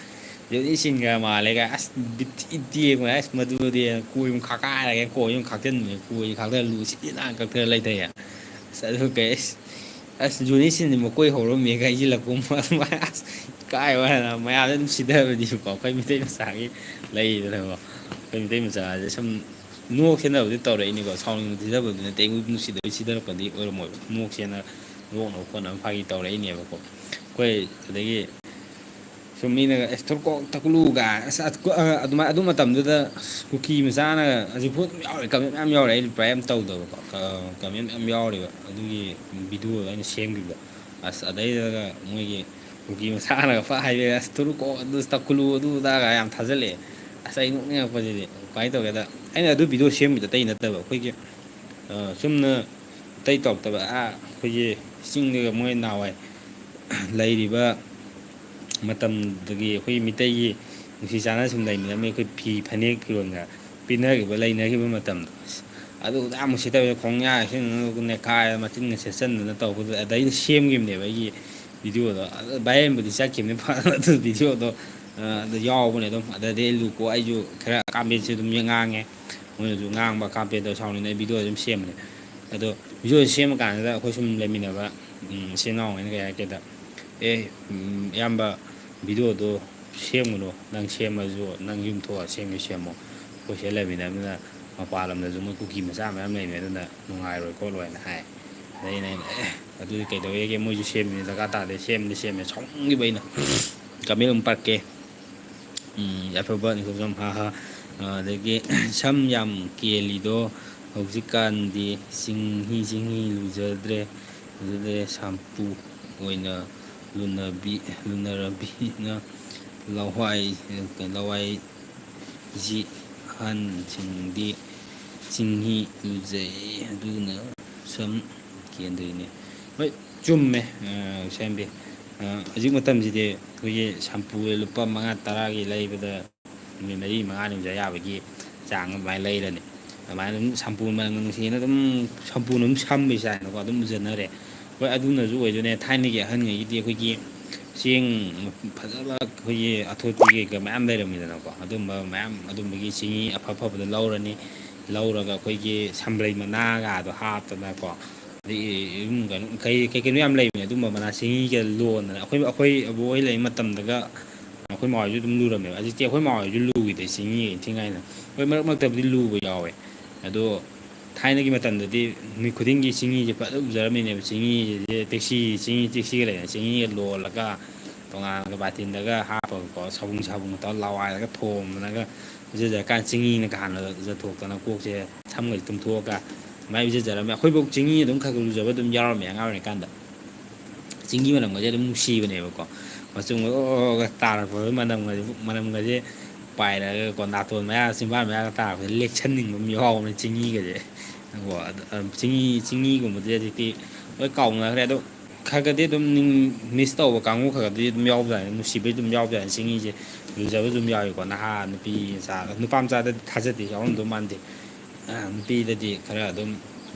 ꯖꯣꯅꯤ ꯁꯤꯟꯒ ꯃꯥꯜꯂꯦꯒ ꯑꯁ ꯕꯤꯠ ꯊꯤ ꯇꯦꯛꯄ ꯑꯁ ꯃꯗꯨꯗꯤ ꯀꯣꯏ ꯑꯃ ꯈꯥꯀꯥꯏꯔꯒ ꯀꯣꯏ ꯑꯃ ꯈꯥꯛꯆꯤꯟꯕꯅꯦ ꯀꯣꯏ ꯈꯥꯛꯇꯅ ꯂꯨ ꯁꯤꯠ ꯅꯥꯟꯅ ꯀꯛꯊꯔ ꯂꯩꯊꯩꯑꯦ ꯑꯁ ꯑꯗꯨ ꯀꯩ ꯑꯁ ꯖꯣꯅꯤ ꯁꯤꯟꯁꯤ ꯃꯀꯣꯏ ꯍꯧꯔꯝꯃꯦꯒ ꯍꯥꯏꯁꯤꯜꯂꯛꯄ ꯑꯁ ꯀꯥꯏ ꯋꯥꯅ ꯃꯌꯥꯝꯁꯦ ꯑꯗꯨꯝ ꯁꯤꯊꯕꯅꯤꯕꯀꯣ ꯑꯩꯈꯣꯏ ꯃꯤꯇꯩ ꯃꯆꯥꯒꯤ ꯂꯩꯗꯅꯀꯣ ꯑꯩꯈꯣꯏ ꯃꯤꯇꯩ ꯃꯆꯥꯁꯦ ꯁꯨꯝ ꯅꯣꯛꯁꯦꯟꯅꯕꯗꯤ ꯇꯧꯔꯛꯏꯅꯤꯀꯣ ꯁꯥꯎꯅꯤꯡꯕ ꯁꯤꯊꯕꯗꯤ ꯅꯠꯇꯦ ꯑꯩꯉꯣꯟꯗ ꯅꯨꯡꯁꯤꯗꯕꯩ ꯁꯤꯊꯔꯛꯄꯗꯤ ꯑꯣꯏꯔꯝꯃꯣꯏꯕ ꯅꯣꯛꯁꯦꯅ ꯅꯣꯛꯅꯕ ꯈꯣꯠꯅꯕ ꯐꯥꯒꯤ ꯇꯧꯔꯛꯏꯅꯦꯕꯀꯣ ꯑꯩꯈꯣꯏ ꯑꯗꯒꯤ ꯁꯨꯝ ꯃꯤꯅꯒ ꯑꯦꯁ ꯊꯨꯔꯀꯣꯛ ꯇꯛꯀꯂꯨꯒ ꯑꯁ ꯑꯗꯨꯃꯥꯏꯅ ꯑꯗꯨ ꯃꯇꯝꯗꯨꯗ ꯀꯨꯀꯤ ꯃꯆꯥꯅꯒ ꯍꯧꯖꯤꯛꯐꯥꯎ ꯑꯗꯨꯝ ꯌꯥꯎꯔꯦ ꯀꯃꯦꯟ ꯃꯌꯥꯝ ꯌꯥꯎꯔꯦ ꯑꯩ ꯔꯤꯄ꯭ꯂꯥꯏ ꯌꯥꯝ ꯇꯧꯗꯕꯀꯣ ꯀꯃꯦꯟ ꯃꯌꯥꯝ ꯌꯥꯎꯔꯤꯕ ꯑꯗꯨꯒꯤ ꯚꯤꯗꯤꯑꯣꯗꯣ ꯑꯩꯅ ꯁꯦꯝꯈꯤꯕꯗꯣ ꯑꯁ ꯑꯗꯩꯗꯒ ꯃꯣꯏꯒꯤ ꯀꯨꯀꯤ ꯃꯁꯥꯅꯒ ꯐ ꯍꯥꯏꯕꯤꯔꯦ ꯑꯁ ꯊꯨꯔꯀꯣꯛ ꯑꯗꯨ ꯇꯛꯀꯨꯂꯨ ꯑꯗꯨ ꯑꯗꯥꯒ ꯌꯥꯝ ꯊꯥꯖꯤꯜꯂꯛꯑꯦ ꯑꯁ ꯑꯩ ꯅꯣꯛꯅꯤꯡꯉꯛꯄꯁꯤꯗꯤ ꯀꯃꯥꯏꯅ ꯇꯧꯒꯦꯗ ꯑꯩꯅ ꯑꯗꯨ ꯚꯤꯗꯤꯑꯣ ꯁꯦꯝꯃꯤꯗꯣ ꯑꯇꯩ ꯅꯠꯇꯕ ꯑꯩꯈꯣꯏꯒꯤ ꯆꯨꯝꯅ ꯑꯇꯩ ꯇꯧꯔꯛꯇꯕ ꯑꯩꯈꯣꯏꯒꯤ ꯆꯤꯡꯗꯒ ꯃꯣꯏ ꯅꯍꯥꯟꯋꯥꯏ ꯂꯩꯔꯤꯕ ꯃꯇꯝꯗꯨꯒꯤ ꯑꯩꯈꯣꯏ ꯃꯤꯇꯩꯒꯤ ꯅꯨꯡꯁꯤ ꯆꯥꯟꯅ ꯁꯨꯝ ꯂꯩꯅꯔꯝꯃꯤ ꯑꯩꯈꯣꯏ ꯐꯤ ꯐꯅꯦꯛ ꯐꯤꯔꯣꯜꯒ ꯄꯤꯅꯈꯤꯕ ꯂꯩꯅꯈꯤꯕ ꯃꯇꯝꯗꯣ ꯑꯗꯨꯗ ꯌꯥꯝ ꯅꯨꯡꯁꯤꯠꯇꯕ ꯈꯣꯡꯌꯥ ꯅꯦꯠꯈꯥꯏꯔ ꯃꯆꯤꯟꯒ ꯁꯦꯠꯆꯟꯗꯅ ꯇꯧꯕꯗꯨꯗ ꯑꯗꯩꯗ ꯁꯦꯝꯈꯤꯕꯅꯦꯕ ꯑꯩꯒꯤ ꯚꯤꯗꯤꯑꯣꯗꯣ ꯚꯥꯏꯔꯦꯟꯕꯨꯗꯤ ꯆꯠꯈꯤꯕꯅꯤ ꯑꯗꯨ ꯚꯤꯗꯤꯑꯣꯗꯣ ꯑꯗ ꯌꯥꯎꯕꯅꯦ ꯑꯗꯨꯝ ꯑꯗꯗꯤ ꯂꯨꯀꯣ ꯑꯩꯁꯨ ꯈꯔ ꯀꯥꯃꯦꯟꯁꯦ ꯑꯗꯨꯝ ꯉꯥꯡꯉꯦ ꯃꯣꯏꯅꯁꯨ ꯉꯥꯡꯕ ꯀꯥꯞꯄꯦꯗꯣ ꯁꯥꯎꯅꯤꯅ ꯑꯩ ꯚꯤꯗꯤꯑꯣ ꯑꯗꯨꯝ ꯁꯦꯝꯕꯅꯦ ꯑꯗꯣ ꯚꯤꯗꯤꯑꯣꯁꯦ ꯁꯦꯝꯃ ꯀꯥꯟꯁꯤꯗ ꯑꯩꯈꯣꯏ ꯁꯨꯝ ꯂꯩꯃꯤꯟꯅꯕ ꯏꯆꯤꯜ ꯏꯅꯥꯎꯉꯩꯅ ꯀꯩ ꯍꯥꯏꯔꯛꯀꯦꯗ ꯏꯌꯥꯝꯕ ꯚꯤꯗꯤꯑꯣꯗꯣ ꯁꯦꯝꯒꯅꯨ ꯅꯪ ꯁꯦꯝꯃꯁꯨ ꯅꯪ ꯌꯨꯝ ꯊꯣꯛꯑ ꯁꯦꯝꯒꯦ ꯁꯦꯝꯃꯣ ꯑꯩꯈꯣꯏ ꯁꯤꯗ ꯂꯩꯃꯤꯟꯅꯕꯅꯤꯅ ꯃꯄꯥꯟ ꯂꯝꯗꯁꯨ ꯃꯣꯏ ꯀꯨꯀꯤ ꯃꯆꯥ ꯃꯌꯥꯝ ꯂꯩꯅꯤ ꯑꯗꯨꯅ ꯅꯨꯡꯉꯥꯏꯔꯣꯏ ꯈꯣꯠꯂꯣꯏꯅ ꯍꯥꯏ ꯑꯗꯩ ꯑꯩꯅ ꯑꯗꯨꯗꯤ ꯀꯩꯗꯧꯋꯦꯒꯦ ꯃꯣꯏꯁꯨ ꯁꯦꯝꯃꯤꯅꯤ ꯗꯔꯀꯥꯔ ꯇꯥꯗꯦ ꯁꯦꯝꯗꯤ ꯁꯦꯝꯃꯦ ꯁꯥꯎꯅꯤꯡꯈꯤꯕ ꯑꯩꯅ ꯀꯃꯦꯟ ꯑꯃꯨꯛ ꯄꯥꯔꯛꯀꯦ ꯌꯥꯏꯐꯕ ꯅꯤꯡꯊꯧꯖꯝ ꯍꯥ ꯑꯗꯒꯤ ꯁꯝ ꯌꯥꯝ ꯀꯦꯜꯂꯤꯗꯣ ꯍꯧꯖꯤꯛꯀꯥꯟꯗꯤ ꯆꯤꯡꯍꯤ ꯂꯨꯖꯗ꯭ꯔꯦ ꯑꯗꯨꯗ ꯁꯝꯄꯨ ꯑꯣꯏꯅ ꯂꯨꯅꯔꯕꯤꯅ ꯂꯋꯥꯏꯖꯤ ꯑꯍꯟꯁꯤꯡꯗꯤ ꯆꯤꯡꯍꯤ ꯂꯨꯖꯩ ꯑꯗꯨꯅ ꯁꯝ ꯀꯦꯟꯗꯣꯏꯅꯦ ꯍꯣꯏ ꯆꯨꯝꯃꯦ ꯁꯦꯝꯕꯤ ꯍꯧꯖꯤꯛ ꯃꯇꯝꯁꯤꯗꯤ ꯑꯩꯈꯣꯏꯒꯤ ꯁꯝꯄꯨ ꯂꯨꯄꯥ 5-10ꯒꯤ ꯂꯩꯕꯗ ꯅꯨꯃꯤꯠ 4-5 ꯂꯨꯖ ꯌꯥꯕꯒꯤ ꯆꯥꯡ ꯑꯗꯨꯃꯥꯏꯅ ꯂꯩꯔꯅꯤ ꯑꯗꯨꯃꯥꯏꯅ ꯑꯗꯨꯝ ꯁꯝꯄꯨ ꯃꯅꯝ ꯅꯨꯡꯁꯤꯅ ꯑꯗꯨꯝ ꯁꯝꯄꯨꯅ ꯑꯗꯨꯝ ꯁꯝꯕꯩ ꯆꯥꯏꯅꯀꯣ ꯑꯗꯨꯝ ꯂꯨꯖꯅꯔꯦ ꯍꯣꯏ ꯑꯗꯨꯅꯁꯨ ꯑꯣꯏꯗꯣꯏꯅꯦ ꯊꯥꯏꯅꯒꯤ ꯑꯍꯟꯉꯩꯒꯤꯗꯤ ꯑꯩꯈꯣꯏꯒꯤ ꯆꯦꯡ ꯐꯖꯕ ꯑꯩꯈꯣꯏꯒꯤ ꯑꯊꯣꯠꯄꯤ ꯀꯩꯀꯥ ꯃꯌꯥꯝ ꯂꯩꯔꯝꯃꯤꯗꯅꯀꯣ ꯑꯗꯨꯝꯕ ꯃꯌꯥꯝ ꯑꯗꯨꯝꯕꯒꯤ ꯆꯦꯡꯍꯤ ꯑꯐꯕꯗ ꯂꯧꯔꯅꯤ ꯂꯧꯔꯒ ꯑꯩꯈꯣꯏꯒꯤ ꯁꯝꯕ꯭ꯔꯩ ꯃꯅꯥꯒꯗꯣ ꯍꯥꯞꯇꯅꯀꯣ ꯑꯗꯒꯤ ꯀꯩꯅꯣ ꯌꯥꯝ ꯂꯩꯕꯅꯦ ꯑꯗꯨꯝꯕ ꯃꯅꯥ ꯆꯦꯡꯍꯤꯒ ꯂꯣꯟꯗꯅ ꯑꯩꯈꯣꯏ ꯑꯕꯣꯛ ꯍꯣꯏ ꯂꯩ ꯃꯇꯝꯗꯒ ꯑꯩꯈꯣꯏ ꯃꯥꯍꯣꯏꯁꯨ ꯑꯗꯨꯝ ꯂꯨꯔꯝꯃꯦꯕ ꯍꯧꯖꯤꯛꯇꯤ ꯑꯩꯈꯣꯏ ꯃꯥꯍꯣꯏꯁꯨ ꯂꯨꯈꯤꯗ꯭ꯔꯦ ꯆꯤꯡꯍꯤꯒ ꯏꯟꯊꯤꯉꯥꯏꯅ ꯍꯣꯏ ꯃꯔꯛ ꯃꯔꯛꯇꯕꯨꯗꯤ ꯂꯨꯕ ꯌꯥꯎꯋꯦ ꯑꯗꯣ ꯊꯥꯏꯅꯒꯤ ꯃꯇꯝꯗꯗꯤ ꯅꯨꯃꯤꯠ ꯈꯨꯗꯤꯡꯒꯤ ꯆꯤꯡꯍꯤꯁꯦ ꯐꯖꯅ ꯂꯨꯖꯔꯝꯃꯤꯅꯦꯕ ꯆꯤꯡꯍꯤꯁꯦ ꯆꯦꯛꯁꯤꯒ ꯂꯩꯅ ꯆꯤꯡꯍꯤꯒ ꯂꯣꯜꯂꯒ ꯇꯣꯉꯥꯟꯅꯒ ꯕꯥꯇꯤꯟꯗꯒ ꯍꯥꯞꯄꯒꯀꯣ ꯁꯥꯕꯨꯡ ꯇꯧꯔꯒ ꯂꯋꯥꯏꯗꯒ ꯊꯣꯝꯗꯅꯒ ꯏꯔꯨꯖꯔꯀꯥꯟꯗ ꯆꯤꯡꯍꯤꯅꯒ ꯍꯥꯟꯅ ꯂꯨꯖꯊꯣꯛꯇꯅ ꯀꯣꯛꯁꯦ ꯁꯝꯒꯁꯦ ꯇꯨꯝꯊꯣꯛꯑꯒ ꯑꯗꯨꯃꯥꯏꯅ ꯏꯔꯨꯖꯔꯝꯃꯦ ꯑꯩꯈꯣꯏꯐꯥꯎ ꯆꯤꯡꯍꯤ ꯑꯗꯨꯝ ꯈꯔ ꯈꯔ ꯂꯨꯖꯕ ꯑꯗꯨꯝ ꯌꯥꯎꯔꯝꯃꯦ ꯑꯉꯥꯡ ꯑꯣꯏꯔꯤꯀꯥꯟꯗ ꯆꯤꯡꯍꯤ ꯃꯅꯝꯒꯁꯦ ꯑꯗꯨꯝ ꯅꯨꯡꯁꯤꯕꯅꯦꯕꯀꯣ ꯃꯆꯨꯝꯒ ꯑꯣꯔꯣꯒ ꯇꯥꯔꯛꯄ ꯃꯅꯝꯒꯁꯦ ꯄꯥꯏꯔꯒꯀꯣ ꯅꯥꯇꯣꯟ ꯃꯌꯥ ꯆꯤꯟꯕꯥꯟ ꯃꯌꯥꯒ ꯇꯥꯔꯛꯄꯁꯦ ꯂꯦꯛꯁꯟꯅꯤꯡꯕ ꯑꯃ ꯌꯥꯎꯕꯅꯦ ꯆꯤꯡꯍꯤꯒꯁꯦ ꯆꯤꯡꯍꯤꯒꯨꯝꯕꯗꯤ ꯍꯧꯖꯤꯛꯇꯤ ꯂꯣꯏ ꯀꯥꯎꯅꯈ꯭ꯔꯦ ꯑꯗꯣ ꯈꯔꯒꯗꯤ ꯑꯗꯨꯝ ꯃꯤꯁ ꯇꯧꯕ ꯀꯥꯡꯕꯨ ꯈꯔꯒꯗꯤ ꯑꯗꯨꯝ ꯌꯥꯎꯕꯖꯥꯠꯅꯤ ꯅꯨꯡꯁꯤꯕꯩ ꯑꯗꯨꯝ ꯌꯥꯎꯕꯖꯥꯠꯅꯤ ꯆꯤꯡꯍꯤꯁꯦ ꯂꯨꯖꯕ ꯑꯗꯨꯝ ꯌꯥꯎꯏꯀꯣ ꯅꯍꯥ ꯅꯨꯄꯤ ꯃꯆꯥ ꯅꯨꯄꯥ ꯃꯆꯥꯗꯗꯤ ꯊꯥꯖꯗꯦ ꯌꯥꯎꯔꯝꯗꯧ ꯃꯥꯟꯗꯦ ꯅꯨꯄꯤꯗꯗꯤ ꯈꯔ ꯑꯗꯨꯝ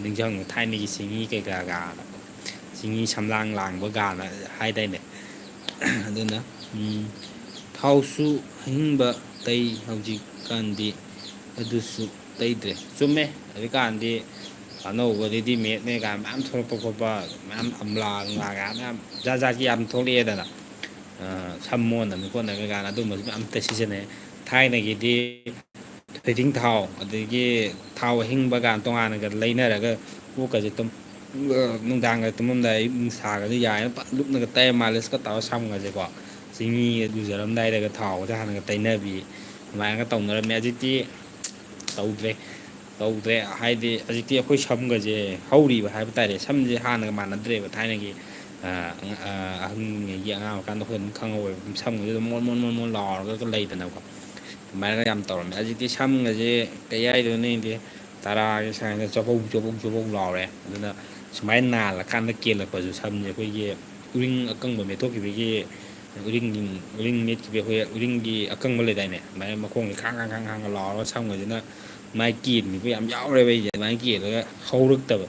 ꯅꯤꯡꯁꯤꯡꯉꯨ ꯊꯥꯏꯅꯒꯤ ꯆꯤꯡꯍꯤ ꯀꯩꯀꯥꯒ ꯆꯤꯡꯍꯤ ꯁꯝꯂꯥꯡ ꯂꯥꯡꯕꯒꯅ ꯍꯥꯏꯗꯥꯏꯅꯦ ꯑꯗꯨꯅ ꯊꯥꯎꯁꯨ ꯑꯍꯤꯡꯕ ꯇꯩ ꯍꯧꯖꯤꯛꯀꯥꯟꯗꯤ ꯑꯗꯨꯁꯨ ꯇꯩꯗ꯭ꯔꯦ ꯆꯨꯝꯃꯦ ꯍꯧꯖꯤꯛꯀꯥꯟꯗꯤ ꯑꯅꯧꯕ ꯔꯦꯗꯤꯃꯦꯗꯅꯦ ꯀꯥꯏꯅ ꯃꯌꯥꯝ ꯊꯣꯛꯂꯛꯄ ꯈꯣꯠꯄ ꯃꯌꯥꯝ ꯑꯝꯂꯥ ꯃꯌꯥꯝ ꯖꯥꯠꯀꯤ ꯌꯥꯝ ꯊꯣꯛꯂꯛꯑꯦꯗꯅ ꯁꯝ ꯃꯣꯟꯅꯕ ꯈꯣꯠꯅꯕ ꯀꯥꯏꯅ ꯑꯗꯨꯝꯕꯁꯨ ꯃꯌꯥꯝ ꯁꯤꯖꯤꯟꯅꯩ ꯊꯥꯏꯅꯒꯤꯗꯤ ꯊꯣꯏꯗꯤꯡ ꯊꯥꯎ ꯑꯗꯒꯤ ꯊꯥꯎ ꯑꯍꯤꯡꯕꯒ ꯇꯣꯉꯥꯟꯅꯒ ꯂꯩꯅꯔꯒ ꯀꯣꯛꯀꯁꯦ ꯅꯨꯡꯗꯥꯡꯒ ꯇꯨꯝꯃꯝꯗꯥꯏ ꯑꯌꯨꯛ ꯅꯨꯡꯁꯥꯒꯁꯦ ꯌꯥꯏꯅ ꯂꯨꯞꯅꯒ ꯇꯩꯔ ꯃꯥꯂꯤꯁꯀ ꯇꯧꯔ ꯁꯝꯒꯁꯦꯀꯣ ꯆꯤꯡꯍꯤ ꯂꯨꯖꯔꯝꯗꯥꯏꯗꯒ ꯊꯥꯎꯒꯁꯦ ꯍꯥꯟꯅꯒ ꯇꯩꯅꯕꯤ ꯑꯗꯨꯃꯥꯏꯅꯒ ꯇꯧꯅꯔꯝꯃꯦ ꯍꯧꯖꯤꯛꯇꯤ ꯇꯧꯗ꯭ꯔꯦ ꯍꯥꯏꯗꯤ ꯍꯧꯖꯤꯛꯇꯤ ꯑꯩꯈꯣꯏ ꯁꯝꯒꯁꯦ ꯍꯧꯔꯤꯕ ꯍꯥꯏꯕ ꯇꯥꯔꯦ ꯁꯝꯁꯦ ꯍꯥꯟꯅꯒ ꯃꯥꯟꯅꯗ꯭ꯔꯦꯕ ꯊꯥꯏꯅꯒꯤ ꯑꯍꯟꯉꯩꯒꯤ ꯑꯉꯥꯡ ꯑꯣꯏꯔꯀꯥꯟꯗ ꯑꯩꯈꯣꯏ ꯑꯗꯨꯝ ꯈꯪꯍꯧꯋꯦꯕ ꯁꯝꯒꯁꯦ ꯑꯗꯨꯝ ꯃꯣꯟ ꯂꯥꯎꯔꯒ ꯂꯩꯗꯅꯀꯣ ꯑꯗꯨꯃꯥꯏꯅꯒ ꯌꯥꯝ ꯇꯧꯔꯝꯃꯦ ꯍꯧꯖꯤꯛꯇꯤ ꯁꯝꯒꯁꯦ ꯀꯩ ꯍꯥꯏꯗꯣꯏꯅꯣ ꯈꯪꯗꯦ ꯇꯔꯥꯒꯤ ꯁꯥꯏꯗ ꯆꯣꯕꯧ ꯂꯥꯎꯔꯦ ꯑꯗꯨꯅ ꯁꯨꯃꯥꯏꯅ ꯅꯥꯜꯂꯀꯥꯟꯗ ꯀꯦꯜꯂꯛꯄꯁꯨ ꯁꯝꯁꯦ ꯑꯩꯈꯣꯏꯒꯤ ꯎꯔꯤꯡ ꯑꯀꯪꯕ ꯃꯦꯠꯊꯣꯛꯈꯤꯕꯒꯤ ꯎꯔꯤꯡ ꯃꯤꯠꯈꯤꯕ ꯑꯩꯈꯣꯏ ꯎꯔꯤꯡꯒꯤ ꯑꯀꯪꯕ ꯂꯩꯗꯥꯏꯅꯦ ꯑꯗꯨꯃꯥꯏꯅ ꯃꯈꯣꯡꯁꯦ ꯈꯥꯡꯒ ꯂꯥꯎꯔꯒ ꯁꯝꯒꯁꯤꯅ ꯃꯥꯏ ꯀꯦꯟꯈꯤꯕ ꯌꯥꯝ ꯌꯥꯎꯔꯦꯕ ꯑꯩꯁꯦ ꯑꯗꯨꯃꯥꯏꯅ ꯀꯦꯜꯂꯒ ꯍꯧꯔꯛꯇꯕ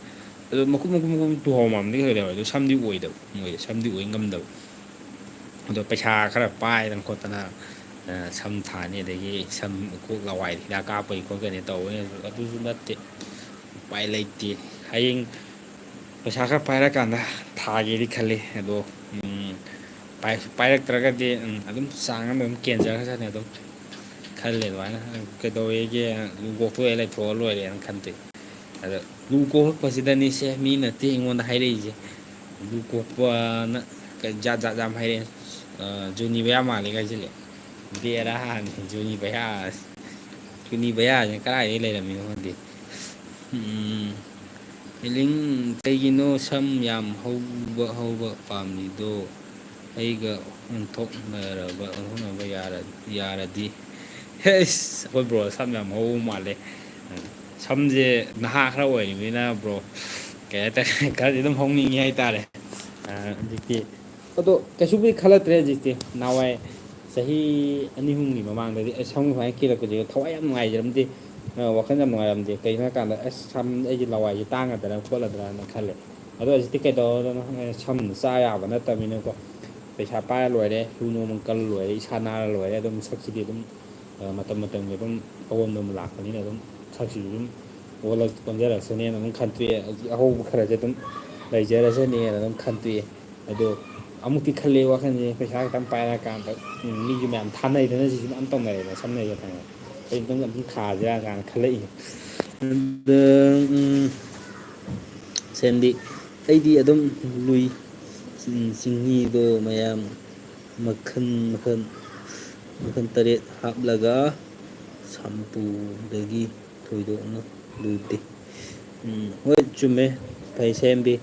ꯑꯗꯣ ꯃꯀꯨꯞ ꯇꯨꯍꯧ ꯃꯝꯗꯤ ꯈꯔ ꯑꯗꯣ ꯁꯝꯗꯤ ꯑꯣꯏꯗꯕ ꯃꯣꯏꯁꯦ ꯁꯝꯗꯤ ꯑꯣꯏ ꯉꯝꯗꯕ ꯑꯗꯣ ꯄꯩꯁꯥ ꯈꯔ ꯄꯥꯏꯗꯅ ꯈꯣꯠꯇꯅ ꯁꯝ ꯊꯥꯅꯤ ꯑꯗꯒꯤ ꯁꯝ ꯀꯣꯛ ꯂꯋꯥꯏꯗ ꯍꯤꯗꯥꯛ ꯀꯥꯞꯄꯒꯤ ꯈꯣꯠꯀꯅꯤ ꯇꯧꯋꯦ ꯑꯗꯨꯁꯨ ꯅꯠꯇꯦ ꯎꯄꯥꯏ ꯂꯩꯇꯦ ꯍꯌꯦꯡ ꯄꯩꯁꯥ ꯈꯔ ꯄꯥꯏꯔꯀꯥꯟꯗ ꯊꯥꯒꯦꯗꯤ ꯈꯜꯂꯤ ꯑꯗꯣ ꯄꯥꯏꯔꯛꯇ꯭ꯔꯒꯗꯤ ꯑꯗꯨꯝ ꯆꯥꯡ ꯑꯃ ꯑꯗꯨꯝ ꯀꯦꯟꯖꯔꯒꯖꯠꯅꯤ ꯑꯗꯨꯝ ꯈꯜꯂꯦ ꯑꯗꯨꯃꯥꯏꯅ ꯀꯩꯗꯧꯋꯦꯒꯦ ꯂꯨ ꯀꯣꯛꯊꯣꯛꯑꯦ ꯂꯩꯊꯣꯛꯑ ꯂꯣꯏꯔꯦꯅ ꯈꯟꯗꯦ ꯑꯗ ꯂꯨ ꯀꯣꯛꯂꯛꯄꯁꯤꯗꯅꯤꯁꯦ ꯃꯤꯅꯠꯇꯦ ꯑꯩꯉꯣꯟꯗ ꯍꯥꯏꯔꯛꯏꯁꯦ ꯂꯨ ꯀꯣꯛꯄꯅ ꯖꯥꯠ ꯖꯥꯠ ꯌꯥꯝ ꯍꯥꯏꯔꯛꯑꯦ ꯖꯨꯅꯤ ꯕꯌꯥ ꯃꯥꯜꯂꯦ ꯍꯥꯏꯖꯤꯜꯂꯦ ꯕꯦꯔꯥꯅꯤ ꯖꯨꯅꯤ ꯕꯌꯥꯁꯤꯅ ꯀꯗꯥꯏꯗꯒꯤ ꯂꯩꯔꯝꯃꯤꯅꯣ ꯈꯪꯗꯦ ꯏꯂꯤꯡ ꯀꯩꯒꯤꯅꯣ ꯁꯝ ꯌꯥꯝ ꯍꯧꯕ ꯄꯥꯝꯃꯤꯗꯣ ꯑꯩꯒ ꯑꯣꯟꯊꯣꯛꯅꯕ ꯌꯥꯔꯗꯤ ꯍꯦꯁ ꯑꯩꯈꯣꯏ ꯕ꯭ꯔꯣ ꯁꯝ ꯌꯥꯝ ꯍꯧꯕ ꯃꯥꯜꯂꯦ ꯁꯝꯁꯦ ꯅꯍꯥ ꯈꯔ ꯑꯣꯏꯔꯤꯕꯅꯤꯅ ꯕ꯭ꯔꯣ ꯀꯩ ꯍꯥꯏꯇꯥꯔꯦ ꯈꯔꯗꯤ ꯑꯗꯨꯝ ꯍꯧꯅꯤꯡꯉꯤ ꯍꯥꯏꯇꯥꯔꯦ ꯍꯧꯖꯤꯛꯇꯤ ꯑꯗꯣ ꯀꯩꯁꯨꯕꯨꯗꯤ ꯈꯜꯂꯛꯇ꯭ꯔꯦ ꯍꯧꯖꯤꯛꯇꯤ ꯅꯍꯥꯟꯋꯥꯏ ꯆꯍꯤ 2-3ꯒꯤ ꯃꯃꯥꯡꯗꯗꯤ ꯑꯩ ꯁꯝ ꯁꯨꯃꯥꯏꯅ ꯀꯦꯜꯂꯛꯄꯁꯦ ꯊꯋꯥꯏ ꯌꯥꯝ ꯅꯨꯡꯉꯥꯏꯖꯔꯝꯗꯦ ꯋꯥꯈꯜ ꯌꯥꯝ ꯅꯨꯡꯉꯥꯏꯔꯝꯗꯦ ꯀꯩꯒꯤꯅꯣ ꯍꯥꯏꯀꯥꯟꯗ ꯑꯁ ꯁꯝ ꯑꯩꯒꯤ ꯂꯋꯥꯏꯁꯦ ꯇꯥꯡꯒꯗ꯭ꯔꯥ ꯈꯣꯠꯂꯗ꯭ꯔꯅ ꯈꯜꯂꯦ ꯑꯗꯣ ꯍꯧꯖꯤꯛꯇꯤ ꯀꯩꯗꯧꯔꯅꯣ ꯁꯝꯅ ꯆꯥ ꯌꯥꯕ ꯅꯠꯇꯕꯅꯤꯅꯀꯣ ꯄꯩꯁꯥ ꯄꯥꯏꯔ ꯂꯣꯏꯔꯦ ꯁꯨ ꯅꯣꯝꯃ ꯀꯜ ꯂꯣꯏꯔꯦ ꯏꯁꯥ ꯅꯥꯔ ꯂꯣꯏꯔꯦ ꯑꯗꯨꯝ ꯁꯛꯁꯤꯗꯤ ꯑꯗꯨꯝ ꯃꯇꯝꯒꯤ ꯑꯗꯨꯝ ꯑꯑꯣꯟꯕ ꯑꯃ ꯂꯥꯛꯄꯅꯤꯅ ꯑꯗꯨꯝ ꯁꯛꯁꯤꯁꯨ ꯑꯗꯨꯝ ꯑꯣꯟꯖꯔꯛꯁꯅꯦꯅ ꯑꯗꯨꯝ ꯈꯟꯇꯣꯛꯑꯦ ꯍꯧꯖꯤꯛ ꯑꯍꯧꯕ ꯈꯔꯁꯦ ꯑꯗꯨꯝ ꯂꯩꯖꯔꯁꯅꯦꯅ ꯑꯗꯨꯝ ꯈꯟꯇꯣꯛꯑꯦ ꯑꯗꯣ ꯑꯃꯨꯛꯇꯤ ꯈꯜꯂꯦ ꯋꯥꯈꯜꯁꯦ ꯄꯩꯁꯥ ꯈꯤꯇꯪ ꯄꯥꯏꯔꯀꯥꯟꯗ ꯃꯤꯁꯨ ꯃꯌꯥꯝ ꯊꯥꯅꯩꯗꯅ ꯁꯤꯁꯨ ꯃꯌꯥꯝ ꯇꯧꯅꯔꯦꯗꯅ ꯁꯝꯅꯩꯒ ꯊꯥꯅ ꯑꯩꯇꯪ ꯑꯗꯨꯝ ꯊꯥꯁꯤꯔꯥ ꯀꯥꯏꯅ ꯈꯜꯂꯛꯏ ꯑꯗ ꯁꯦꯟꯗꯤ ꯑꯩꯗꯤ ꯑꯗꯨꯝ ꯂꯨꯏ ꯆꯤꯡꯍꯤꯗꯣ ꯃꯌꯥꯝ ꯃꯈꯜ 8 ꯍꯥꯞꯂꯒ ꯁꯝꯄꯨꯗꯒꯤ ꯊꯣꯏꯗꯣꯛꯅ ꯂꯨꯗꯦ ꯍꯣꯏ ꯆꯨꯝꯃꯦ ꯐꯩ ꯁꯦꯝꯕꯤ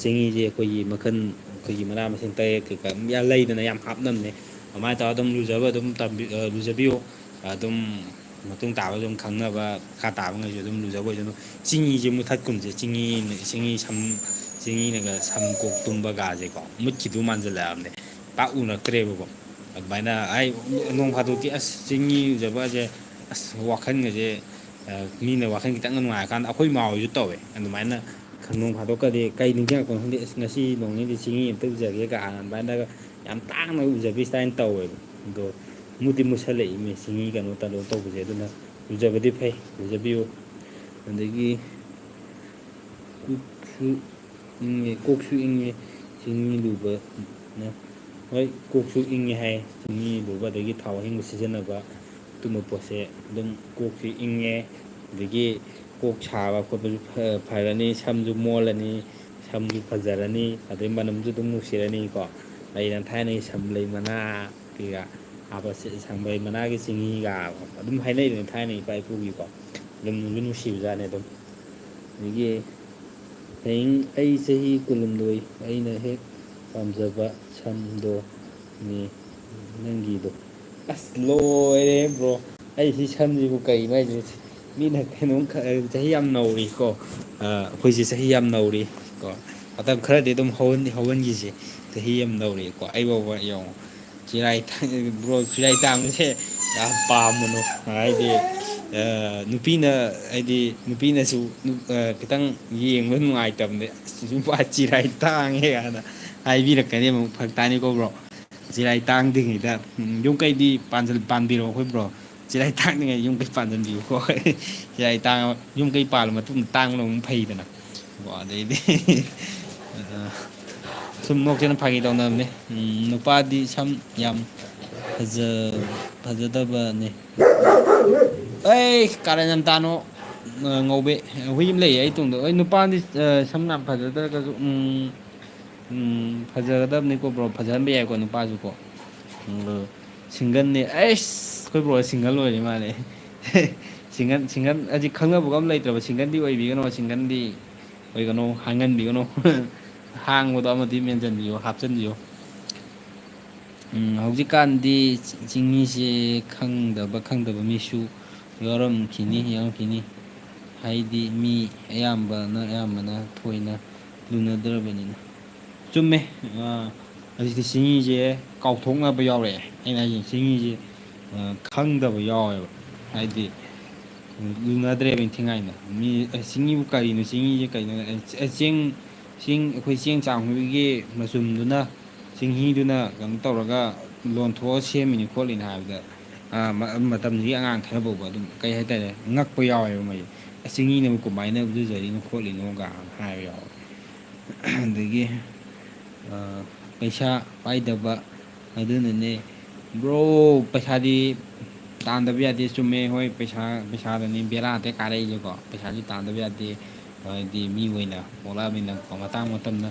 ꯆꯦꯡꯍꯤꯁꯦ ꯑꯩꯈꯣꯏꯒꯤ ꯃꯈꯜ ꯑꯩꯈꯣꯏꯒꯤ ꯃꯅꯥ ꯃꯁꯤꯡ ꯇꯔꯦꯠ ꯀꯩꯀꯥ ꯂꯩꯗꯅ ꯌꯥꯝ ꯍꯥꯞꯅꯕꯅꯦ ꯑꯗꯨꯃꯥꯏꯅ ꯇꯧꯔꯒ ꯑꯗꯨꯝ ꯂꯨꯖꯕ ꯑꯗꯨꯝ ꯂꯨꯖꯕꯤꯌꯨ ꯑꯗꯨꯝ ꯃꯇꯨꯡ ꯇꯥꯕ ꯑꯗꯨꯝ ꯈꯪꯅꯕ ꯃꯈꯥ ꯇꯥꯕꯉꯩꯁꯨ ꯑꯗꯨꯝ ꯂꯨꯖꯕ ꯑꯣꯏꯁꯅꯨ ꯆꯤꯡꯍꯤꯁꯦ ꯃꯨꯊꯠꯀꯨꯝꯁꯦ ꯆꯤꯡꯍꯤꯅꯒ ꯁꯝ ꯀꯣꯛ ꯇꯨꯝꯕꯒꯁꯦꯀꯣ ꯃꯨꯠꯈꯤꯗꯧ ꯃꯥꯟꯁꯤꯜꯂꯛꯑꯕꯅꯦ ꯄꯥꯛ ꯎꯅꯛꯇ꯭ꯔꯦꯕꯀꯣ ꯑꯗꯨꯃꯥꯏꯅ ꯑꯩ ꯅꯣꯡ ꯐꯥꯗꯣꯛꯇꯤ ꯑꯁ ꯆꯤꯡꯍꯤ ꯂꯨꯖꯕꯁꯦ ꯑꯁ ꯋꯥꯈꯜꯒꯁꯦ ꯃꯤꯅ ꯋꯥꯈꯜ ꯈꯤꯇꯪ ꯅꯨꯡꯉꯥꯏꯔꯀꯥꯟꯗ ꯑꯩꯈꯣꯏ ꯃꯥꯍꯣꯏꯁꯨ ꯇꯧꯋꯦ ꯑꯗꯨꯃꯥꯏꯅ ꯅꯣꯡ ꯐꯥꯗꯣꯛꯀꯗꯤ ꯀꯩ ꯅꯤꯡꯁꯤꯡꯉꯛꯄꯅꯣ ꯈꯪꯗꯦ ꯑꯁ ꯉꯁꯤ ꯅꯣꯡꯅꯤꯗꯤ ꯆꯤꯡꯍꯤ ꯑꯃꯝꯇ ꯂꯨꯖꯒꯦ ꯀꯥꯏꯅ ꯑꯗꯨꯃꯥꯏꯅꯒ ꯌꯥꯝ ꯇꯥꯡꯅ ꯎꯖꯕꯤ ꯁꯨꯃꯥꯏꯅ ꯇꯧꯋꯦꯕ ꯑꯗꯣ ꯃꯨꯗꯤ ꯃꯨꯠꯁꯜꯂꯛꯏꯅꯦ ꯆꯤꯡꯍꯤ ꯀꯩꯅꯣ ꯇꯧꯕꯁꯦ ꯑꯗꯨꯅ ꯂꯨꯖꯕꯗꯤ ꯐꯩ ꯂꯨꯖꯕꯤꯌꯨ ꯑꯗꯒꯤ ꯀꯣꯛꯁꯨ ꯏꯪꯉꯦ ꯆꯤꯡꯍꯤ ꯂꯨꯕꯅ ꯍꯣꯏ ꯀꯣꯛꯁꯨ ꯏꯪꯉꯦ ꯍꯥꯏ ꯆꯤꯡꯍꯤ ꯂꯨꯕ ꯑꯗꯒꯤ ꯊꯥꯎ ꯑꯍꯤꯡꯕ ꯁꯤꯖꯤꯟꯅꯕ ꯑꯗꯨꯝꯕ ꯄꯣꯠꯁꯦ ꯑꯗꯨꯝ ꯀꯣꯛꯁꯨ ꯏꯪꯉꯦ ꯑꯗꯒꯤ ꯀꯣꯛ ꯁꯥꯕ ꯈꯣꯠꯄꯁꯨ ꯐꯔꯅꯤ ꯁꯝꯁꯨ ꯃꯣꯜꯂꯅꯤ ꯁꯝꯁꯨ ꯐꯖꯔꯅꯤ ꯑꯗꯩ ꯃꯅꯝꯁꯨ ꯑꯗꯨꯝ ꯅꯨꯡꯁꯤꯔꯅꯤꯀꯣ ꯂꯩꯅ ꯊꯥꯏꯅꯒꯤ ꯁꯝꯂꯩ ꯃꯅꯥ ꯀꯩꯀꯥ ꯍꯥꯞꯄ ꯁꯪꯕ꯭ꯔꯩ ꯃꯅꯥꯒꯤ ꯆꯤꯡꯍꯤꯒ ꯑꯗꯨꯝ ꯍꯥꯏꯅꯩꯗꯅ ꯊꯥꯏꯅ ꯏꯄꯥ ꯏꯄꯨꯒꯤꯀꯣ ꯑꯗꯨꯝ ꯅꯨꯡꯁꯨ ꯅꯨꯡꯁꯤꯕꯖꯥꯠꯅꯤ ꯑꯗꯨꯝ ꯑꯗꯒꯤ ꯍꯌꯦꯡ ꯑꯩ ꯆꯍꯤ 12 ꯑꯩꯅ ꯍꯦꯛ ꯄꯥꯝꯖꯕ ꯁꯝꯗꯣꯅꯤ ꯅꯪꯒꯤꯗꯣ ꯑꯁ ꯂꯣꯏꯔꯦ ꯕ꯭ꯔꯣ ꯑꯩ ꯁꯤ ꯁꯝꯁꯤꯕꯨ ꯀꯩꯅꯣ ꯍꯥꯏꯁꯤ ꯃꯤꯅ ꯀꯩꯅꯣꯝ ꯆꯍꯤ ꯌꯥꯝ ꯅꯧꯔꯤꯀꯣ ꯑꯩꯈꯣꯏꯁꯦ ꯆꯍꯤ ꯌꯥꯝ ꯅꯧꯔꯤ ꯀꯣ ꯃꯇꯝ ꯈꯔꯗꯤ ꯑꯗꯨꯝ ꯍꯧꯍꯟꯈꯤꯁꯦ ꯆꯍꯤ ꯌꯥꯝ ꯅꯧꯔꯤꯀꯣ ꯑꯩꯐꯥꯎꯕ ꯌꯦꯡꯉꯣ ꯕ꯭ꯔꯣ ꯆꯤꯔꯥꯏ ꯇꯥꯡꯕꯁꯦ ꯌꯥꯝ ꯄꯥꯝꯕꯅꯣ ꯍꯥꯏꯗꯤ ꯅꯨꯄꯤꯅ ꯍꯥꯏꯗꯤ ꯅꯨꯄꯤꯅꯁꯨ ꯈꯤꯇꯪ ꯌꯦꯡꯕ ꯅꯨꯡꯉꯥꯏꯇꯕꯅꯦ ꯅꯨꯄꯥ ꯆꯤꯔꯥꯏ ꯇꯥꯡꯉꯦ ꯀꯥꯏꯅ ꯍꯥꯏꯕꯤꯔꯛꯀꯅꯤ ꯑꯃꯨꯛ ꯐꯔꯛ ꯇꯥꯅꯤꯀꯣ ꯕ꯭ꯔꯣ ꯆꯤꯔꯥꯏ ꯇꯥꯡꯗ꯭ꯔꯤꯉꯩꯗ ꯌꯨꯝ ꯀꯩꯗꯤ ꯄꯥꯟꯕꯤꯔꯣ ꯑꯩꯈꯣꯏ ꯕ꯭ꯔꯣ ꯆꯤꯔꯥꯏ ꯇꯥꯡꯗ꯭ꯔꯤꯉꯩ ꯌꯨꯝ ꯀꯩ ꯄꯥꯟꯁꯤꯟꯕꯤꯌꯨꯀꯣ ꯆꯤꯔꯥꯏ ꯇꯥꯡꯉ ꯌꯨꯝ ꯀꯩ ꯄꯥꯜꯂ ꯃꯇꯨꯡꯗ ꯇꯥꯡꯕꯅ ꯑꯃꯨꯛ ꯐꯩꯗꯅ ꯀꯣ ꯑꯗꯩꯗꯤ ꯁꯨꯝ ꯅꯣꯛꯁꯦꯅ ꯐꯥꯒꯤ ꯇꯧꯅꯕꯅꯦ ꯅꯨꯄꯥꯗꯤ ꯁꯝ ꯌꯥꯝ ꯐꯖꯗꯕꯅꯦ ꯑꯩ ꯀꯥꯔꯟ ꯌꯥꯝ ꯇꯥꯅꯣ ꯉꯧꯕꯦ ꯍꯨꯏ ꯑꯃ ꯂꯩꯌꯦ ꯑꯩ ꯇꯨꯡꯗ ꯑꯩ ꯅꯨꯄꯥꯗꯤ ꯁꯝ ꯌꯥꯝ ꯐꯖꯗ꯭ꯔꯒꯁꯨ ꯐꯖꯒꯗꯕꯅꯤꯀꯣ ꯕ꯭ꯔꯣ ꯐꯖꯍꯟꯕ ꯌꯥꯏꯀꯣ ꯅꯨꯄꯥꯁꯨꯀꯣ ꯁꯤꯡꯒꯜꯅꯤ ꯑꯩꯁ ꯑꯩꯈꯣꯏ ꯕ꯭ꯔꯣ ꯁꯤꯡꯒꯜ ꯑꯣꯏꯔꯤ ꯃꯥꯜꯂꯦ ꯁꯤꯡꯒꯟ ꯍꯧꯖꯤꯛ ꯈꯪꯅꯕꯒ ꯑꯃ ꯂꯩꯇ꯭ꯔꯕ ꯁꯤꯡꯒꯟꯗꯤ ꯑꯣꯏꯕꯤꯒꯅꯣ ꯁꯤꯡꯒꯟꯗꯤ ꯑꯣꯏꯒꯅꯨ ꯍꯥꯡꯍꯟꯕꯤꯒꯅꯨ ꯍꯥꯡꯕꯗꯣ ꯑꯃꯗꯤ ꯃꯦꯟꯁꯤꯟꯕꯤꯌꯨ ꯍꯥꯞꯆꯤꯟꯕꯤꯌꯨ ꯍꯧꯖꯤꯛꯀꯥꯟꯗꯤ ꯆꯤꯡꯃꯤꯁꯦ ꯈꯪꯗꯕ ꯃꯤꯁꯨ ꯌꯥꯎꯔꯝꯈꯤꯅꯤ ꯍꯥꯏꯗꯤ ꯃꯤ ꯑꯌꯥꯝꯕꯅ ꯊꯣꯏꯅ ꯂꯨꯅꯗ꯭ꯔꯕꯅꯤꯅ ꯆꯨꯝꯃꯦ ꯍꯧꯖꯤꯛꯇꯤ ꯆꯤꯡꯍꯤꯁꯦ ꯀꯥꯎꯊꯣꯛꯅꯕ ꯌꯥꯎꯔꯛꯑꯦ ꯑꯩꯅ ꯍꯥꯏꯁꯦ ꯆꯤꯡꯍꯤꯁꯦ ꯈꯪꯗꯕ ꯌꯥꯎꯋꯦꯕ ꯍꯥꯏꯗꯤ ꯂꯨꯅꯗ꯭ꯔꯦꯕ ꯏꯟꯊꯤꯉꯥꯏꯅ ꯃꯤ ꯆꯤꯡꯍꯤꯕꯨ ꯀꯔꯤꯅꯣ ꯆꯤꯡꯍꯤꯁꯦ ꯀꯩꯅꯣ ꯆꯦꯡ ꯑꯩꯈꯣꯏ ꯆꯦꯡ ꯆꯥꯡꯕꯒꯤ ꯃꯆꯨꯝꯗꯨꯅ ꯆꯤꯡꯍꯤꯗꯨꯅ ꯀꯩꯅꯣ ꯇꯧꯔꯒ ꯂꯣꯟꯊꯣꯛꯑ ꯁꯦꯝꯃꯤꯅꯤ ꯈꯣꯠꯂꯤꯅꯤ ꯍꯥꯏꯕꯗ ꯃꯇꯝꯁꯤꯒꯤ ꯑꯉꯥꯡ ꯈꯔ ꯐꯥꯎꯕ ꯑꯗꯨꯝ ꯀꯩ ꯍꯥꯏꯇꯥꯔꯦ ꯉꯛꯄ ꯌꯥꯎꯋꯦꯕ ꯃꯣꯏꯁꯦ ꯆꯤꯡꯍꯤꯅꯕꯨ ꯀꯃꯥꯏꯅ ꯂꯨꯖꯔꯤꯅꯣ ꯈꯣꯠꯂꯤꯅꯣꯒ ꯍꯥꯏꯕ ꯌꯥꯎꯋꯦ ꯑꯗꯒꯤ ꯄꯩꯁꯥ ꯄꯥꯏꯗꯕ ꯑꯗꯨꯅꯅꯦ ꯕ꯭ꯔꯣ ꯄꯩꯁꯥꯗꯤ ꯇꯥꯟꯗꯕ ꯌꯥꯗꯦ ꯆꯨꯝꯃꯦ ꯍꯣꯏ ꯄꯩꯁꯥꯗꯅꯤ ꯕꯦꯔꯥ ꯑꯇꯩ ꯀꯥꯔꯛꯏꯁꯦꯀꯣ ꯄꯩꯁꯥꯁꯤ ꯇꯥꯟꯗꯕ ꯌꯥꯗꯦ ꯍꯥꯏꯗꯤ ꯃꯤ ꯑꯣꯏꯅ ꯄꯣꯛꯂꯛꯑꯕꯅꯤꯅꯀꯣ ꯃꯇꯥꯡ ꯃꯇꯝꯅ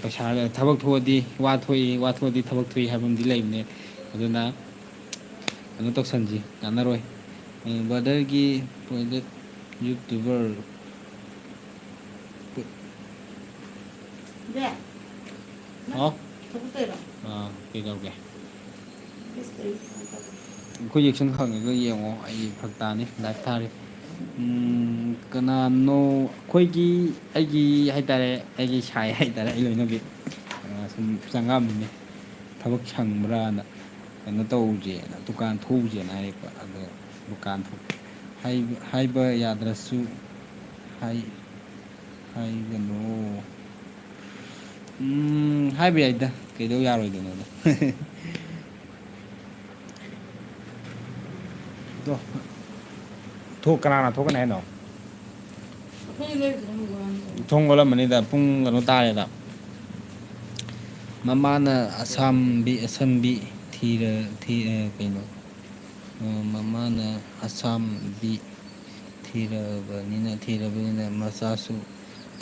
ꯄꯩꯁꯥ ꯊꯕꯛ ꯊꯣꯛꯑꯗꯤ ꯋꯥꯊꯣꯛꯑꯗꯤ ꯊꯕꯛ ꯊꯣꯛꯏ ꯍꯥꯏꯕ ꯑꯃꯗꯤ ꯂꯩꯕꯅꯦ ꯑꯗꯨꯅ ꯀꯩꯅꯣ ꯇꯧꯁꯟꯁꯤ ꯀꯥꯟꯅꯔꯣꯏ ꯕ꯭ꯔꯗꯔꯒꯤ ꯄ꯭ꯔꯣꯖꯦꯛ ꯌꯨꯇꯨꯕꯔ ꯍꯥꯎ ꯀꯩꯗꯧꯒꯦ ꯑꯩꯈꯣꯏ ꯌꯦꯛꯁꯟ ꯈꯪꯉꯒ ꯌꯦꯡꯉꯣ ꯑꯩ ꯐꯔꯛ ꯇꯥꯅꯤ ꯂꯥꯏꯐ ꯊꯥꯔꯤ ꯀꯅꯥꯅꯣ ꯑꯩꯒꯤ ꯍꯥꯏꯇꯥꯔꯦ ꯑꯩꯒꯤ ꯁꯥꯏ ꯍꯥꯏꯇꯥꯔꯦ ꯑꯩ ꯂꯣꯏꯅꯕꯤ ꯁꯨꯝ ꯆꯪꯉꯛꯑꯝꯃꯤꯅꯦ ꯊꯕꯛ ꯁꯪꯕ꯭ꯔꯥꯅ ꯀꯩꯅꯣ ꯇꯧꯁꯦꯅ ꯗꯨꯀꯥꯟ ꯊꯣꯛꯎꯁꯦꯅ ꯍꯥꯏꯔꯛꯄ ꯑꯗꯣ ꯗꯨꯀꯥꯟ ꯍꯥꯏꯕ ꯌꯥꯗ꯭ꯔꯁꯨ ꯍꯥꯏꯒꯅꯨ ꯍꯥꯏꯕ ꯌꯥꯏꯗ ꯀꯩꯗꯧ ꯌꯥꯔꯣꯏꯗꯣꯏꯅꯣꯗ ꯀꯅꯥꯅ ꯊꯣꯛꯀꯅꯤ ꯍꯥꯏꯅꯣ ꯊꯣꯡ ꯂꯣꯜꯂꯝꯃꯅꯤꯗ ꯄꯨꯡ ꯀꯩꯅꯣ ꯇꯥꯔꯦꯗ ꯃꯃꯥꯅ ꯑꯁꯝꯕꯤ ꯀꯩꯅꯣ ꯃꯃꯥꯅ ꯑꯁꯥꯝꯕꯤ ꯊꯤꯔꯕꯅꯤꯅ ꯃꯆꯥꯁꯨ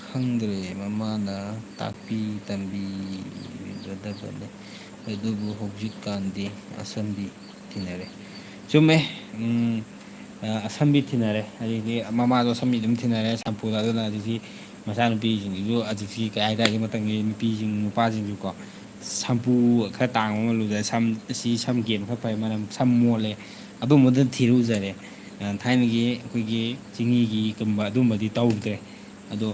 ꯈꯪꯗ꯭ꯔꯦ ꯃꯃꯥꯅ ꯇꯥꯛꯄꯤ ꯇꯝꯕꯤꯒꯗꯕꯅꯦ ꯑꯗꯨꯕꯨ ꯍꯧꯖꯤꯛꯀꯥꯟꯗꯤ ꯑꯁꯝꯕꯤ ꯊꯤꯅꯔꯦ ꯆꯨꯝꯃꯦ ꯑꯁꯝꯕꯤ ꯊꯤꯅꯔꯦ ꯑꯗꯩꯗꯤ ꯃꯃꯥꯗꯣ ꯑꯁꯝꯕꯤ ꯑꯗꯨꯝ ꯊꯤꯅꯔꯦ ꯁꯝꯄꯨꯗ ꯑꯗꯨꯅ ꯑꯗꯨꯗꯤ ꯃꯆꯥꯅꯨꯄꯤꯁꯤꯡꯁꯤꯁꯨ ꯍꯧꯖꯤꯛꯁꯤ ꯀꯩ ꯍꯥꯏꯇꯥꯔꯦ ꯃꯇꯝꯒꯤ ꯅꯨꯄꯥꯁꯤꯡꯁꯨꯀꯣ ꯁꯝꯄꯨ ꯈꯔ ꯇꯥꯡꯕ ꯑꯃ ꯂꯨꯖꯔꯦ ꯁꯝ ꯀꯦꯟꯕ ꯈꯔ ꯐꯩ ꯃꯅꯝ ꯁꯝ ꯃꯣꯜꯂꯦ ꯑꯗꯨꯝꯕꯗ ꯊꯤꯔꯨꯖꯔꯦ ꯊꯥꯏꯅꯒꯤ ꯑꯩꯈꯣꯏꯒꯤ ꯆꯤꯡꯍꯤꯒꯤꯒꯨꯝꯕ ꯑꯗꯨꯝꯕꯗꯤ ꯇꯧꯗ꯭ꯔꯦ ꯑꯗꯣ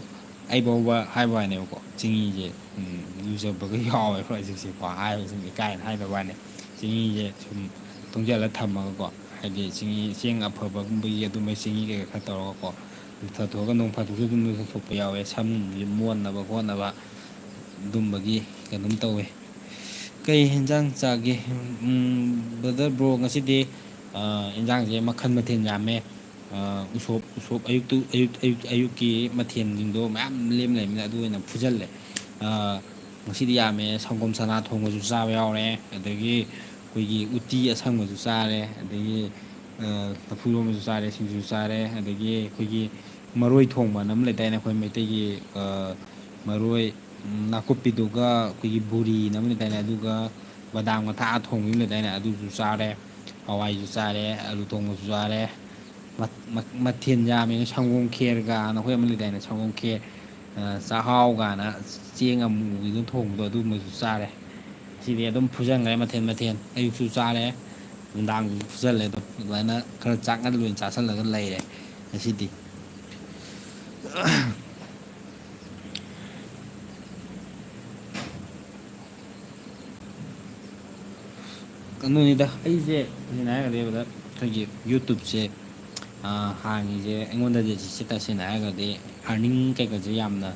ꯑꯩ ꯐꯥꯎꯕ ꯍꯥꯏꯕ ꯋꯥꯅꯦꯕꯀꯣ ꯆꯤꯡꯍꯤꯁꯦ ꯂꯨꯖꯕꯒ ꯌꯥꯎꯋꯦꯕ ꯍꯧꯖꯤꯛꯁꯦꯀꯣ ꯍꯥꯏꯕꯁꯤꯡꯁꯦ ꯏꯀꯥꯏꯅ ꯍꯥꯏꯗꯕ ꯋꯥꯅꯦ ꯆꯤꯡꯍꯤꯁꯦ ꯁꯨꯝ ꯇꯨꯡꯁꯤꯜꯂ ꯊꯝꯃꯒꯀꯣ ꯍꯥꯏꯗꯤ ꯆꯦꯡ ꯑꯐꯕꯒꯨꯝꯕꯒꯤ ꯑꯗꯨꯝꯕ ꯆꯤꯡꯍꯤ ꯀꯩꯀꯥ ꯈꯔ ꯇꯧꯔꯒꯀꯣ ꯂꯨꯊꯊꯣꯛꯑꯒ ꯅꯣꯡ ꯐꯥꯗꯣꯛꯁꯨ ꯑꯗꯨꯝ ꯂꯨꯊꯊꯣꯛꯄ ꯌꯥꯎꯋꯦ ꯁꯝꯁꯦ ꯃꯣꯟꯅꯕ ꯈꯣꯠꯅꯕ ꯑꯗꯨꯝꯕꯒꯤ ꯀꯩꯅꯣꯝ ꯇꯧꯋꯦ ꯀꯩ ꯌꯦꯟꯖꯥꯡ ꯆꯥꯒꯦ ꯕ꯭ꯔꯗꯔ ꯕ꯭ꯔꯣ ꯉꯁꯤꯗꯤ ꯌꯦꯟꯖꯥꯡꯁꯦ ꯃꯈꯜ ꯃꯊꯦꯜ ꯌꯥꯝꯃꯦ ꯎꯁꯣꯞ ꯑꯌꯨꯛꯀꯤ ꯃꯊꯦꯜꯁꯤꯡꯗꯣ ꯃꯌꯥꯝ ꯂꯦꯝ ꯂꯩꯕꯅꯤꯅ ꯑꯗꯨ ꯑꯣꯏꯅ ꯐꯨꯖꯜꯂꯦ ꯉꯁꯤꯗꯤ ꯌꯥꯝꯃꯦ ꯁꯪꯒꯣꯝ ꯁꯅꯥ ꯊꯣꯡꯕꯁꯨ ꯆꯥꯕ ꯌꯥꯎꯔꯦ ꯑꯗꯒꯤ ꯑꯩꯈꯣꯏꯒꯤ ꯎꯇꯤ ꯑꯁꯪꯕꯁꯨ ꯆꯥꯔꯦ ꯑꯗꯒꯤ ꯂꯐꯨ ꯏꯔꯣꯝꯕꯁꯨ ꯆꯥꯔꯦ ꯁꯤꯡꯖꯨ ꯆꯥꯔꯦ ꯑꯗꯒꯤ ꯑꯩꯈꯣꯏꯒꯤ ꯃꯔꯣꯏ ꯊꯣꯡꯕꯅ ꯑꯃ ꯂꯩꯗꯥꯏꯅꯦ ꯑꯩꯈꯣꯏ ꯃꯩꯇꯩꯒꯤ ꯃꯔꯣꯏ ꯅꯥꯀꯨꯞꯄꯤꯗꯨꯒ ꯑꯩꯈꯣꯏꯒꯤ ꯕꯣꯔꯤꯅ ꯑꯃ ꯂꯩꯗꯥꯏꯅꯦ ꯑꯗꯨꯒ ꯕꯗꯥꯝꯒ ꯊꯥꯛꯑ ꯊꯣꯡꯕ ꯑꯃ ꯂꯩꯗꯥꯏꯅꯦ ꯑꯗꯨꯁꯨ ꯆꯥꯔꯦ ꯍꯋꯥꯏꯁꯨ ꯆꯥꯔꯦ ꯑꯂꯨ ꯊꯣꯡꯕꯁꯨ ꯆꯥꯔꯦ ꯃꯊꯦꯜ ꯌꯥꯝꯃꯦꯅ ꯁꯪꯒꯣꯝ ꯈꯦꯔꯒꯅ ꯑꯩꯈꯣꯏ ꯑꯃ ꯂꯩꯗꯥꯏꯅꯦ ꯁꯪꯒꯣꯝ ꯈꯦꯔ ꯆꯥꯛꯍꯥꯎ ꯀꯥꯏꯅ ꯆꯦꯡ ꯑꯃꯨꯕꯤꯗꯨ ꯊꯣꯡꯕꯗꯣ ꯑꯗꯨꯒꯨꯝꯕꯁꯨ ꯆꯥꯔꯦ ꯁꯤꯗꯤ ꯑꯗꯨꯝ ꯐꯨꯖꯟꯈ꯭ꯔꯦ ꯃꯊꯦꯜ ꯑꯌꯨꯛꯁꯨ ꯆꯥꯔꯦ ꯅꯨꯡꯗꯥꯡꯗꯨꯁꯨ ꯐꯨꯖꯜꯂꯦ ꯑꯗꯨꯝ ꯑꯗꯨꯃꯥꯏꯅ ꯈꯔ ꯆꯥꯛꯅꯗ ꯑꯣꯏꯅ ꯆꯥꯁꯤꯜꯂꯒ ꯂꯩꯔꯦ ꯉꯁꯤꯗꯤ ꯀꯩꯅꯣꯅꯤꯗ ꯑꯩꯁꯦ ꯇꯁꯦꯡꯅ ꯍꯥꯏꯔꯒꯗꯤ ꯑꯩꯈꯣꯏꯒꯤ ꯌꯨꯇꯨꯞꯁꯦ ꯍꯥꯡꯉꯤꯁꯦ ꯑꯩꯉꯣꯟꯗꯗꯤ ꯇꯁꯦꯡꯅ ꯍꯥꯏꯔꯒꯗꯤ ꯑꯥꯔꯅꯤꯡ ꯀꯩꯀꯥꯁꯦ ꯌꯥꯝꯅ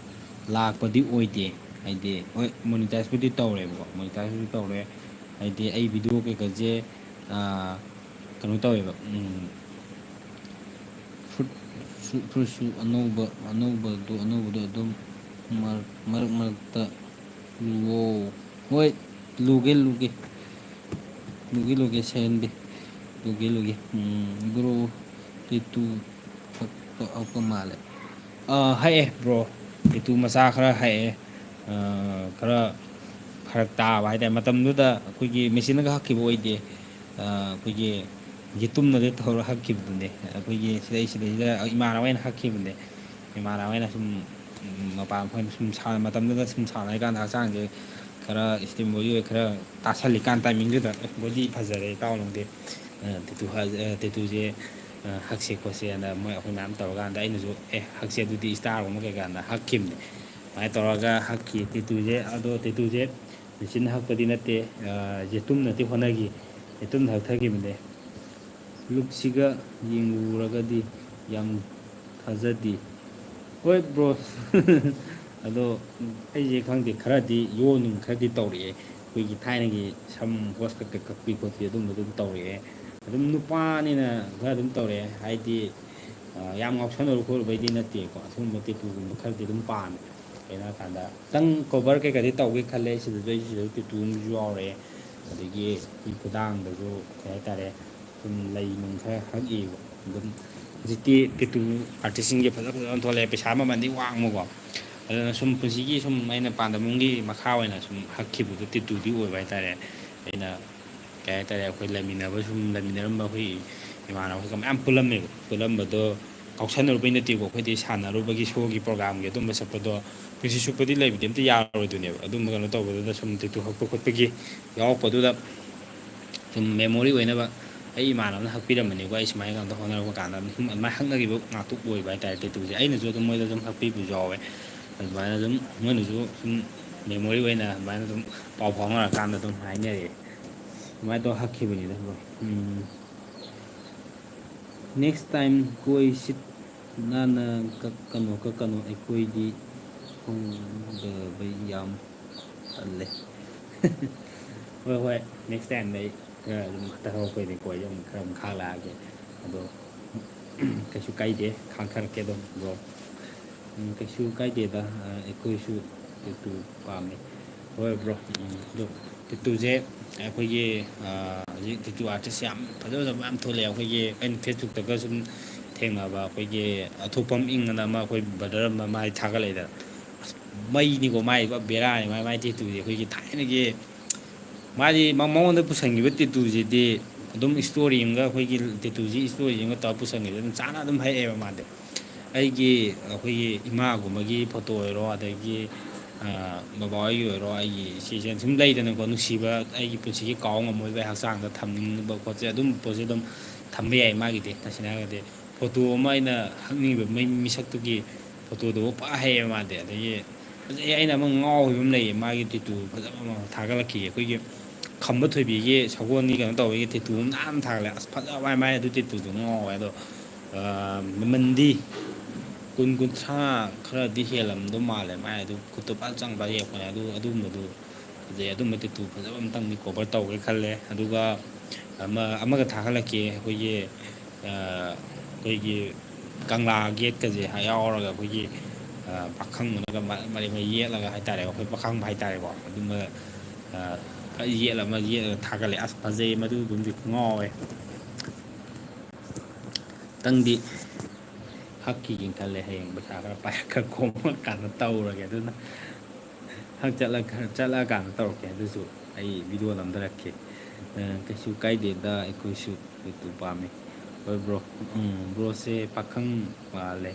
ꯂꯥꯛꯄꯗꯤ ꯑꯣꯏꯗꯦ ꯍꯥꯏꯗꯤ ꯍꯣꯏ ꯃꯣꯅꯤꯇꯥꯏꯁꯄꯨꯗꯤ ꯇꯧꯔꯦꯕꯀꯣ ꯃꯣꯅꯤꯇꯥꯏꯁꯄꯨꯗꯤ ꯇꯧꯔꯦ ꯍꯥꯏꯗꯤ ꯑꯩ ꯚꯤꯗꯤꯑꯣ ꯀꯩꯀꯥꯁꯦ ꯀꯩꯅꯣ ꯇꯧꯋꯦꯕ ꯐ꯭ꯔꯨꯠꯁꯨ ꯑꯅꯧꯕꯗꯣ ꯑꯗꯨꯝ ꯃꯔꯛ ꯃꯔꯛꯇ ꯂꯨꯋꯣ ꯍꯣꯏ ꯂꯨꯒꯦ ꯁꯦꯟꯕꯤ ꯂꯨꯒꯦ ꯕ꯭ꯔꯣ ꯇꯦꯇꯨ ꯍꯛꯄ ꯃꯥꯜꯂꯦ ꯍꯛꯑꯦ ꯕ꯭ꯔꯣ ꯇꯦꯇꯨ ꯃꯆꯥ ꯈꯔ ꯍꯛꯑꯦ ꯈꯔ ꯐꯔꯛ ꯇꯥꯕ ꯍꯥꯏꯇꯥꯔꯦ ꯃꯇꯝꯗꯨꯗ ꯑꯩꯈꯣꯏꯒꯤ ꯃꯦꯆꯤꯟꯅꯒ ꯍꯛꯈꯤꯕ ꯑꯣꯏꯗꯦ ꯑꯩꯈꯣꯏꯒꯤ ꯌꯦꯇꯨꯝꯅꯒ ꯇꯧꯔ ꯍꯛꯈꯤꯕꯗꯨꯅꯦ ꯑꯩꯈꯣꯏꯒꯤ ꯁꯤꯗꯩꯁꯤꯗ ꯏꯃꯥꯟꯅꯕꯅ ꯍꯛꯈꯤꯕꯅꯦ ꯏꯃꯥꯟꯅꯕꯅ ꯁꯨꯝ ꯃꯄꯥꯟ ꯃꯈꯣꯏꯅ ꯁꯨꯝ ꯃꯇꯝꯗꯨꯗ ꯁꯨꯝ ꯁꯥꯟꯅꯔꯤꯀꯥꯟꯗ ꯍꯛꯆꯥꯡꯁꯦ ꯈꯔ ꯏꯁꯇꯤꯝ ꯕꯣꯗꯤ ꯑꯣꯏ ꯈꯔ ꯇꯥꯁꯜꯂꯤꯀꯥꯟ ꯇꯥꯏꯃꯤꯡꯗꯨꯗ ꯕꯣꯗꯤ ꯐꯖꯔꯦ ꯏꯇꯥꯎ ꯅꯪꯗꯤ ꯇꯦꯇꯨꯁꯦ ꯍꯛꯁꯦ ꯈꯣꯠꯁꯦꯅ ꯃꯣꯏ ꯑꯩꯈꯣꯏ ꯃꯌꯥꯝ ꯇꯧꯔꯀꯥꯟꯗ ꯑꯩꯅꯁꯨ ꯍꯛꯁꯦ ꯑꯗꯨꯗꯤ ꯏꯁꯇꯥꯔꯒꯨꯝꯕ ꯀꯩꯀꯥꯟꯗ ꯍꯛꯈꯤꯕꯅꯦ ꯑꯗꯨꯃꯥꯏꯅ ꯇꯧꯔꯒ ꯍꯛꯈꯤ ꯇꯦꯇꯨꯁꯦ ꯑꯗꯣ ꯇꯦꯇꯨꯁꯦ ꯃꯦꯆꯤꯟꯅ ꯍꯛꯄꯗꯤ ꯅꯠꯇꯦ ꯌꯦꯇꯨꯝꯅꯗꯤ ꯍꯣꯠꯅꯈꯤ, ꯌꯦꯇꯨꯝꯅ ꯍꯛꯊꯈꯤꯕꯅꯦ꯫ ꯂꯨꯛꯁꯤꯒ ꯌꯦꯡꯂꯨꯔꯒꯗꯤ ꯌꯥꯝ ꯊꯥꯖꯗꯤ꯫ ꯍꯣꯏ ꯕ꯭ꯔꯣ ꯑꯗꯣ ꯑꯩꯁꯦ ꯈꯪꯗꯦ, ꯈꯔꯗꯤ ꯌꯣ ꯅꯨꯡ ꯈꯔꯗꯤ ꯇꯧꯔꯛꯑꯦ, ꯑꯩꯈꯣꯏꯒꯤ ꯊꯥꯏꯅꯒꯤ ꯁꯝ ꯍꯣꯁ ꯀꯛ ꯀꯛꯄꯤ ꯈꯣꯠꯄꯤ ꯑꯗꯨꯝꯕ ꯑꯗꯨꯝ ꯇꯧꯔꯛꯑꯦ꯫ ꯑꯗꯨꯝ ꯅꯨꯄꯥꯅꯤꯅ ꯈꯔ ꯑꯗꯨꯝ ꯇꯧꯔꯛꯑꯦ, ꯍꯥꯏꯗꯤ ꯌꯥꯝ ꯉꯥꯎꯁꯟꯅꯔꯨ ꯈꯣꯠꯂꯨꯕꯩꯗꯤ ꯅꯠꯇꯦꯀꯣ, ꯑꯁꯤꯒꯨꯝꯕ ꯇꯦꯇꯨꯒꯨꯝꯕ ꯈꯔꯗꯤ ꯑꯗꯨꯝ ꯄꯥꯝꯃꯦ꯫ ꯀꯩꯅꯣ ꯍꯥꯏꯔꯀꯥꯟꯗ ꯈꯤꯇꯪ ꯀꯣꯕꯔ ꯀꯩꯀꯥꯗꯤ ꯇꯧꯒꯦ ꯈꯜꯂꯦ, ꯁꯤꯗꯁꯨ ꯑꯩ ꯁꯤꯗꯁꯨ ꯇꯦꯇꯨ ꯑꯃꯁꯨ ꯌꯥꯎꯔꯛꯑꯦ꯫ ꯑꯗꯒꯤ ꯈꯨꯗꯥꯡꯗꯁꯨ ꯀꯩ ꯍꯥꯏꯇꯥꯔꯦ ꯁꯨꯝ ꯂꯩ ꯅꯨꯡ ꯈꯔ ꯍꯛꯏꯕ ꯑꯗꯨꯝ꯫ ꯍꯧꯖꯤꯛꯇꯤ ꯇꯦꯇꯨ ꯑꯥꯔꯇꯤꯁꯁꯤꯡꯁꯦ ꯐꯖ ꯐꯖꯅ ꯊꯣꯛꯂꯛꯑꯦ, ꯄꯩꯁꯥ ꯃꯃꯜꯗꯤ ꯋꯥꯡꯕꯀꯣ꯫ ꯑꯗꯨꯅ ꯁꯨꯝ ꯄꯨꯟꯁꯤꯒꯤ ꯁꯨꯝ ꯑꯩꯅ ꯄꯥꯟꯗꯝꯒꯤ ꯃꯈꯥ ꯑꯣꯏꯅ ꯁꯨꯝ ꯍꯛꯈꯤꯕꯗꯣ ꯇꯦꯇꯨꯗꯤ ꯑꯣꯏꯕ ꯍꯥꯏꯇꯥꯔꯦ꯫ ꯑꯩꯅ ꯀꯩ ꯍꯥꯏꯇꯥꯔꯦ ꯑꯩꯈꯣꯏ ꯂꯩꯃꯤꯟꯅꯔꯝꯕ ꯑꯩꯈꯣꯏ ꯏꯃꯥꯟꯅꯕꯈꯩꯒ ꯃꯌꯥꯝ ꯄꯨꯜꯂꯝꯃꯦꯕ, ꯄꯨꯜꯂꯝꯕꯗꯣ ꯉꯥꯎꯁꯟꯅꯔꯨꯕꯩ ꯅꯠꯇꯦꯀꯣ, ꯑꯩꯈꯣꯏꯗꯤ ꯁꯥꯟꯅꯔꯨꯕꯒꯤ ꯁꯣꯒꯤ ꯄ꯭ꯔꯣꯒꯥꯝꯒꯤ ꯑꯗꯨꯝꯕ ꯆꯠꯄꯗꯣ ꯄꯨꯟꯁꯤ ꯆꯨꯞꯄꯗꯤ ꯂꯩꯕꯗꯤ ꯑꯝꯇ ꯌꯥꯔꯔꯣꯏꯗꯣꯏꯅꯦꯕ꯫ ꯑꯗꯨꯝꯕ ꯀꯩꯅꯣ ꯇꯧꯕꯗꯨꯗ ꯁꯨꯝ ꯇꯦꯇꯨ ꯍꯛꯄ ꯈꯣꯠꯄꯒꯤ ꯌꯥꯎꯔꯛꯄꯗꯨꯗ ꯁꯨꯝ ꯃꯦꯃꯣꯔꯤ ꯑꯣꯏꯅꯕ ꯑꯩ ꯏꯃꯥꯟꯅꯕꯅ ꯍꯛꯄꯤꯔꯝꯕꯅꯤꯀꯣ, ꯑꯩ ꯁꯨꯃꯥꯏꯅ ꯀꯩꯅꯣ ꯍꯣꯠꯅꯔꯛꯄ ꯀꯥꯟꯗ ꯁꯨꯝ ꯑꯗꯨꯃꯥꯏꯅ ꯍꯛꯅꯈꯤꯕ ꯉꯥꯛꯇ ꯑꯣꯏꯕ ꯍꯥꯏꯇꯥꯔꯦ ꯇꯦꯇꯨꯁꯦ꯫ ꯑꯩꯅꯁꯨ ꯑꯗꯨꯝ ꯃꯣꯏꯗ ꯑꯗꯨꯝ ꯍꯛꯄꯤꯕꯁꯨ ꯌꯥꯎꯋꯦ꯫ ꯑꯗꯨꯃꯥꯏꯅ ꯑꯗꯨꯝ ꯃꯣꯏꯅꯁꯨ ꯁꯨꯝ ꯃꯦꯃꯣꯔꯤ ꯑꯣꯏꯅ ꯑꯗꯨꯃꯥꯏꯅ ꯑꯗꯨꯝ ꯄꯥꯎ ꯐꯥꯎꯅꯔꯀꯥꯟꯗ ꯑꯗꯨꯝ ꯍꯥꯏꯅꯔꯛꯑꯦ, ꯑꯗꯨꯃꯥꯏꯅ ꯇꯧꯔ ꯍꯛꯈꯤꯕꯅꯤꯗ ꯕ꯭ꯔꯣ꯫ ꯅꯦꯛꯁ ꯇꯥꯏꯝ ꯀꯣꯏ ꯁꯤꯠ ꯅꯥꯟꯅ ꯀꯛꯀꯅꯨ ꯑꯩꯈꯣꯏꯗꯤ ꯍꯣꯡꯗꯕꯩ ꯌꯥꯝ ꯇꯜꯂꯦ꯫ ꯍꯣꯏ ꯍꯣꯏ, ꯅꯦꯛꯁ ꯇꯥꯏꯝꯗ ꯑꯩ ꯈꯔ ꯑꯗꯨꯝ ꯍꯟꯇꯛ ꯍꯧꯔꯛꯄꯩꯗꯤ ꯀꯣꯏꯁꯦ ꯑꯗꯨꯝ ꯈꯔ ꯑꯗꯨꯝ ꯈꯥꯛꯂꯛꯑꯒꯦ꯫ ꯑꯗꯣ ꯀꯩꯁꯨ ꯀꯥꯏꯗꯦ, ꯈꯥꯛꯊꯔꯛꯀꯦ ꯑꯗꯨꯝ ꯕ꯭ꯔꯣ꯫ ꯀꯩꯁꯨ ꯀꯥꯏꯗꯦꯗ, ꯑꯩꯈꯣꯏꯁꯨ ꯇꯦꯇꯨ ꯄꯥꯝꯃꯤ꯫ ꯍꯣꯏ ꯕ꯭ꯔꯣ, ꯑꯗꯣ ꯇꯦꯇꯨꯁꯦ ꯑꯩꯈꯣꯏꯒꯤ ꯍꯧꯖꯤꯛ ꯇꯦꯇꯨ ꯑꯥꯔꯇꯤꯁ ꯌꯥꯝ ꯐꯖ ꯐꯖꯕ ꯃꯌꯥꯝ ꯊꯣꯛꯂꯛꯑꯦ꯫ ꯑꯩꯈꯣꯏꯒꯤ ꯑꯩꯅ ꯐꯦꯁꯕꯨꯛꯇꯒ ꯁꯨꯝ ꯊꯦꯡꯅꯕ ꯑꯩꯈꯣꯏꯒꯤ ꯑꯊꯣꯛꯄꯝ ꯏꯪꯑꯅ ꯑꯃ ꯑꯩꯈꯣꯏ ꯕ꯭ꯔꯗꯔ ꯑꯃ ꯃꯥꯏ ꯊꯥꯒꯠꯂꯛꯏꯗꯅ, ꯑꯁ ꯃꯩꯅꯤꯀꯣ ꯃꯥꯏ ꯕꯦꯔꯥꯅꯤ ꯃꯥꯏ ꯇꯦꯇꯨꯗꯤ꯫ ꯑꯩꯈꯣꯏꯒꯤ ꯊꯥꯏꯅꯒꯤ ꯃꯥꯗꯤ ꯃꯉꯣꯟꯗ ꯄꯨꯁꯟꯈꯤꯕ ꯇꯦꯇꯨꯁꯤꯗꯤ ꯑꯗꯨꯝ ꯏꯁꯇꯣꯔꯤ ꯑꯃꯒ ꯑꯩꯈꯣꯏꯒꯤ ꯇꯦꯇꯨꯁꯤ ꯏꯁꯇꯣꯔꯤ ꯑꯃꯒ ꯇꯧꯔ ꯄꯨꯁꯟꯈꯤꯕꯗ ꯑꯗꯨꯝ ꯆꯥꯅ ꯑꯗꯨꯝ ꯍꯛꯑꯦꯕ ꯃꯥꯗꯤ꯫ ꯑꯩꯈꯣꯏꯒꯤ ꯏꯃꯥꯒꯨꯝꯕꯒꯤ ꯐꯣꯇꯣ ꯑꯣꯏꯔꯣ, ꯑꯗꯒꯤ ꯕꯕꯥ ꯍꯣꯏꯒꯤ ꯑꯣꯏꯔꯣ, ꯑꯩꯒꯤ ꯏꯆꯦ ꯁꯨꯝ ꯂꯩꯗꯅꯀꯣ ꯅꯨꯡꯁꯤꯕ, ꯑꯩꯒꯤ ꯄꯨꯟꯁꯤꯒꯤ ꯀꯥꯎ ꯉꯝꯃꯣꯏꯕ ꯍꯛꯆꯥꯡꯗ ꯊꯝꯅꯤꯡꯕ ꯄꯣꯠꯁꯦ, ꯑꯗꯨꯝ ꯄꯣꯠꯁꯦ ꯑꯗꯨꯝ ꯊꯝꯕ ꯌꯥꯏ ꯃꯥꯒꯤꯗꯤ꯫ ꯇꯁꯦꯡꯅ ꯍꯥꯏꯔꯒꯗꯤ ꯐꯣꯇꯣ ꯑꯃ ꯑꯩꯅ ꯍꯛꯅꯤꯡꯉꯤꯕ ꯃꯤꯁꯛꯇꯨꯒꯤ ꯐꯣꯇꯣꯗꯨꯕꯨ ꯄꯨꯔꯥ ꯍꯛꯑꯦꯕ ꯃꯥꯗꯤ꯫ ꯑꯗꯒꯤ ꯐꯖꯩ, ꯑꯩꯅ ꯑꯃ ꯉꯥꯎꯈꯤꯕ ꯑꯃ ꯂꯩꯌꯦ, ꯃꯥꯒꯤ ꯇꯦꯇꯨ ꯐꯖꯕ ꯑꯃ ꯊꯥꯒꯠꯂꯛꯈꯤꯌꯦ, ꯑꯩꯈꯣꯏꯒꯤ ꯈꯝꯕ ꯊꯣꯏꯕꯤꯒꯤ ꯁꯒꯣꯜꯒꯤ ꯀꯩꯅꯣ ꯇꯧꯕꯒꯤ ꯇꯦꯇꯨ ꯑꯃ ꯅꯥꯟꯅ ꯊꯥꯒꯠꯂꯛꯑꯦ꯫ ꯑꯁ ꯐꯖꯕ ꯃꯥꯏ ꯑꯗꯨ ꯇꯦꯇꯨꯗꯨ ꯉꯥꯎꯋꯦ꯫ ꯑꯗꯣ ꯃꯃꯟꯗꯤ ꯀꯨꯟꯊ꯭ꯔꯥ ꯈꯔꯗꯤ ꯍꯦꯜꯂꯝꯗꯧ ꯃꯥꯜꯂꯦ ꯃꯥꯏ ꯑꯗꯨ ꯈꯨꯠꯇꯣ ꯐꯖꯅ ꯆꯪꯕ ꯌꯦꯛꯄꯅꯦ꯫ ꯑꯗꯨꯒꯨꯝꯕꯗꯨ ꯐꯖꯩ, ꯑꯗꯨꯝꯕ ꯇꯦꯇꯨ ꯐꯖꯕ ꯑꯃꯇꯪꯗꯤ ꯀꯣꯚꯔ ꯇꯧꯒꯦ ꯈꯜꯂꯦ꯫ ꯑꯗꯨꯒ ꯑꯃꯒ ꯊꯥꯒꯠꯂꯛꯈꯤ, ꯑꯩꯈꯣꯏꯒꯤ ꯀꯪꯂꯥ ꯒꯦꯠꯀꯁꯦ ꯌꯥꯎꯔꯒ ꯑꯩꯈꯣꯏꯒꯤ ꯄꯥꯈꯪꯕꯅꯒ ꯃꯔꯩ ꯃꯔꯩ ꯌꯦꯠꯂꯒ ꯍꯥꯏꯇꯥꯔꯦ, ꯑꯩꯈꯣꯏ ꯄꯥꯈꯪꯕ ꯍꯥꯏꯇꯥꯔꯦꯀꯣ, ꯑꯗꯨꯝꯕ ꯌꯦꯠꯂꯒ ꯊꯥꯒꯠꯂꯦ꯫ ꯑꯁ ꯐꯖꯩ, ꯃꯗꯨꯗꯨꯝꯗꯤ ꯉꯥꯎꯋꯦ꯫ ꯈꯤꯇꯪꯗꯤ ꯍꯛꯈꯤꯒꯦꯅ ꯈꯜꯂꯦ, ꯍꯌꯦꯡ ꯄꯩꯁꯥ ꯈꯔ ꯈꯔ ꯈꯣꯝꯃꯀꯥꯟꯗ ꯇꯧꯔꯒꯦ꯫ ꯑꯗꯨꯅ ꯆꯠꯂꯀꯥꯟꯗ ꯇꯧꯔꯛꯀꯦ, ꯑꯗꯨꯁꯨ ꯑꯩ ꯚꯤꯗꯤꯑꯣ ꯅꯝꯊꯔꯛꯀꯦ꯫ ꯀꯩꯁꯨ ꯀꯥꯏꯗꯦꯗ, ꯑꯩꯈꯣꯏꯁꯨ ꯇꯦꯇꯨ ꯄꯥꯝꯃꯤ꯫ ꯍꯣꯏ ꯕ꯭ꯔꯣ, ꯕ꯭ꯔꯣꯁꯦ ꯄꯥꯈꯪ ꯃꯥꯜꯂꯦ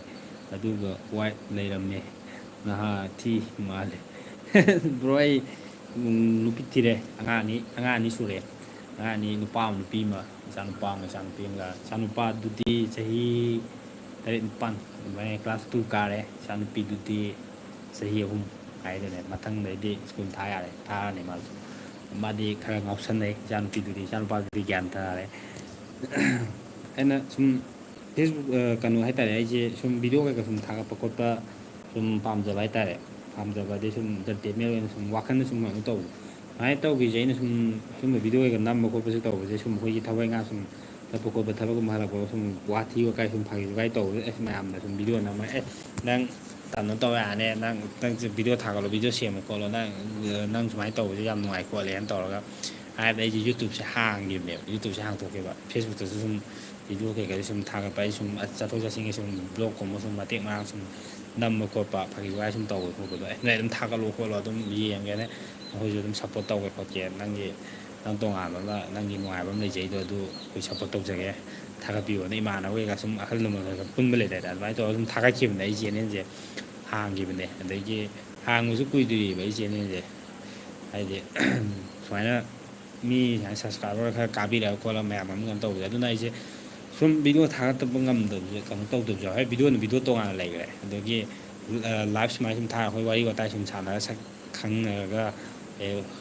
ꯑꯗꯨꯒ ꯋꯥꯏꯠ ꯂꯩꯔꯝꯃꯦ, ꯅꯍꯥ ꯊꯤ ꯃꯥꯜꯂꯦ꯫ ꯕ꯭ꯔꯣ ꯑꯩ ꯅꯨꯄꯤ ꯊꯤꯔꯦ, ꯑꯉꯥꯡ ꯑꯅꯤ ꯁꯨꯔꯦ꯫ ꯑꯉꯥꯡ ꯑꯅꯤ, ꯅꯨꯄꯥ ꯑꯃ ꯅꯨꯄꯤ ꯑꯃ, ꯏꯆꯥꯅꯨꯄꯥ ꯑꯃ ꯏꯆꯥꯅꯨꯄꯤ ꯑꯃꯒ꯫ ꯏꯆꯥꯅꯨꯄꯥꯗꯨꯗꯤ ꯆꯍꯤ 8-9 ꯑꯗꯨꯃꯥꯏꯅ ꯀ꯭ꯂꯥꯁ 2 ꯀꯥꯔꯦ꯫ ꯏꯆꯥꯅꯨꯄꯤꯗꯨꯗꯤ ꯆꯍꯤ 3 ꯍꯥꯏꯗꯨꯅꯦ, ꯃꯊꯪꯗꯩꯗꯤ ꯁ꯭ꯀꯨꯜ ꯊꯥꯔꯅꯤ ꯃꯥꯁꯨ꯫ ꯃꯥꯗꯤ ꯈꯔ ꯉꯥꯎꯁꯟꯅꯩ ꯏꯆꯥꯅꯨꯄꯥꯗꯨꯗꯤ ꯒ꯭ꯌꯥꯟ ꯇꯥꯔꯦ꯫ ꯑꯩꯅ ꯁꯨꯝ ꯐꯦꯁꯕꯨꯛ ꯀꯩꯅꯣ ꯍꯥꯏꯇꯥꯔꯦ, ꯑꯩꯁꯦ ꯁꯨꯝ ꯚꯤꯗꯤꯑꯣ ꯀꯩꯀꯥ ꯁꯨꯝ ꯊꯥꯒꯠꯄ ꯈꯣꯠꯄ ꯁꯨꯝ ꯄꯥꯝꯖꯕ ꯍꯥꯏꯇꯥꯔꯦ꯫ ꯄꯥꯝꯖꯕꯗꯤ ꯁꯨꯝ ꯏꯟꯇꯔꯇꯦꯟꯃꯦꯟ ꯑꯣꯏꯅ ꯁꯨꯝ ꯋꯥꯈꯜꯗ ꯁꯨꯝ ꯀꯩꯅꯣ ꯇꯧꯕ ꯑꯗꯨꯃꯥꯏꯅ ꯇꯧꯈꯤꯁꯦ꯫ ꯑꯩꯅ ꯁꯨꯝꯕ ꯚꯤꯗꯤꯑꯣ ꯀꯩꯀꯥ ꯅꯝꯕ ꯈꯣꯠꯄꯁꯦ ꯇꯧꯕꯁꯦ, ꯁꯨꯝ ꯑꯩꯈꯣꯏꯒꯤ ꯊꯕꯛ ꯏꯪꯈꯥꯡ ꯁꯨꯝ ꯆꯠꯄ ꯈꯣꯠꯄ, ꯊꯕꯛꯀꯨꯝꯕ ꯍꯜꯂꯛꯄ ꯁꯨꯝ ꯋꯥꯊꯤ ꯋꯥꯀꯥꯏ ꯁꯨꯝ ꯐꯥꯒꯤ ꯖꯣꯒꯥꯏ ꯇꯧꯕꯗ ꯃꯌꯥꯝꯅ ꯁꯨꯝ ꯚꯤꯗꯤꯑꯣ ꯅꯝꯃꯒ ꯅꯪ ꯀꯩꯅꯣ ꯇꯧ ꯌꯥꯔꯅꯤ, ꯅꯪ ꯚꯤꯗꯤꯑꯣ ꯊꯥꯒꯠꯂꯣ, ꯚꯤꯗꯤꯑꯣ ꯁꯦꯝꯃꯣ ꯈꯣꯠꯂꯣ, ꯅꯪ ꯁꯨꯃꯥꯏꯅ ꯇꯧꯕꯁꯦ ꯌꯥꯝ ꯅꯨꯡꯉꯥꯏ ꯈꯣꯠꯂꯦꯅ ꯇꯧꯔꯒ ꯍꯥꯏꯕꯗꯤ ꯑꯩꯁꯦ ꯌꯨꯇꯨꯞꯁꯦ ꯍꯥꯡꯈꯤꯕꯅꯦꯕ꯫ ꯌꯨꯇꯨꯞꯁꯦ ꯍꯥꯡꯇꯣꯛꯈꯤꯕ, ꯐꯦꯁꯕꯨꯛꯇꯁꯨ ꯁꯨꯝ ꯚꯤꯗꯤꯑꯣ ꯀꯩꯀꯩꯗ ꯁꯨꯝ ꯊꯥꯒꯠꯄ, ꯑꯩ ꯁꯨꯝ ꯆꯠꯊꯣꯛ ꯆꯠꯁꯤꯟꯒꯤ ꯁꯨꯝ ꯕ꯭ꯂꯣꯛꯀꯨꯝꯕ ꯁꯨꯝ ꯃꯇꯦꯛ ꯃꯔꯥꯡ ꯁꯨꯝ ꯅꯝꯕ ꯈꯣꯠꯄ, ꯐꯥꯒꯤ ꯖꯣꯒꯥꯏ ꯁꯨꯝ ꯇꯧꯕ ꯈꯣꯠꯄꯗꯣ ꯅꯣꯏ ꯑꯗꯨꯝ ꯊꯥꯒꯠꯂꯣ ꯈꯣꯠꯂꯣ, ꯑꯗꯨꯝ ꯌꯦꯡꯒꯦꯅꯦ, ꯑꯩꯈꯣꯏꯁꯨ ꯑꯗꯨꯝ ꯁꯞꯄꯣꯔꯠ ꯇꯧꯒꯦ ꯈꯣꯠꯀꯦ, ꯅꯪ ꯇꯣꯉꯥꯟꯕ ꯑꯃ, ꯅꯪꯒꯤ ꯅꯨꯡꯉꯥꯏꯕ ꯑꯃ ꯂꯩꯖꯩꯗꯣ, ꯑꯗꯨ ꯑꯩꯈꯣꯏ ꯁꯞꯄꯣꯔꯠ ꯇꯧꯖꯒꯦ, ꯊꯥꯒꯠꯄꯤꯌꯣꯅ ꯏꯃꯥꯟꯅꯕ ꯀꯩꯀꯥ ꯁꯨꯝ ꯑꯍꯜ ꯂꯃꯟꯒ ꯄꯨꯟꯕ ꯂꯩꯗꯅ, ꯑꯗꯨꯃꯥꯏꯅ ꯇꯧꯔꯒ ꯁꯨꯝ ꯊꯥꯒꯠꯈꯤꯕꯅꯦ ꯑꯩ ꯆꯦꯅꯦꯜꯁꯦ ꯍꯥꯡꯈꯤꯕꯅꯦ꯫ ꯑꯗꯒꯤ ꯍꯥꯡꯕꯁꯨ ꯀꯨꯏꯗ꯭ꯔꯤꯕ ꯑꯩ ꯆꯦꯅꯦꯜꯁꯦ, ꯍꯥꯏꯗꯤ ꯁꯨꯃꯥꯏꯅ ꯃꯤ ꯁꯨꯃꯥꯏꯅ ꯁꯕꯁꯀ꯭ꯔꯥꯏꯕꯔ ꯈꯔ ꯀꯥꯕꯤꯔꯒ ꯈꯣꯠꯂꯒ ꯃꯌꯥꯝ ꯑꯃ ꯀꯩꯅꯣ ꯇꯧꯕꯁꯦ, ꯑꯗꯨꯅ ꯑꯩꯁꯦ ꯁꯨꯝ ꯚꯤꯗꯤꯑꯣ ꯊꯥꯒꯠꯇꯕ ꯉꯝꯗꯕꯁꯦ, ꯀꯩꯅꯣ ꯇꯧꯗꯕꯁꯨ ꯌꯥꯎꯋꯦ꯫ ꯚꯤꯗꯤꯑꯣ ꯇꯣꯉꯥꯟꯅ ꯂꯩꯈ꯭ꯔꯦ, ꯑꯗꯒꯤ ꯂꯥꯏꯐ ꯁꯨꯃꯥꯏꯅ ꯁꯨꯝ ꯑꯩꯈꯣꯏ ꯋꯥꯔꯤ ꯋꯥꯇꯥꯏ ꯁꯨꯝ ꯁꯥꯟꯅꯔꯒ ꯁꯛ ꯈꯪꯅꯔꯒ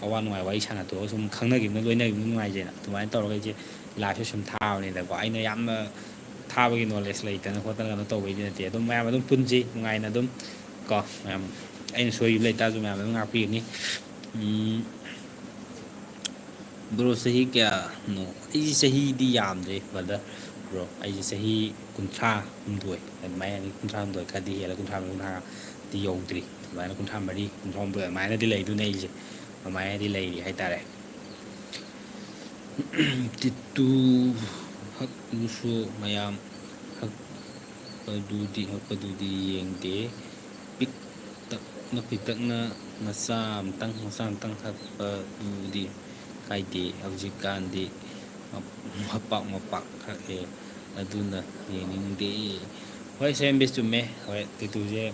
ꯑꯋꯥ ꯅꯨꯡꯉꯥꯏ ꯋꯥꯔꯤ ꯁꯥꯟꯅꯊꯣꯛꯑꯒ ꯁꯨꯝ ꯈꯪꯅꯈꯤꯕꯅ ꯂꯣꯏꯅꯈꯤꯕꯅ ꯅꯨꯡꯉꯥꯏꯖꯩꯅ ꯑꯗꯨꯃꯥꯏꯅ ꯇꯧꯔꯒ ꯑꯩꯁꯦ ꯂꯥꯏꯐꯁꯦ ꯁꯨꯝ ꯊꯥꯕꯅꯤꯗꯀꯣ ꯑꯩꯅ ꯌꯥꯝꯅ ꯊꯥꯕꯒꯤ ꯅꯣꯂꯦꯖ ꯂꯩꯇꯅ ꯈꯣꯠꯇꯅ ꯀꯩꯅꯣ ꯇꯧꯕꯩꯗꯤ ꯅꯠꯇꯦ ꯑꯗꯨꯝ ꯃꯌꯥꯝ ꯑꯗꯨꯝ ꯄꯨꯟꯁꯤ ꯅꯨꯡꯉꯥꯏꯅ ꯑꯗꯨꯝ ꯀꯣ ꯃꯌꯥꯝ ꯑꯩꯅ ꯁꯣꯏꯈꯤꯕ ꯂꯩꯇꯥꯔꯁꯨ ꯃꯌꯥꯝ ꯑꯗꯨꯝ ꯉꯥꯛꯄꯤꯒꯅꯤ ꯕ꯭ꯔꯣ ꯆꯍꯤ ꯀꯌꯥꯅꯣ ꯑꯩꯁꯦ ꯆꯍꯤꯗꯤ ꯌꯥꯝꯗ꯭ꯔꯦ ꯕ꯭ꯔꯗꯔ ꯕ꯭ꯔꯣ ꯑꯩꯁꯦ ꯆꯍꯤ 32 ꯑꯗꯨꯃꯥꯏꯅ 32 ꯈꯔꯗꯤ ꯍꯦꯜꯂ 33 ꯌꯧꯗ꯭ꯔꯤ ꯑꯗꯨꯃꯥꯏꯅ 34 39 ꯑꯗꯨꯃꯥꯏꯅꯗꯤ ꯂꯩꯗꯨꯅꯦ ꯑꯩꯁꯦ ꯑꯗꯨꯃꯥꯏꯅꯗꯤ ꯂꯩꯔꯤ ꯍꯥꯏꯇꯥꯔꯦ ꯇꯤꯇꯨ ꯍꯛꯄꯁꯨ ꯃꯌꯥꯝ ꯍꯛꯄꯗꯨꯗꯤ ꯌꯦꯡꯗꯦ ꯄꯤꯛꯇꯛꯅ ꯃꯆꯥ ꯑꯃꯇꯪ ꯍꯛꯄꯗꯨꯗꯤ ꯀꯥꯏꯗꯦ ꯍꯧꯖꯤꯛꯀꯥꯟꯗꯤ ꯃꯄꯥꯛ ꯍꯛꯑꯦ ꯑꯗꯨꯅ ꯌꯦꯡꯅꯤꯡꯗꯦ ꯍꯣꯏ ꯁꯦꯝꯕꯤꯁ ꯆꯨꯝꯃꯦ ꯍꯣꯏ ꯇꯤꯇꯨꯁꯦ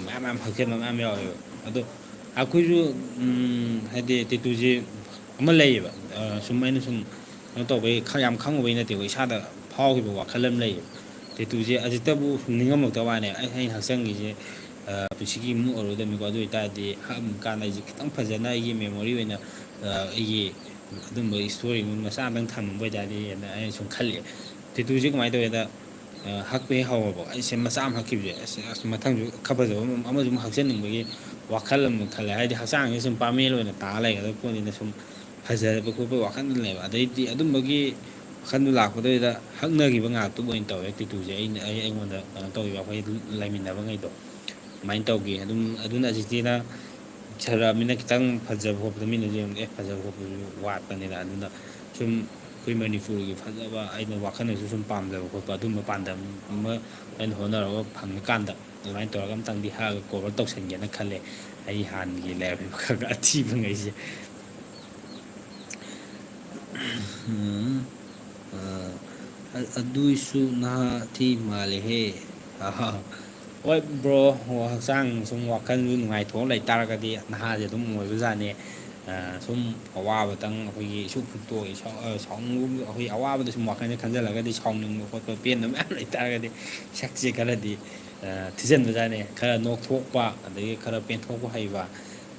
ꯃꯌꯥꯝ ꯍꯛꯆꯤꯟꯕ ꯃꯌꯥꯝ ꯌꯥꯎꯋꯦꯕ ꯑꯗꯣ ꯑꯩꯈꯣꯏꯁꯨ ꯍꯥꯏꯗꯤ ꯇꯤꯇꯨꯁꯦ ꯑꯃ ꯂꯩꯌꯦꯕ ꯁꯨꯝ ꯑꯩꯅ ꯁꯨꯝ ꯀꯩꯅꯣ ꯇꯧꯕꯩ ꯌꯥꯝ ꯈꯪꯉꯨꯕꯩ ꯅꯠꯇꯦꯕ ꯏꯁꯥꯗ ꯐꯥꯎꯈꯤꯕ ꯋꯥꯈꯜ ꯑꯃ ꯂꯩꯌꯦꯕ ꯇꯦꯇꯨꯁꯦ ꯍꯧꯖꯤꯛꯇꯕꯨ ꯅꯤꯡꯉꯝꯃꯛꯇꯕ ꯋꯥꯅꯦ ꯑꯩꯅ ꯍꯛꯆꯪꯒꯤꯁꯦ ꯄꯨꯟꯁꯤꯒꯤ ꯏꯃꯨꯡ ꯑꯣꯏꯔꯣꯏꯗꯕꯅꯤꯀꯣ ꯑꯗꯨ ꯑꯣꯏꯇꯥꯔꯗꯤ ꯍꯛꯑꯝ ꯀꯥꯟꯗ ꯑꯩꯁꯦ ꯈꯤꯇꯪ ꯐꯖꯅ ꯑꯩꯒꯤ ꯃꯦꯃꯣꯔꯤ ꯑꯣꯏꯅ ꯑꯩꯒꯤ ꯑꯗꯨꯝꯕ ꯏꯁꯇꯣꯔꯤ ꯃꯆꯥ ꯑꯃꯇꯪ ꯊꯝꯃꯝꯕ ꯑꯣꯏꯇꯥꯔꯗꯤ ꯑꯩꯅ ꯁꯨꯝ ꯈꯜꯂꯤ ꯇꯤꯇꯨꯁꯦ ꯀꯃꯥꯏꯅ ꯇꯧꯒꯦꯗ ꯍꯛꯄ ꯍꯦꯛ ꯍꯧꯔꯕꯣ ꯑꯩꯁꯦ ꯃꯆꯥ ꯑꯃ ꯍꯛꯈꯤꯕꯁꯦ ꯑꯁ ꯃꯊꯪꯁꯨ ꯈꯔ ꯐꯖꯕ ꯑꯃꯁꯨ ꯍꯛꯆꯟꯅꯤꯡꯕꯒꯤ ꯋꯥꯈꯜ ꯑꯃ ꯈꯜꯂꯦ ꯍꯥꯏꯗꯤ ꯍꯛꯆꯥꯡꯁꯦ ꯁꯨꯝ ꯄꯥꯃꯦꯟ ꯑꯣꯏꯅ ꯇꯥꯔ ꯂꯩꯒꯗꯕ ꯄꯣꯠꯅꯤꯅ ꯁꯨꯝ ꯐꯖꯕ ꯈꯣꯠꯄ ꯋꯥꯈꯜꯗꯅꯦꯕ ꯑꯗꯩꯗꯤ ꯑꯗꯨꯝꯕꯒꯤ ꯋꯥꯈꯟꯗꯨ ꯂꯥꯛꯄꯗꯨꯗ ꯍꯛꯅꯈꯤꯕ ꯉꯥꯛꯇꯕ ꯑꯣꯏꯅ ꯇꯧꯋꯦ ꯇꯤꯇꯨꯁꯦ ꯑꯩꯉꯣꯟꯗ ꯀꯩꯅꯣ ꯇꯧꯋꯤꯕ ꯑꯩꯈꯣꯏ ꯂꯩꯃꯤꯟꯅꯕꯉꯩꯗꯣ ꯑꯗꯨꯃꯥꯏꯅ ꯇꯧꯈꯤ ꯑꯗꯨꯅ ꯍꯧꯖꯤꯛꯇꯤꯅ ꯁꯔꯛꯑꯃꯤꯅ ꯈꯤꯇꯪ ꯐꯖꯕ ꯈꯣꯠꯄꯗ ꯃꯤꯅꯁꯨ ꯌꯦꯡꯕꯗ ꯐꯖꯕ ꯈꯣꯠꯄꯁꯨ ꯋꯥꯠꯄꯅꯤꯅ ꯑꯗꯨꯅ ꯁꯨꯝ ꯑꯩꯈꯣꯏ ꯃꯅꯤꯄꯨꯔꯒꯤ ꯐꯖꯕ ꯑꯩꯅ ꯋꯥꯈꯜꯗꯁꯨ ꯁꯨꯝ ꯄꯥꯝꯖꯕ ꯈꯣꯠꯄ ꯑꯗꯨꯝꯕ ꯄꯥꯟꯗꯝ ꯑꯃ ꯑꯩꯅ ꯍꯣꯠꯅꯔꯒ ꯐꯪꯉꯀꯥꯟꯗ ꯑꯗꯨꯃꯥꯏꯅ ꯇꯧꯔꯒ ꯑꯝꯇꯪꯗꯤ ꯍꯛꯑꯒ ꯀꯣꯚꯔ ꯇꯧꯁꯟꯒꯦꯅ ꯈꯜꯂꯦ ꯑꯩ ꯍꯥꯟꯅꯒꯤ ꯂꯩꯔꯝꯃꯤꯕ ꯈꯔ ꯑꯊꯤꯕꯉꯩꯁꯦ ꯑꯗꯨꯏꯁꯨ ꯅꯍꯥ ꯊꯤ ꯃꯥꯜꯂꯦꯍꯦ ꯍꯣꯏ ꯕ꯭ꯔꯣ ꯍꯛꯆꯥꯡ ꯁꯨꯝ ꯋꯥꯈꯜꯁꯨ ꯅꯨꯡꯉꯥꯏꯊꯣꯛꯑ ꯂꯩꯇꯥꯥꯔꯒꯗꯤ ꯅꯍꯥꯁꯦ ꯑꯗꯨꯝ ꯑꯣꯏꯕꯖꯥꯠꯅꯤ ꯁꯨꯝ ꯑꯋꯥꯕꯇꯪ ꯑꯩꯈꯣꯏꯒꯤ ꯏꯁꯨꯛ ꯐꯨꯛꯇꯣꯛꯏ ꯁꯥꯎꯅꯤꯡꯕ ꯑꯩꯈꯣꯏ ꯑꯋꯥꯕꯗ ꯁꯨꯝ ꯋꯥꯈꯜꯁꯦ ꯈꯟꯖꯤꯜꯂꯒꯗꯤ ꯁꯥꯎꯅꯤꯡꯕ ꯈꯣꯠꯄ ꯄꯦꯟꯗꯕ ꯃꯌꯥꯝ ꯂꯩꯇꯥꯥꯔꯒꯗꯤ ꯁꯛꯁꯦ ꯈꯔꯗꯤ ꯊꯤꯖꯤꯟꯕꯖꯥꯠꯅꯤ ꯈꯔ ꯅꯣꯛꯊꯣꯛꯄ ꯑꯗꯒꯤ ꯈꯔ ꯄꯦꯟꯊꯣꯛꯄ ꯍꯩꯕ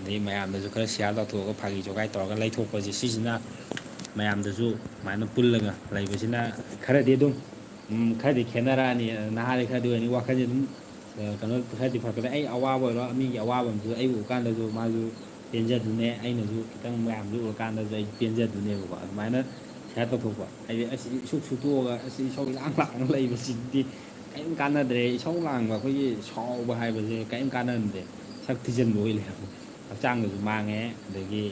ꯑꯗꯩ ꯃꯌꯥꯝꯗꯁꯨ ꯈꯔ ꯁꯤꯌꯥꯔ ꯇꯧꯊꯣꯛꯑꯒ ꯐꯥꯒꯤ ꯖꯣꯒꯥꯏ ꯇꯧꯔꯒ ꯂꯩꯊꯣꯛꯄꯁꯦ ꯁꯤꯁꯤꯅ ꯃꯌꯥꯝꯗꯁꯨ ꯁꯨꯃꯥꯏꯅ ꯄꯨꯜꯂꯒ ꯂꯩꯕꯁꯤꯅ ꯈꯔꯗꯤ ꯑꯗꯨꯝ ꯈꯔꯗꯤ ꯈꯦꯠꯅꯔꯛꯑꯅꯤ ꯅꯍꯥꯗꯤ ꯈꯔꯗꯤ ꯑꯣꯏꯅꯤ ꯋꯥꯈꯜꯁꯦ ꯑꯗꯨꯝ ꯀꯩꯅꯣ ꯈꯔꯗꯤ ꯐꯔꯛꯀꯅꯤ ꯑꯩ ꯑꯋꯥꯕ ꯑꯣꯏꯔꯣ ꯃꯤꯒꯤ ꯑꯋꯥꯕ ꯑꯃꯁꯨ ꯑꯩ ꯎꯕ ꯀꯥꯟꯗꯁꯨ ꯃꯥꯁꯨ ꯄꯦꯟꯖꯗꯨꯅꯦ ꯑꯩꯅꯁꯨ ꯈꯤꯇꯪ ꯃꯌꯥꯝꯁꯨ ꯎꯔꯀꯥꯟꯗꯁꯨ ꯑꯩ ꯄꯦꯟꯖꯗꯣꯏꯅꯦꯕꯀꯣ ꯑꯗꯨꯃꯥꯏꯅ ꯁꯤꯌꯥꯔ ꯇꯧꯊꯣꯛꯄ ꯍꯥꯏꯗꯤ ꯑꯁ ꯏꯁꯨꯛ ꯁꯨꯛꯇꯣꯛꯑꯒ ꯑꯁ ꯏꯁꯧ ꯂꯥꯡꯅ ꯂꯩꯕꯁꯤꯗꯤ ꯀꯔꯤꯝ ꯀꯥꯟꯅꯗ꯭ꯔꯦ ꯏꯁꯧ ꯂꯥꯡꯕ ꯑꯩꯈꯣꯏꯒꯤ ꯁꯥꯎꯕ ꯍꯥꯏꯕꯁꯦ ꯀꯔꯤꯝ ꯀꯥꯟꯅꯗꯦ ꯁꯛ ꯊꯤꯖꯤꯟꯕ ꯑꯣꯏ ꯂꯩꯔꯝꯃꯦ ꯍꯛꯆꯥꯡꯗꯁꯨ ꯃꯥꯡꯉꯦ ꯑꯗꯒꯤ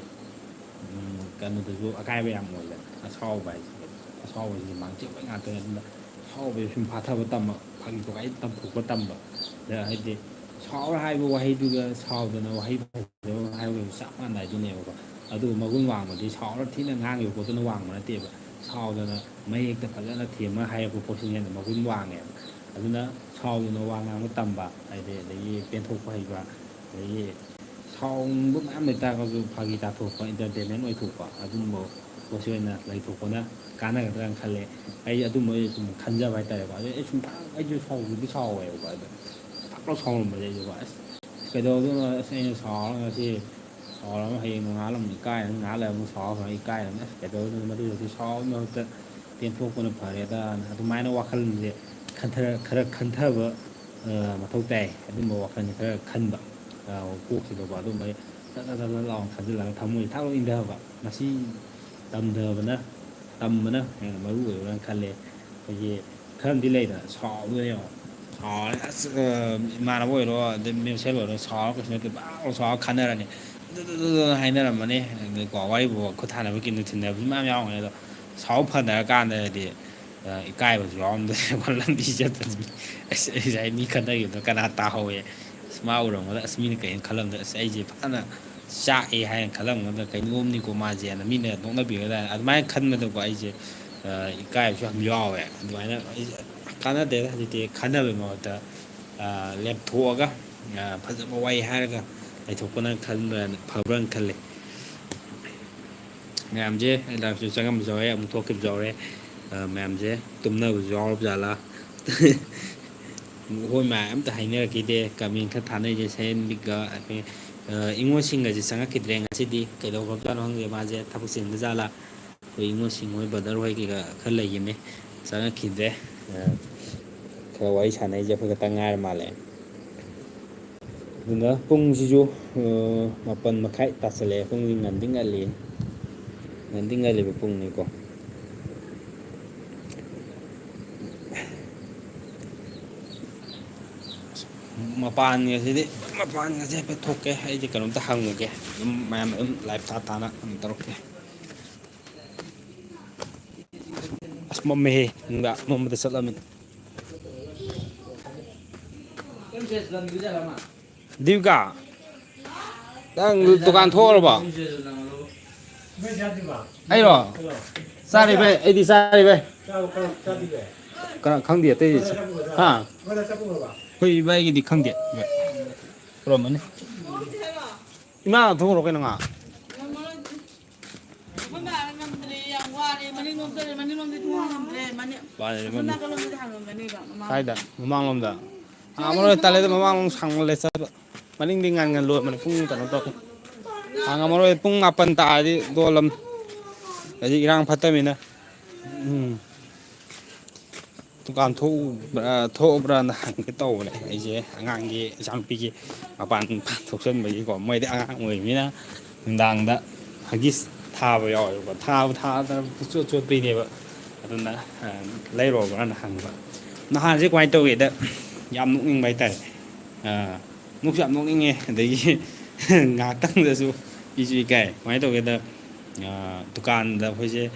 ꯀꯩꯅꯣꯗꯁꯨ ꯑꯀꯥꯏꯕ ꯌꯥꯝ ꯑꯣꯏꯗꯅ ꯑꯁꯥꯎꯕ ꯍꯥꯏꯁꯤꯗꯤ ꯑꯁꯥꯎꯕꯁꯤꯗꯤ ꯃꯥꯡꯖꯕ ꯉꯥꯛꯇꯅꯦ ꯑꯗꯨꯅ ꯑꯁꯥꯎꯕꯁꯦ ꯁꯨꯝ ꯐꯥꯊꯕ ꯇꯝꯕ ꯐꯥꯒꯤ ꯖꯣꯒꯥꯏ ꯇꯝꯊꯣꯛꯄ ꯇꯝꯕ ꯍꯥꯏꯗꯤ ꯁꯥꯎꯔ ꯍꯥꯏꯕ ꯋꯥꯍꯩꯗꯨꯒ ꯁꯥꯎꯗꯅ ꯋꯥꯍꯩ ꯐꯖꯕ ꯍꯥꯏꯕꯒꯁꯨ ꯆꯞ ꯃꯥꯟꯅꯗꯣꯏꯅꯦꯕꯀꯣ ꯑꯗꯨꯒ ꯃꯒꯨꯟ ꯋꯥꯡꯕꯗꯤ ꯁꯥꯎꯔ ꯊꯤꯅ ꯉꯥꯡꯉꯤꯕ ꯄꯣꯠꯇꯨꯅ ꯋꯥꯡꯕ ꯅꯠꯇꯦꯕ ꯁꯥꯎꯗꯅ ꯃꯌꯦꯛꯇ ꯐꯖꯅ ꯊꯦꯝꯃ ꯍꯥꯏꯔꯛꯄ ꯄꯣꯠꯁꯤꯅ ꯍꯦꯟꯅ ꯃꯒꯨꯟ ꯋꯥꯡꯉꯦꯕ ꯑꯗꯨꯅ ꯁꯥꯎꯗꯅ ꯋꯥ ꯉꯥꯡꯕ ꯇꯝꯕ ꯍꯥꯏꯗꯤ ꯑꯗꯒꯤ ꯄꯦꯟꯊꯣꯛꯄ ꯍꯩꯕ ꯑꯗꯒꯤ ꯁꯥꯎꯅꯤꯡꯕ ꯃꯌꯥꯝ ꯂꯩꯇꯥꯔꯒꯁꯨ ꯐꯥꯒꯤ ꯇꯥꯊꯣꯛꯄ ꯏꯟꯇꯔꯇꯦꯟꯃꯦꯟ ꯑꯣꯏꯊꯣꯛꯄ ꯑꯗꯨꯝꯕ ꯄꯣꯠꯁꯤ ꯑꯣꯏꯅ ꯂꯩꯊꯣꯛꯄꯅ ꯀꯥꯟꯅꯒꯗ꯭ꯔꯥꯅ ꯈꯜꯂꯦ ꯑꯩ ꯑꯗꯨꯝꯕ ꯁꯨꯝ ꯈꯟꯖꯕ ꯍꯥꯏꯇꯥꯔꯦꯀꯣ ꯑꯗꯨ ꯑꯩ ꯁꯨꯝ ꯑꯩꯁꯨ ꯁꯥꯎꯕꯗꯤ ꯁꯥꯎꯋꯦꯕꯀꯣ ꯑꯗꯣ ꯄꯥꯛ ꯁꯥꯎꯔꯝꯕꯁꯦ ꯑꯩꯁꯨꯀꯣ ꯑꯁ ꯀꯩꯗꯧꯗꯣꯏꯅꯣ ꯑꯁ ꯑꯩꯅ ꯁꯥꯎꯔꯒ ꯉꯁꯤ ꯁꯥꯎꯔꯒ ꯍꯌꯦꯡ ꯅꯣꯡꯉꯥꯜꯂꯝ ꯏꯀꯥꯏꯔꯒ ꯉꯥꯏꯍꯥꯛ ꯂꯩꯔ ꯑꯃꯨꯛ ꯁꯥꯎꯔꯒ ꯏꯀꯥꯏꯔꯅꯤ ꯑꯁ ꯀꯩꯗꯧꯗꯣꯏꯅꯣ ꯃꯗꯨꯗꯗꯤ ꯁꯥꯎꯕꯒꯤ ꯃꯍꯨꯠꯇ ꯄꯦꯟꯊꯣꯛꯄꯅ ꯐꯔꯦꯗꯅ ꯑꯗꯨꯃꯥꯏꯅ ꯋꯥꯈꯜꯁꯦ ꯈꯔ ꯈꯟꯊꯕ ꯃꯊꯧ ꯇꯥꯏ ꯑꯗꯨꯝꯕ ꯋꯥꯈꯜꯁꯦ ꯈꯔ ꯈꯟꯕ ꯀꯣꯛꯁꯤꯗꯀꯣ ꯑꯗꯨꯝꯕ ꯆꯠ ꯂꯥꯎꯅ ꯈꯟꯖꯤꯜꯂꯒ ꯊꯝꯃꯣꯏꯁꯦ ꯊꯥꯛ ꯂꯥꯎꯅ ꯏꯪꯊꯕ ꯃꯁꯤ ꯇꯝꯕꯅ ꯍꯦꯟꯅ ꯃꯔꯨ ꯑꯣꯏꯕ꯭ꯔꯥꯅ ꯈꯜꯂꯦ ꯑꯩꯈꯣꯏꯒꯤ ꯈꯔꯗꯤ ꯂꯩꯗꯅ ꯁꯥꯎꯗꯣꯏꯅꯦꯕ ꯁꯥꯎꯔꯦ ꯑꯁ ꯏꯃꯥꯟꯅꯕ ꯑꯣꯏꯔꯣ ꯑꯗꯩ ꯃꯦꯟꯁꯦꯜ ꯑꯣꯏꯔꯣ ꯁꯥꯎꯔ ꯀꯩꯁꯨ ꯅꯠꯇꯦ ꯄꯥꯛ ꯁꯥꯎꯔ ꯈꯟꯅꯔꯅꯤ ꯑꯗꯨ ꯍꯥꯏꯅꯔꯝꯃꯅꯤ ꯑꯗꯩꯀꯣ ꯋꯥꯔꯤꯕꯨ ꯈꯨꯠ ꯊꯥꯅꯕ ꯀꯤꯟꯅ ꯊꯤꯟꯅꯕꯁꯨ ꯃꯌꯥꯝ ꯌꯥꯎꯔꯝꯒꯅꯤ ꯑꯗꯣ ꯁꯥꯎ ꯐꯅꯔꯀꯥꯟꯗꯗꯤ ꯏꯀꯥꯏꯕꯁꯨ ꯌꯥꯎꯔꯝꯗꯣꯏꯅꯦꯀꯣ ꯂꯝꯕꯤ ꯆꯠꯄꯁꯤ ꯑꯁ ꯑꯩ ꯃꯤ ꯈꯠꯅꯈꯤꯕꯗꯣ ꯀꯅꯥ ꯇꯥꯍꯧꯋꯦ ꯑꯁ ꯃꯥ ꯎꯔꯝꯒꯗ ꯑꯁ ꯃꯤꯅ ꯀꯔꯤꯝ ꯈꯜꯂꯝꯗ ꯑꯁ ꯑꯩꯁꯦ ꯐꯖꯅ ꯆꯥꯛꯑꯦ ꯍꯥꯏꯅ ꯈꯜꯂꯝꯒꯗ ꯀꯩꯅꯣꯝꯅꯤꯀꯣ ꯃꯥꯁꯦꯅ ꯃꯤꯅ ꯅꯣꯛꯅꯕꯤꯒꯗꯥꯅ ꯑꯗꯨꯃꯥꯏꯅ ꯈꯟꯕꯗꯀꯣ ꯑꯩꯁꯦ ꯏꯀꯥꯏꯕꯁꯨ ꯌꯥꯝ ꯌꯥꯎꯋꯦ ꯑꯗꯨꯃꯥꯏꯅ ꯑꯩꯁꯦ ꯀꯥꯟꯅꯗꯦꯗ ꯍꯧꯖꯤꯛꯇꯤ ꯈꯟꯅꯕꯒꯤ ꯃꯍꯨꯠꯇ ꯂꯦꯞꯊꯣꯛꯑꯒ ꯐꯖꯕ ꯋꯥꯍꯩ ꯍꯥꯏꯔꯒ ꯂꯩꯊꯣꯛꯄꯅ ꯐꯕ꯭ꯔꯅ ꯈꯜꯂꯤ ꯃꯌꯥꯝꯁꯦ ꯂꯥꯏꯐꯁꯨ ꯆꯪꯉꯝꯕꯁꯨ ꯌꯥꯎꯋꯦ ꯑꯃꯨꯛ ꯊꯣꯛꯈꯤꯕꯁꯨ ꯌꯥꯎꯔꯦ ꯃꯌꯥꯝꯁꯦ ꯇꯨꯝꯅꯕꯁꯨ ꯌꯥꯎꯔꯕ ꯖꯥꯠꯂꯥ ꯍꯣꯏ ꯃꯌꯥꯝ ꯑꯝꯇ ꯍꯥꯏꯅꯔꯛꯈꯤꯗꯦ ꯀꯃꯦꯟ ꯈꯔ ꯊꯥꯅꯩꯁꯦ ꯁꯌꯦꯟꯕꯤꯒ ꯑꯩꯈꯣꯏ ꯏꯉꯣꯁꯤꯡꯒꯁꯦ ꯆꯪꯉꯛꯈꯤꯗ꯭ꯔꯦ ꯉꯁꯤꯗꯤ ꯀꯩꯗꯧꯈ꯭ꯔꯕꯖꯥꯠꯅꯣ ꯈꯪꯗꯦ ꯃꯥꯁꯦ ꯊꯕꯛ ꯆꯤꯟꯕ ꯖꯥꯠꯂꯥ ꯑꯩꯈꯣꯏ ꯏꯉꯣꯁꯤꯡ ꯍꯣꯏ ꯕ꯭ꯔꯗꯔ ꯍꯣꯏ ꯀꯩꯀꯥ ꯈꯔ ꯂꯩꯈꯤꯕꯅꯦ ꯆꯪꯉꯛꯈꯤꯗ꯭ꯔꯦ ꯈꯔ ꯋꯥꯔꯤ ꯁꯥꯟꯅꯔꯤꯁꯦ ꯑꯩꯈꯣꯏ ꯈꯛꯇꯪ ꯉꯥꯏꯔ ꯃꯥꯜꯂꯦ ꯑꯗꯨꯅ ꯄꯨꯡꯁꯤꯁꯨ 1:30 ꯇꯥꯁꯜꯂꯛꯑꯦ ꯄꯨꯡꯁꯤ ꯉꯟꯗꯤ ꯉꯜꯂꯤ ꯉꯟꯗꯤ ꯉꯜꯂꯤꯕ ꯄꯨꯡꯅꯤꯀꯣ ꯃꯄꯥꯟꯒꯁꯤꯗꯤ ꯃꯄꯥꯟꯒꯁꯦ ꯍꯥꯏꯐꯦꯠ ꯊꯣꯛꯀꯦ ꯑꯩꯁꯦ ꯀꯩꯅꯣꯝꯇ ꯍꯪꯉꯨꯒꯦ ꯑꯗꯨꯝ ꯃꯌꯥꯝ ꯑꯗꯨꯝ ꯂꯥꯏꯞ ꯊꯥ ꯑꯗꯨꯝ ꯇꯧꯔꯛꯀꯦ ꯑꯁ ꯃꯝꯃꯦꯍꯦ ꯅꯨꯡꯗꯥꯡ ꯃꯝꯕꯗ ꯆꯠꯂꯃꯤꯅ ꯗꯤꯞꯀꯥ ꯅꯪ ꯗꯨꯀꯥꯟ ꯊꯣꯛꯎꯔꯕꯣ ꯑꯩꯔꯣ ꯆꯥꯔꯤ ꯚꯥꯏ ꯑꯩꯗꯤ ꯆꯥꯔꯤ ꯚꯥꯏ ꯀꯅꯥ ꯈꯪꯗꯦ ꯑꯇꯩꯗꯤ ꯍꯥ ꯑꯩꯈꯣꯏ ꯏꯕꯥꯏꯒꯤꯗꯤ ꯈꯪꯗꯦ ꯄꯨꯔꯝꯃꯅꯤ ꯏꯃꯥꯒ ꯊꯣꯛꯎꯔꯣ ꯀꯩꯅꯣ ꯉꯍꯥꯛ ꯀꯥꯏꯗ ꯃꯃꯥꯡꯂꯣꯝꯗ ꯉꯝꯃꯔꯣꯏ ꯇꯜꯂꯦꯗ ꯃꯃꯥꯡꯂꯣꯝ ꯁꯥꯡꯃꯜꯂꯦ ꯆꯠꯄ ꯃꯅꯤꯡꯗꯤ ꯉꯟ ꯂꯣꯟꯕꯅꯦ ꯄꯨꯡ ꯀꯩꯅꯣ ꯇꯧ ꯉꯝꯃꯔꯣꯏ ꯄꯨꯡ 7 ꯇꯥꯔꯗꯤ ꯂꯣꯜꯂꯝ ꯍꯧꯖꯤꯛ ꯏꯔꯥꯡ ꯐꯠꯇꯃꯤꯅ ꯗꯨꯀꯥꯟ ꯊꯣꯛꯎꯕ꯭ꯔꯥꯅ ꯍꯪꯒꯦ ꯇꯧꯕꯅꯦ ꯑꯩꯁꯦ ꯑꯉꯥꯡꯒꯤ ꯏꯆꯥꯅꯨꯄꯤꯒꯤ ꯃꯄꯥꯟ ꯊꯣꯛꯆꯟꯕꯒꯤꯀꯣ ꯃꯣꯏꯗꯤ ꯑꯉꯥꯡ ꯑꯣꯏꯕꯅꯤꯅ ꯅꯨꯡꯗꯥꯡꯗ ꯍꯒꯤꯁ ꯊꯥꯕ ꯌꯥꯎꯋꯦꯕꯀꯣ ꯊꯥꯗꯅ ꯄꯨꯆꯣꯠ ꯆꯣꯠꯄꯩꯅꯦꯕ ꯑꯗꯨꯅ ꯂꯩꯔꯨꯔꯕ꯭ꯔꯅ ꯍꯪꯕ ꯅꯍꯥꯟꯁꯦ ꯀꯃꯥꯏꯅ ꯇꯧꯒꯦꯗ ꯌꯥꯝ ꯅꯣꯛꯅꯤꯡꯕ ꯍꯥꯏꯇꯥꯔꯦ ꯅꯣꯛꯁꯨ ꯌꯥꯝ ꯅꯣꯛꯅꯤꯡꯉꯦ ꯑꯗꯒꯤ ꯉꯥꯏꯍꯥꯛꯇꯪꯗꯁꯨ ꯏꯁꯨ ꯏꯀꯥꯏ ꯀꯃꯥꯏꯅ ꯇꯧꯒꯦꯗ ꯗꯨꯀꯥꯟꯗ ꯑꯩꯈꯣꯏꯁꯦ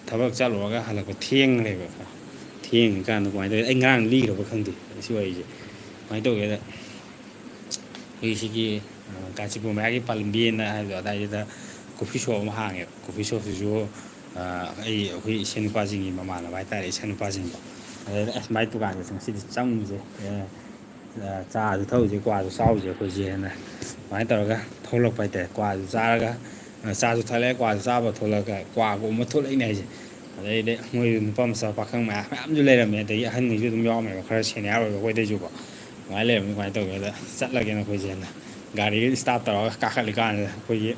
ꯊꯕꯛ ꯆꯠꯂꯨꯔꯒ ꯍꯜꯂꯛꯄ ꯊꯦꯡꯈ꯭ꯔꯦꯕ ꯊꯦꯡꯉꯤꯀꯥꯟꯗ ꯀꯃꯥꯏꯅ ꯇꯧꯒꯦ ꯑꯩ ꯉꯔꯥꯡ ꯂꯤꯈ꯭ꯔꯕ ꯈꯪꯗꯦ ꯁꯤ ꯋꯥꯔꯤꯁꯦ ꯀꯃꯥꯏꯅ ꯇꯧꯒꯦꯗ ꯑꯩꯈꯣꯏ ꯁꯤꯒꯤ ꯀꯥꯟꯆꯤꯄꯨꯔ ꯃꯌꯥꯒꯤ ꯄꯥꯂꯝꯕꯤꯅ ꯍꯥꯏꯕꯗꯣ ꯑꯗꯥꯏꯗꯨꯗ ꯀꯣꯐꯤ ꯁꯣꯞ ꯑꯃ ꯍꯥꯡꯉꯦꯕ ꯀꯣꯐꯤ ꯁꯣꯞꯁꯤꯁꯨ ꯑꯩꯈꯣꯏ ꯏꯆꯟ ꯅꯨꯄꯥꯁꯤꯡꯒꯤ ꯃꯃꯥꯟꯅꯕ ꯍꯥꯏꯇꯥꯔꯦ ꯏꯆꯟ ꯅꯨꯄꯥꯁꯤꯡꯗꯣ ꯑꯗꯩꯗ ꯑꯁ ꯃꯥꯏ ꯗꯨꯀꯥꯟꯗꯁꯨ ꯉꯁꯤꯗꯤ ꯆꯪꯉꯨꯁꯦ ꯆꯥꯁꯨ ꯊꯛꯎꯁꯦ ꯀ꯭ꯋꯥꯁꯨ ꯆꯥꯎꯁꯦ ꯑꯩꯈꯣꯏꯁꯦꯅ ꯑꯗꯨꯃꯥꯏꯅ ꯇꯧꯔꯒ ꯊꯣꯛꯂꯛꯄ ꯍꯥꯏꯇꯥꯔꯦ ꯀ꯭ꯋꯥꯁꯨ ꯆꯥꯔꯒ ꯆꯥꯁꯨ ꯊꯛꯂꯛꯑꯦ ꯀ꯭ꯋꯥꯁꯨ ꯆꯥꯕ ꯊꯣꯛꯂꯛꯑꯒ ꯀ꯭ꯋꯥꯒꯨꯝꯕ ꯊꯣꯛꯂꯛꯏꯅꯦ ꯍꯥꯏꯁꯦ ꯑꯗꯩꯗꯤ ꯃꯣꯏ ꯅꯨꯄꯥ ꯃꯆꯥ ꯄꯥꯈꯪ ꯃꯌꯥꯝꯁꯨ ꯂꯩꯔꯝꯃꯦ ꯑꯗꯒꯤ ꯑꯍꯟꯉꯩꯁꯨ ꯑꯗꯨꯝ ꯌꯥꯎꯔꯝꯃꯦꯕ ꯈꯔ ꯁꯦꯅꯤꯌꯥꯔ ꯑꯣꯏꯕ ꯑꯩꯈꯣꯏꯗꯩꯁꯨꯀꯣ ꯑꯗꯨꯃꯥꯏꯅ ꯂꯩꯔꯝꯃꯤ ꯀꯃꯥꯏꯅ ꯇꯧꯒꯦꯗ ꯆꯠꯂꯒꯦꯅ ꯑꯩꯈꯣꯏꯁꯦꯅ ꯒꯥꯔꯤꯒ ꯏꯁꯇꯥꯔꯠ ꯇꯧꯔꯒ ꯀꯥꯈꯠꯂꯤꯀꯥꯟꯁꯤꯗ ꯑꯩꯈꯣꯏꯒꯤ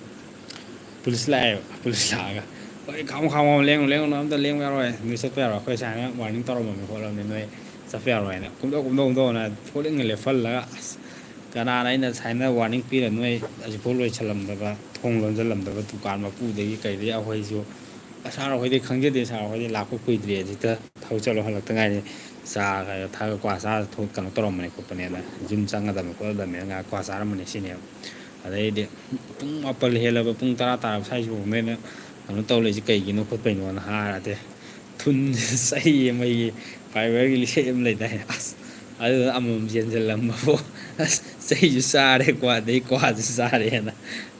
ꯄꯨꯂꯤꯁ ꯂꯥꯛꯑꯦꯕ ꯄꯨꯂꯤꯁ ꯂꯥꯛꯑꯒ ꯍꯣꯏ ꯈꯥꯝꯃꯣ ꯈꯥꯝꯃꯣ ꯂꯦꯡꯒꯅꯨ ꯑꯝꯇ ꯂꯦꯡꯕ ꯌꯥꯔꯣꯏ ꯅꯣꯏ ꯆꯠꯄ ꯌꯥꯔꯣꯏ ꯑꯩꯈꯣꯏ ꯁꯨꯃꯥꯏꯅ ꯋꯥꯔꯅꯤꯡ ꯇꯧꯔꯝꯃꯕꯅꯤ ꯈꯣꯠꯂꯝꯃꯤ ꯅꯣꯏ ꯆꯠꯄ ꯌꯥꯔꯣꯏꯅ ꯀꯨꯝꯊꯧꯅ ꯊꯣꯛꯅꯤꯡꯅ ꯂꯦꯞꯍꯜꯂꯒ ꯑꯁ ꯀꯅꯥꯅ ꯑꯩꯅ ꯁꯨꯃꯥꯏꯅ ꯋꯥꯔꯅꯤꯡ ꯄꯤꯔ ꯅꯣꯏ ꯍꯧꯖꯤꯛꯐꯥꯎ ꯂꯣꯏꯁꯤꯜꯂꯝꯗꯕ ꯊꯣꯡ ꯂꯣꯟꯁꯤꯜꯂꯝꯗꯕ ꯗꯨꯀꯥꯟ ꯃꯄꯨꯗꯒꯤ ꯀꯩꯗꯒꯤ ꯑꯩꯈꯣꯏꯁꯨ ꯁꯥꯔ ꯑꯩꯈꯣꯏꯗꯤ ꯈꯪꯖꯗꯦ ꯁꯥꯔ ꯑꯩꯈꯣꯏꯗꯤ ꯂꯥꯛꯄ ꯀꯨꯏꯗ꯭ꯔꯤ ꯍꯧꯖꯤꯛꯇ ꯊꯕꯛ ꯆꯠꯂꯣ ꯍꯜꯂꯛꯇ ꯉꯥꯏꯔꯤ ꯆꯥ ꯊꯛꯑꯒ ꯀ꯭ꯋꯥ ꯆꯥꯔ ꯀꯩꯅꯣ ꯇꯧꯔꯝꯕꯅꯦ ꯈꯣꯠꯄꯅꯦꯅ ꯌꯨꯝ ꯆꯪꯒꯗꯕꯅꯤ ꯈꯣꯠꯀꯗꯕꯅꯤꯅ ꯉꯥꯏꯍꯥꯛ ꯀ꯭ꯋꯥ ꯆꯥꯔꯝꯕꯅꯦ ꯁꯤꯅꯦꯕ ꯑꯗꯩꯗꯤ ꯄꯨꯡ 7 ꯍꯦꯜꯂꯕ ꯄꯨꯡ 10 ꯇꯥꯔꯕ ꯁ꯭ꯋꯥꯏꯁꯤꯐꯥꯎꯅꯦꯅ ꯀꯩꯅꯣ ꯇꯧ ꯂꯩꯁꯤ ꯀꯩꯒꯤꯅꯣ ꯈꯣꯠꯄꯩꯅꯣꯅ ꯍꯥꯏꯔꯗꯤ ꯊꯨꯟꯁꯤ ꯆꯩ ꯑꯃꯒꯤ ꯐꯥꯏꯕꯔꯒꯤ ꯏꯁꯩ ꯑꯃ ꯂꯩꯗꯥꯏ ꯑꯁ ꯑꯗꯨꯗ ꯑꯃꯃꯝ ꯆꯦꯟꯁꯤꯜꯂꯝꯕꯕꯨ ꯑꯁ ꯆꯩꯁꯨ ꯆꯥꯔꯦꯀꯣ ꯑꯗꯩ ꯀ꯭ꯋꯥꯁꯨ ꯆꯥꯔꯦꯅ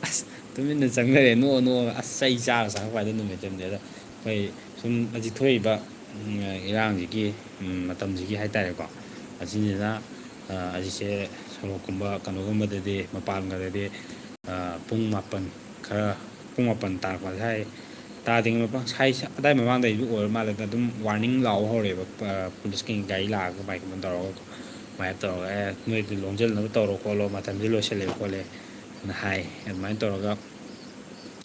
ꯑꯁ ꯇꯨꯃꯤꯟꯅ ꯆꯪꯅꯔꯦ ꯅꯣꯛꯑꯒ ꯑꯁ ꯆꯩ ꯆꯥꯔ ꯆꯪꯉꯛꯄ ꯍꯥꯏꯗ ꯅꯨꯃꯤꯠꯇꯨꯗꯤ ꯑꯗ ꯑꯩꯈꯣꯏ ꯁꯨꯝ ꯍꯧꯖꯤꯛ ꯊꯣꯛꯏꯕ ꯏꯔꯥꯡꯁꯤꯒꯤ ꯃꯇꯝꯁꯤꯒꯤ ꯍꯥꯏꯇꯥꯔꯦꯀꯣ ꯑꯁꯤꯁꯤꯅ ꯑꯁꯤꯁꯦ ꯁꯣꯔꯣꯛꯀꯨꯝꯕ ꯀꯩꯅꯣꯒꯨꯝꯕꯗꯗꯤ ꯃꯄꯥꯟꯒꯗꯗꯤ ꯄꯨꯡ 7 ꯈꯔ ꯄꯨꯡ 7 ꯇꯥꯔꯛꯄ ꯁ꯭ꯋꯥꯏ ꯇꯥꯗ꯭ꯔꯤꯉꯩ ꯃꯄꯥꯡ ꯑꯗꯥꯏ ꯃꯃꯥꯡꯗꯩꯁꯨ ꯑꯣꯏꯔ ꯃꯥꯜꯂꯦꯗ ꯑꯗꯨꯝ ꯋꯥꯔꯅꯤꯡ ꯂꯥꯎꯕ ꯍꯧꯔꯦꯕ ꯄꯨꯂꯤꯁꯀꯤ ꯒꯥꯔꯤ ꯂꯥꯛꯑꯒ ꯕꯥꯏꯛ ꯑꯃ ꯇꯧꯔꯒ ꯁꯨꯃꯥꯏꯅ ꯇꯧꯔꯒ ꯅꯣꯏꯗꯨ ꯂꯣꯟꯁꯤꯟꯅꯕ ꯇꯧꯔꯣ ꯈꯣꯠꯂꯣ ꯃꯇꯝꯁꯤ ꯂꯣꯏꯁꯤꯜꯂꯦ ꯈꯣꯠꯂꯦ ꯅ ꯍꯥꯏ ꯑꯗꯨꯃꯥꯏꯅ ꯇꯧꯔꯒ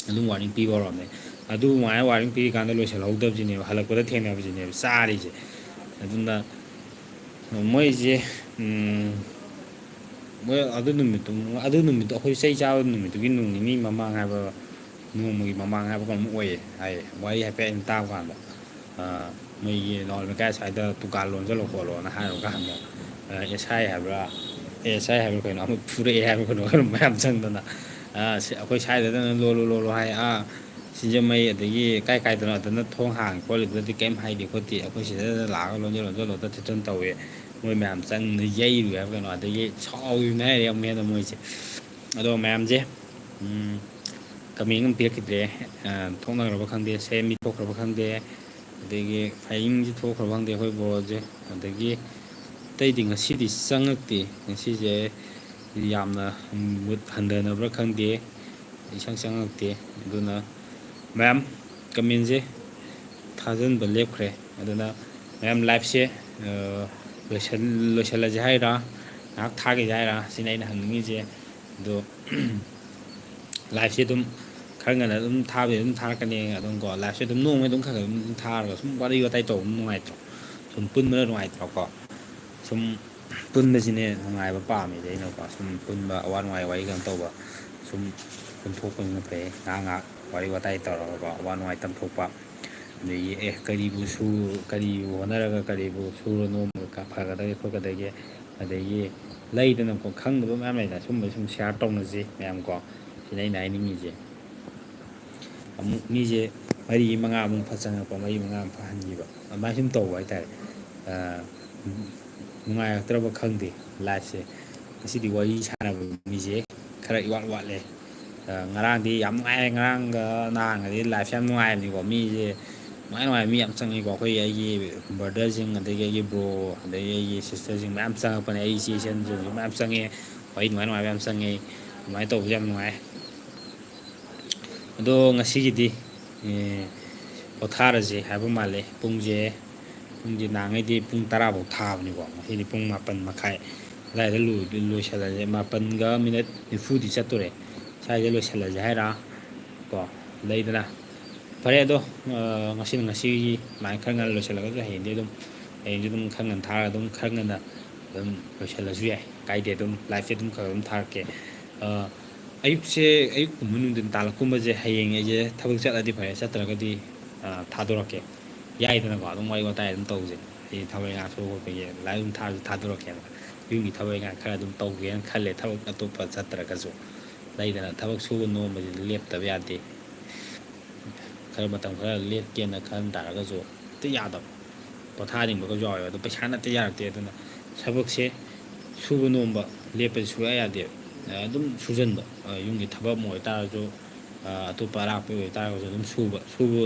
ꯑꯗꯨꯝ ꯋꯥꯔꯅꯤꯡ ꯄꯤꯕ ꯍꯧꯔꯝꯃꯦ ꯑꯗꯨꯃꯥꯏꯅ ꯋꯥꯔꯅꯤꯡ ꯄꯤꯔꯤꯀꯥꯟꯗ ꯂꯣꯏꯁꯤꯜꯍꯧꯗꯕꯁꯤꯅꯦꯕ ꯍꯜꯂꯛꯄꯗ ꯊꯦꯡꯅꯕꯁꯤꯅꯦꯕ ꯆꯥꯔꯤꯁꯦ ꯑꯗꯨꯅ ꯃꯣꯏꯁꯦ ꯃꯣꯏ ꯑꯗꯨ ꯅꯨꯃꯤꯠꯇꯣ ꯑꯩꯈꯣꯏ ꯆꯩ ꯆꯥꯕ ꯅꯨꯃꯤꯠꯇꯨꯒꯤ ꯅꯣꯡ ꯅꯤꯅꯤ ꯃꯃꯥꯡ ꯍꯥꯏꯕ ꯅꯣꯡꯃꯒꯤ ꯃꯃꯥꯡ ꯍꯥꯏꯕ ꯀꯩꯅꯣꯝ ꯑꯣꯏꯌꯦ ꯍꯥꯏꯌꯦ ꯋꯥꯔꯤ ꯍꯥꯏꯐꯦꯠ ꯑꯩꯅ ꯇꯥꯕ ꯀꯥꯟꯗ ꯃꯣꯏꯒꯤ ꯂꯩꯀꯥꯏ ꯁ꯭ꯋꯥꯏꯗ ꯗꯨꯀꯥꯟ ꯂꯣꯟꯁꯤꯜꯂꯣ ꯈꯣꯠꯂꯣꯅ ꯍꯥꯏꯔꯨ ꯀꯥꯟꯗ ꯑꯦꯁꯥꯏ ꯍꯥꯏꯕ꯭ꯔꯥ ꯍꯥꯏꯕ꯭ꯔꯥ ꯀꯩꯅꯣ ꯑꯃꯨꯛ ꯐꯨꯔꯛꯑꯦ ꯍꯥꯏꯕ꯭ꯔꯥ ꯀꯩꯅꯣ ꯃꯌꯥꯝ ꯆꯪꯗꯅ ꯑꯩꯈꯣꯏ ꯁ꯭ꯋꯥꯏꯗꯗꯅ ꯂꯣꯜꯂꯣ ꯍꯥꯏ ꯁꯤꯡꯖꯃꯩ ꯑꯗꯒꯤ ꯀꯥꯏꯗꯅꯣ ꯑꯗꯨꯅ ꯊꯣꯡ ꯍꯥꯡꯉꯤ ꯈꯣꯠꯂꯤꯗꯨꯗꯗꯤ ꯀꯩꯝ ꯍꯥꯏꯗꯦ ꯈꯣꯠꯇꯦ ꯑꯩꯈꯣꯏ ꯁꯤꯗ ꯂꯥꯛꯑꯒ ꯂꯣꯟꯖꯜꯂꯣꯗ ꯊꯤꯇꯟ ꯇꯧꯋꯦ ꯃꯣꯏ ꯃꯌꯥꯝ ꯆꯪꯅ ꯌꯩꯔꯨꯏ ꯍꯥꯏꯕ ꯀꯩꯅꯣ ꯑꯗꯒꯤ ꯁꯥꯎꯈꯤꯕꯅꯦ ꯍꯥꯏꯔꯦ ꯑꯃꯨꯛ ꯍꯦꯟꯅ ꯃꯣꯏꯁꯦ ꯑꯗꯣ ꯃꯌꯥꯝꯁꯦ ꯀꯃꯦꯟ ꯑꯃ ꯄꯤꯔꯛꯈꯤꯗ꯭ꯔꯦ ꯊꯣꯛꯅꯈ꯭ꯔꯕ ꯈꯪꯗꯦ ꯁꯦꯝꯕꯤ ꯊꯣꯛꯈ꯭ꯔꯕ ꯈꯪꯗꯦ ꯑꯗꯒꯤ ꯐꯥꯏꯌꯤꯡꯁꯤ ꯊꯣꯛꯈ꯭ꯔꯕ ꯈꯪꯗꯦ ꯑꯩꯈꯣꯏ ꯕꯣꯔꯣꯁꯦ ꯑꯗꯒꯤ ꯑꯇꯩꯗꯤ ꯉꯁꯤꯗꯤ ꯆꯪꯉꯛꯇꯦ ꯉꯁꯤꯁꯦ ꯌꯥꯝꯅ ꯃꯨꯠ ꯍꯟꯊꯅꯕ꯭ꯔꯥ ꯈꯪꯗꯦ ꯏꯆꯪ ꯆꯪꯉꯛꯇꯦ ꯑꯗꯨꯅ ꯃꯌꯥꯝ ꯀꯃꯦꯟꯁꯦ ꯊꯥꯖꯤꯟꯕ ꯂꯦꯞꯈ꯭ꯔꯦ ꯑꯗꯨꯅ ꯃꯌꯥꯝ ꯂꯥꯏꯐꯁꯦ ꯂꯣꯏꯁꯤꯜꯂꯁꯦ ꯍꯥꯏꯔ ꯉꯥꯏꯍꯥꯛ ꯊꯥꯒꯤꯁꯦ ꯍꯥꯏꯔ ꯁꯤꯅ ꯑꯩꯅ ꯍꯪꯅꯤꯡꯉꯤꯁꯦ ꯑꯗꯣ ꯂꯥꯏꯐꯁꯦ ꯑꯗꯨꯝ ꯈꯔ ꯉꯟꯅ ꯑꯗꯨꯝ ꯊꯥꯕꯗꯤ ꯑꯗꯨꯝ ꯊꯥꯔꯛꯀꯅꯤ ꯑꯗꯨꯝ ꯀꯣ ꯂꯥꯏꯐꯁꯦ ꯑꯗꯨꯝ ꯅꯣꯡꯃ ꯑꯗꯨꯝ ꯈꯔ ꯈꯔ ꯑꯗꯨꯝ ꯊꯥꯔꯒ ꯁꯨꯝ ꯋꯥꯔꯤ ꯋꯥꯇꯥꯏ ꯇꯧꯕ ꯅꯨꯡꯉꯥꯏꯇ꯭ꯔꯣ ꯁꯨꯝ ꯄꯨꯟꯕꯅ ꯅꯨꯡꯉꯥꯏꯇ꯭ꯔꯣꯀꯣ ꯁꯨꯝ ꯄꯨꯟꯕꯁꯤꯅꯦ ꯅꯨꯡꯉꯥꯏꯕ ꯄꯥꯝꯃꯤꯁꯦ ꯑꯩꯅꯀꯣ ꯁꯨꯝ ꯄꯨꯟꯕ ꯑꯋꯥ ꯅꯨꯡꯉꯥꯏ ꯋꯥꯔꯤ ꯀꯩꯅꯣ ꯇꯧꯕ ꯁꯨꯝ ꯄꯨꯟꯊꯣꯛꯄꯁꯤꯅ ꯐꯩ ꯉꯥꯏꯍꯥꯛ ꯉꯥꯏꯍꯥꯛ ꯋꯥꯔꯤ ꯋꯥꯇꯥꯏ ꯇꯧꯔꯒꯀꯣ ꯑꯋꯥ ꯅꯨꯡꯉꯥꯏ ꯇꯝꯊꯣꯛꯄ ꯑꯗꯒꯤ ꯀꯔꯤꯕꯨ ꯍꯣꯠꯅꯔꯒ ꯀꯔꯤꯕꯨ ꯁꯨꯔ ꯅꯣꯝꯃꯒ ꯐꯒꯗꯒꯦ ꯈꯣꯠꯀꯗꯒꯦ ꯑꯗꯒꯤ ꯂꯩꯗꯅꯀꯣ ꯈꯪꯗꯕ ꯃꯌꯥꯝ ꯂꯩꯗꯅ ꯁꯨꯝꯕ ꯁꯨꯝ ꯁꯤꯌꯥꯔ ꯇꯧꯅꯁꯤ ꯃꯌꯥꯝ ꯀꯣ ꯁꯤꯗ ꯑꯩꯅ ꯍꯥꯏꯅꯤꯡꯉꯤꯁꯦ ꯑꯃꯨꯛ ꯃꯤꯁꯦ ꯃꯔꯤ ꯃꯉꯥ ꯑꯃꯨꯛ ꯆꯪꯉꯛꯄ ꯃꯔꯤ ꯃꯉꯥ ꯑꯃꯨꯛ ꯐꯍꯟꯈꯤꯕ ꯑꯗꯨꯃꯥꯏꯅ ꯁꯨꯝ ꯇꯧꯕ ꯍꯥꯏꯇꯥꯔꯦ ꯅꯨꯡꯉꯥꯏꯔꯛꯇ꯭ꯔꯕ ꯈꯪꯗꯦ ꯂꯥꯏꯐꯁꯦ ꯉꯁꯤꯗꯤ ꯋꯥꯔꯤ ꯁꯥꯟꯅꯕ ꯃꯤꯁꯦ ꯈꯔ ꯏꯋꯥꯠ ꯋꯥꯠꯂꯦ ꯉꯔꯥꯡꯗꯤ ꯌꯥꯝ ꯅꯨꯡꯉꯥꯏꯔꯦ ꯉꯔꯥꯡꯒ ꯅꯍꯥꯟꯒꯗꯤ ꯂꯥꯏꯐꯁꯦ ꯌꯥꯝ ꯅꯨꯡꯉꯥꯏꯕꯅꯤꯀꯣ ꯃꯤꯁꯦ ꯅꯨꯡꯉꯥꯏ ꯅꯨꯡꯉꯥꯏꯕ ꯃꯤ ꯌꯥꯝ ꯆꯪꯉꯤꯀꯣ ꯑꯩꯈꯣꯏ ꯑꯩꯒꯤ ꯕ꯭ꯔꯗꯔꯁꯤꯡ ꯑꯗꯒꯤ ꯑꯩꯒꯤ ꯕ꯭ꯔꯣ ꯑꯗꯒꯤ ꯑꯩꯒꯤ ꯁꯤꯁꯇꯔꯁꯤꯡ ꯃꯌꯥꯝ ꯆꯪꯉꯛꯄꯅꯦ ꯑꯩ ꯏꯆꯦ ꯏꯆꯟꯁꯨ ꯃꯌꯥꯝ ꯆꯪꯉꯦ ꯋꯥꯔꯤ ꯅꯨꯡꯉꯥꯏ ꯅꯨꯡꯉꯥꯏꯕ ꯌꯥꯝ ꯆꯪꯉꯦ ꯑꯗꯨꯃꯥꯏꯅ ꯇꯧꯕꯁꯦ ꯌꯥꯝ ꯅꯨꯡꯉꯥꯏ ꯑꯗꯣ ꯉꯁꯤꯒꯤꯗꯤ ꯄꯣꯊꯥꯔꯁꯦ ꯍꯥꯏꯕ ꯃꯥꯜꯂꯦ ꯄꯨꯡꯁꯦ ꯅꯍꯥꯟꯉꯩꯗꯤ ꯄꯨꯡ 10 ꯐꯥꯎ ꯊꯥꯕꯅꯤꯀꯣ ꯉꯁꯤꯗꯤ ꯄꯨꯡ 7:30 ꯑꯗꯨꯋꯥꯏꯗ ꯂꯣꯏꯁꯤꯜꯂꯁꯦ 7:40ꯗꯤ ꯆꯠꯇꯣꯔꯦ ꯁ꯭ꯋꯥꯏꯗ ꯂꯣꯏꯁꯤꯜꯂꯁꯦ ꯍꯥꯏꯔ ꯀꯣ ꯂꯩꯗꯅ ꯐꯔꯦ ꯑꯗꯣ ꯉꯁꯤꯒꯤ ꯁꯨꯃꯥꯏꯅ ꯈꯔ ꯉꯟꯅ ꯂꯣꯏꯁꯤꯜꯂꯒꯁꯨ ꯍꯌꯦꯡꯁꯨ ꯑꯗꯨꯝ ꯈꯔ ꯉꯟꯅ ꯊꯥꯔꯒ ꯑꯗꯨꯝ ꯈꯔ ꯉꯟꯅ ꯑꯗꯨꯝ ꯂꯣꯏꯁꯤꯜꯂꯁꯨ ꯌꯥꯏ ꯀꯥꯏꯗꯦ ꯑꯗꯨꯝ ꯂꯥꯏꯐꯁꯦ ꯑꯗꯨꯝ ꯈꯔ ꯑꯗꯨꯝ ꯊꯥꯔꯛꯀꯦ ꯑꯌꯨꯛꯀꯨꯝꯕ ꯅꯨꯡꯊꯤꯟ ꯇꯥꯜꯂꯛꯀꯨꯝꯕꯁꯦ ꯍꯌꯦꯡ ꯑꯩꯁꯦ ꯊꯕꯛ ꯆꯠꯂꯗꯤ ꯐꯔꯦ ꯆꯠꯇ꯭ꯔꯒꯗꯤ ꯊꯥꯗꯣꯔꯛꯀꯦ ꯌꯥꯏꯗꯅꯀꯣ ꯑꯗꯨꯝ ꯋꯥꯔꯤ ꯋꯥꯇꯥꯏ ꯑꯗꯨꯝ ꯇꯧꯁꯦ ꯑꯩ ꯊꯕꯛ ꯏꯪꯈꯥꯡ ꯁꯨꯕ ꯈꯣꯠꯄꯒꯤ ꯂꯥꯏꯚ ꯑꯗꯨꯝ ꯊꯥꯗꯣꯔꯛꯀꯦꯕ ꯌꯨꯝꯒꯤ ꯊꯕꯛ ꯏꯪꯈꯥꯡ ꯈꯔ ꯑꯗꯨꯝ ꯇꯧꯒꯦꯅ ꯈꯜꯂꯦ ꯊꯕꯛ ꯑꯇꯣꯞꯄ ꯆꯠꯇ꯭ꯔꯒꯁꯨ ꯂꯩꯗꯅ ꯊꯕꯛ ꯁꯨꯕ ꯅꯣꯝꯕꯁꯤꯗꯤ ꯂꯦꯞꯇꯕ ꯌꯥꯗꯦ ꯈꯔ ꯃꯇꯝ ꯈꯔ ꯂꯦꯞꯀꯦꯅ ꯈꯟ ꯇꯥꯔꯒꯁꯨ ꯍꯦꯛꯇ ꯌꯥꯗꯕ ꯄꯣꯊꯥꯅꯤꯡꯕꯒꯁꯨ ꯌꯥꯎꯋꯦꯕ ꯑꯗꯣ ꯄꯩꯁꯥ ꯅꯠꯇ ꯌꯥꯔꯛꯇꯦ ꯑꯗꯨꯅ ꯊꯕꯛꯁꯦ ꯁꯨꯕ ꯅꯣꯝꯕ ꯂꯦꯞꯄꯁꯦ ꯁꯨꯡꯌꯥ ꯌꯥꯗꯦꯕ ꯑꯗꯨꯝ ꯁꯨꯖꯟꯕ ꯌꯨꯝꯒꯤ ꯊꯕꯛ ꯑꯃ ꯑꯣꯏꯇꯥꯔꯁꯨ ꯑꯇꯣꯞꯄ ꯑꯔꯥꯞꯄ ꯑꯣꯏꯇꯥꯔꯒꯁꯨ ꯑꯗꯨꯝ ꯁꯨꯕ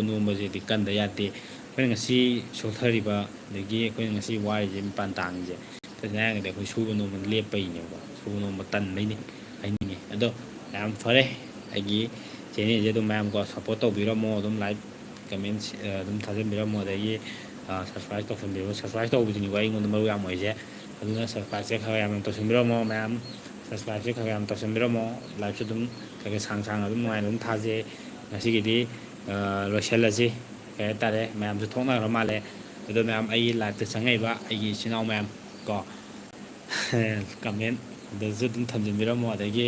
ꯅꯣꯝꯕꯁꯤꯗꯤ ꯀꯟꯗ ꯌꯥꯗꯦ ꯑꯩꯈꯣꯏꯅ ꯉꯁꯤ ꯁꯣꯛꯊꯔꯤꯕ ꯑꯗꯒꯤ ꯑꯩꯈꯣꯏꯅ ꯉꯁꯤ ꯋꯥꯔꯤꯁꯦ ꯃꯄꯥꯟ ꯇꯥꯡꯉꯤꯁꯦ ꯇꯁꯦꯡꯅ ꯍꯥꯏꯔꯒꯗꯤ ꯑꯩꯈꯣই ꯁꯨꯕ ꯅꯣꯝꯕ ꯂꯦꯞꯄꯩꯅꯦꯕꯀꯣ ꯁꯨꯕ ꯅꯣꯝꯕ ꯇꯟꯕꯩꯅꯤ ꯍꯥꯏꯅꯤꯡꯉꯤ ꯑꯗꯣ ꯌꯥꯝ ꯐꯔꯦ ꯑꯩꯒꯤ ꯆꯦꯅꯦꯜꯁꯦ ꯑꯗꯨꯝ ꯃꯌꯥꯝꯀꯣ ꯁꯞꯄꯣꯔꯠ ꯇꯧꯕꯤꯔꯝꯃꯣ ꯑꯗꯨꯝ ꯂꯥꯏꯛ ꯀꯃꯦꯟꯁ ꯑꯗꯨꯝ ꯊꯥꯖꯟꯕꯤꯔꯝꯃꯣ ꯑꯗꯒꯤ ꯁꯕꯁꯀ꯭ꯔꯥꯏꯕ ꯇꯧꯁꯟꯕꯤꯔꯝꯃꯣ ꯁꯕꯁꯀ꯭ꯔꯥꯏꯕ ꯇꯧꯕꯁꯤꯅꯤꯀꯣ ꯑꯩꯉꯣꯟꯗ ꯃꯔꯨ ꯌꯥꯝ ꯑꯣꯏꯁꯦ ꯑꯗꯨꯅ ꯁꯕꯁꯀ꯭ꯔꯥꯏꯕꯁꯦ ꯈꯔ ꯌꯥꯝ ꯇꯧꯁꯟꯕꯤꯔꯝꯃꯣ ꯃꯌꯥꯝ ꯁꯕꯁꯀ꯭ꯔꯥꯏꯕꯁꯦ ꯈꯔ ꯌꯥꯝ ꯇꯧꯁꯟꯕꯤꯔꯝꯃꯣ ꯂꯥꯏꯐꯁꯨ ꯑꯗꯨꯝ ꯈꯔ ꯁꯥꯡꯅ ꯑꯗꯨꯝ ꯅꯨꯡꯉꯥꯏꯅ ꯑꯗꯨꯝ ꯊꯥꯖꯩ ꯉꯁꯤꯒꯤꯗꯤ ꯂꯣꯏꯁꯤꯜꯂꯁꯤ ꯀꯩ ꯍꯥꯏꯇꯥꯔꯦ ꯃꯌꯥꯝꯁꯨ ꯊꯣꯛꯅꯈ꯭ꯔ ꯃꯥꯜꯂꯦ ꯑꯗꯣ ꯃꯌꯥꯝ ꯑꯩꯒꯤ ꯂꯥꯏꯐꯇ ꯆꯪꯉꯛꯏꯕ ꯑꯩꯒꯤ ꯏꯆꯤꯜ ꯏꯅꯥꯎ ꯃꯌꯥꯝ ꯀꯣ ꯀꯃꯦꯟꯗꯁꯨ ꯑꯗꯨꯝ ꯊꯝꯖꯤꯟꯕꯤꯔꯝꯃꯣ ꯑꯗꯒꯤ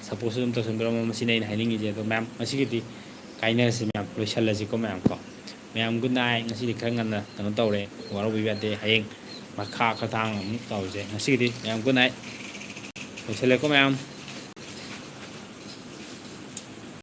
ꯁꯞꯄꯣꯔꯠꯁꯨ ꯑꯗꯨꯝ ꯇꯧꯁꯟꯕꯤꯔꯝꯃꯣ ꯃꯁꯤꯅ ꯑꯩꯅ ꯍꯥꯏꯅꯤꯡꯉꯤꯁꯦ ꯑꯗꯣ ꯃꯌꯥꯝ ꯉꯁꯤꯒꯤꯗꯤ ꯀꯥꯏꯅꯔꯁꯤ ꯃꯌꯥꯝ ꯂꯣꯏꯁꯤꯜꯂꯁꯤꯀꯣ ꯃꯌꯥꯝ ꯒꯨꯗ ꯅꯥꯏꯠ ꯉꯁꯤꯗꯤ ꯈꯔ ꯉꯟꯅ ꯀꯩꯅꯣ ꯇꯧꯔꯦ ꯋꯥꯔꯧꯕꯤꯕ ꯌꯥꯗꯦ ꯍꯌꯦꯡ ꯃꯈꯥ ꯈꯊꯥꯡ ꯑꯃꯨꯛ ꯇꯧꯔꯁꯦ ꯉꯁꯤꯒꯤꯗꯤ ꯃꯌꯥꯝ ꯒꯨꯗ ꯅꯥꯏꯠ ꯂꯣꯏꯁꯤꯜꯂꯦꯀꯣ ꯃꯌꯥꯝ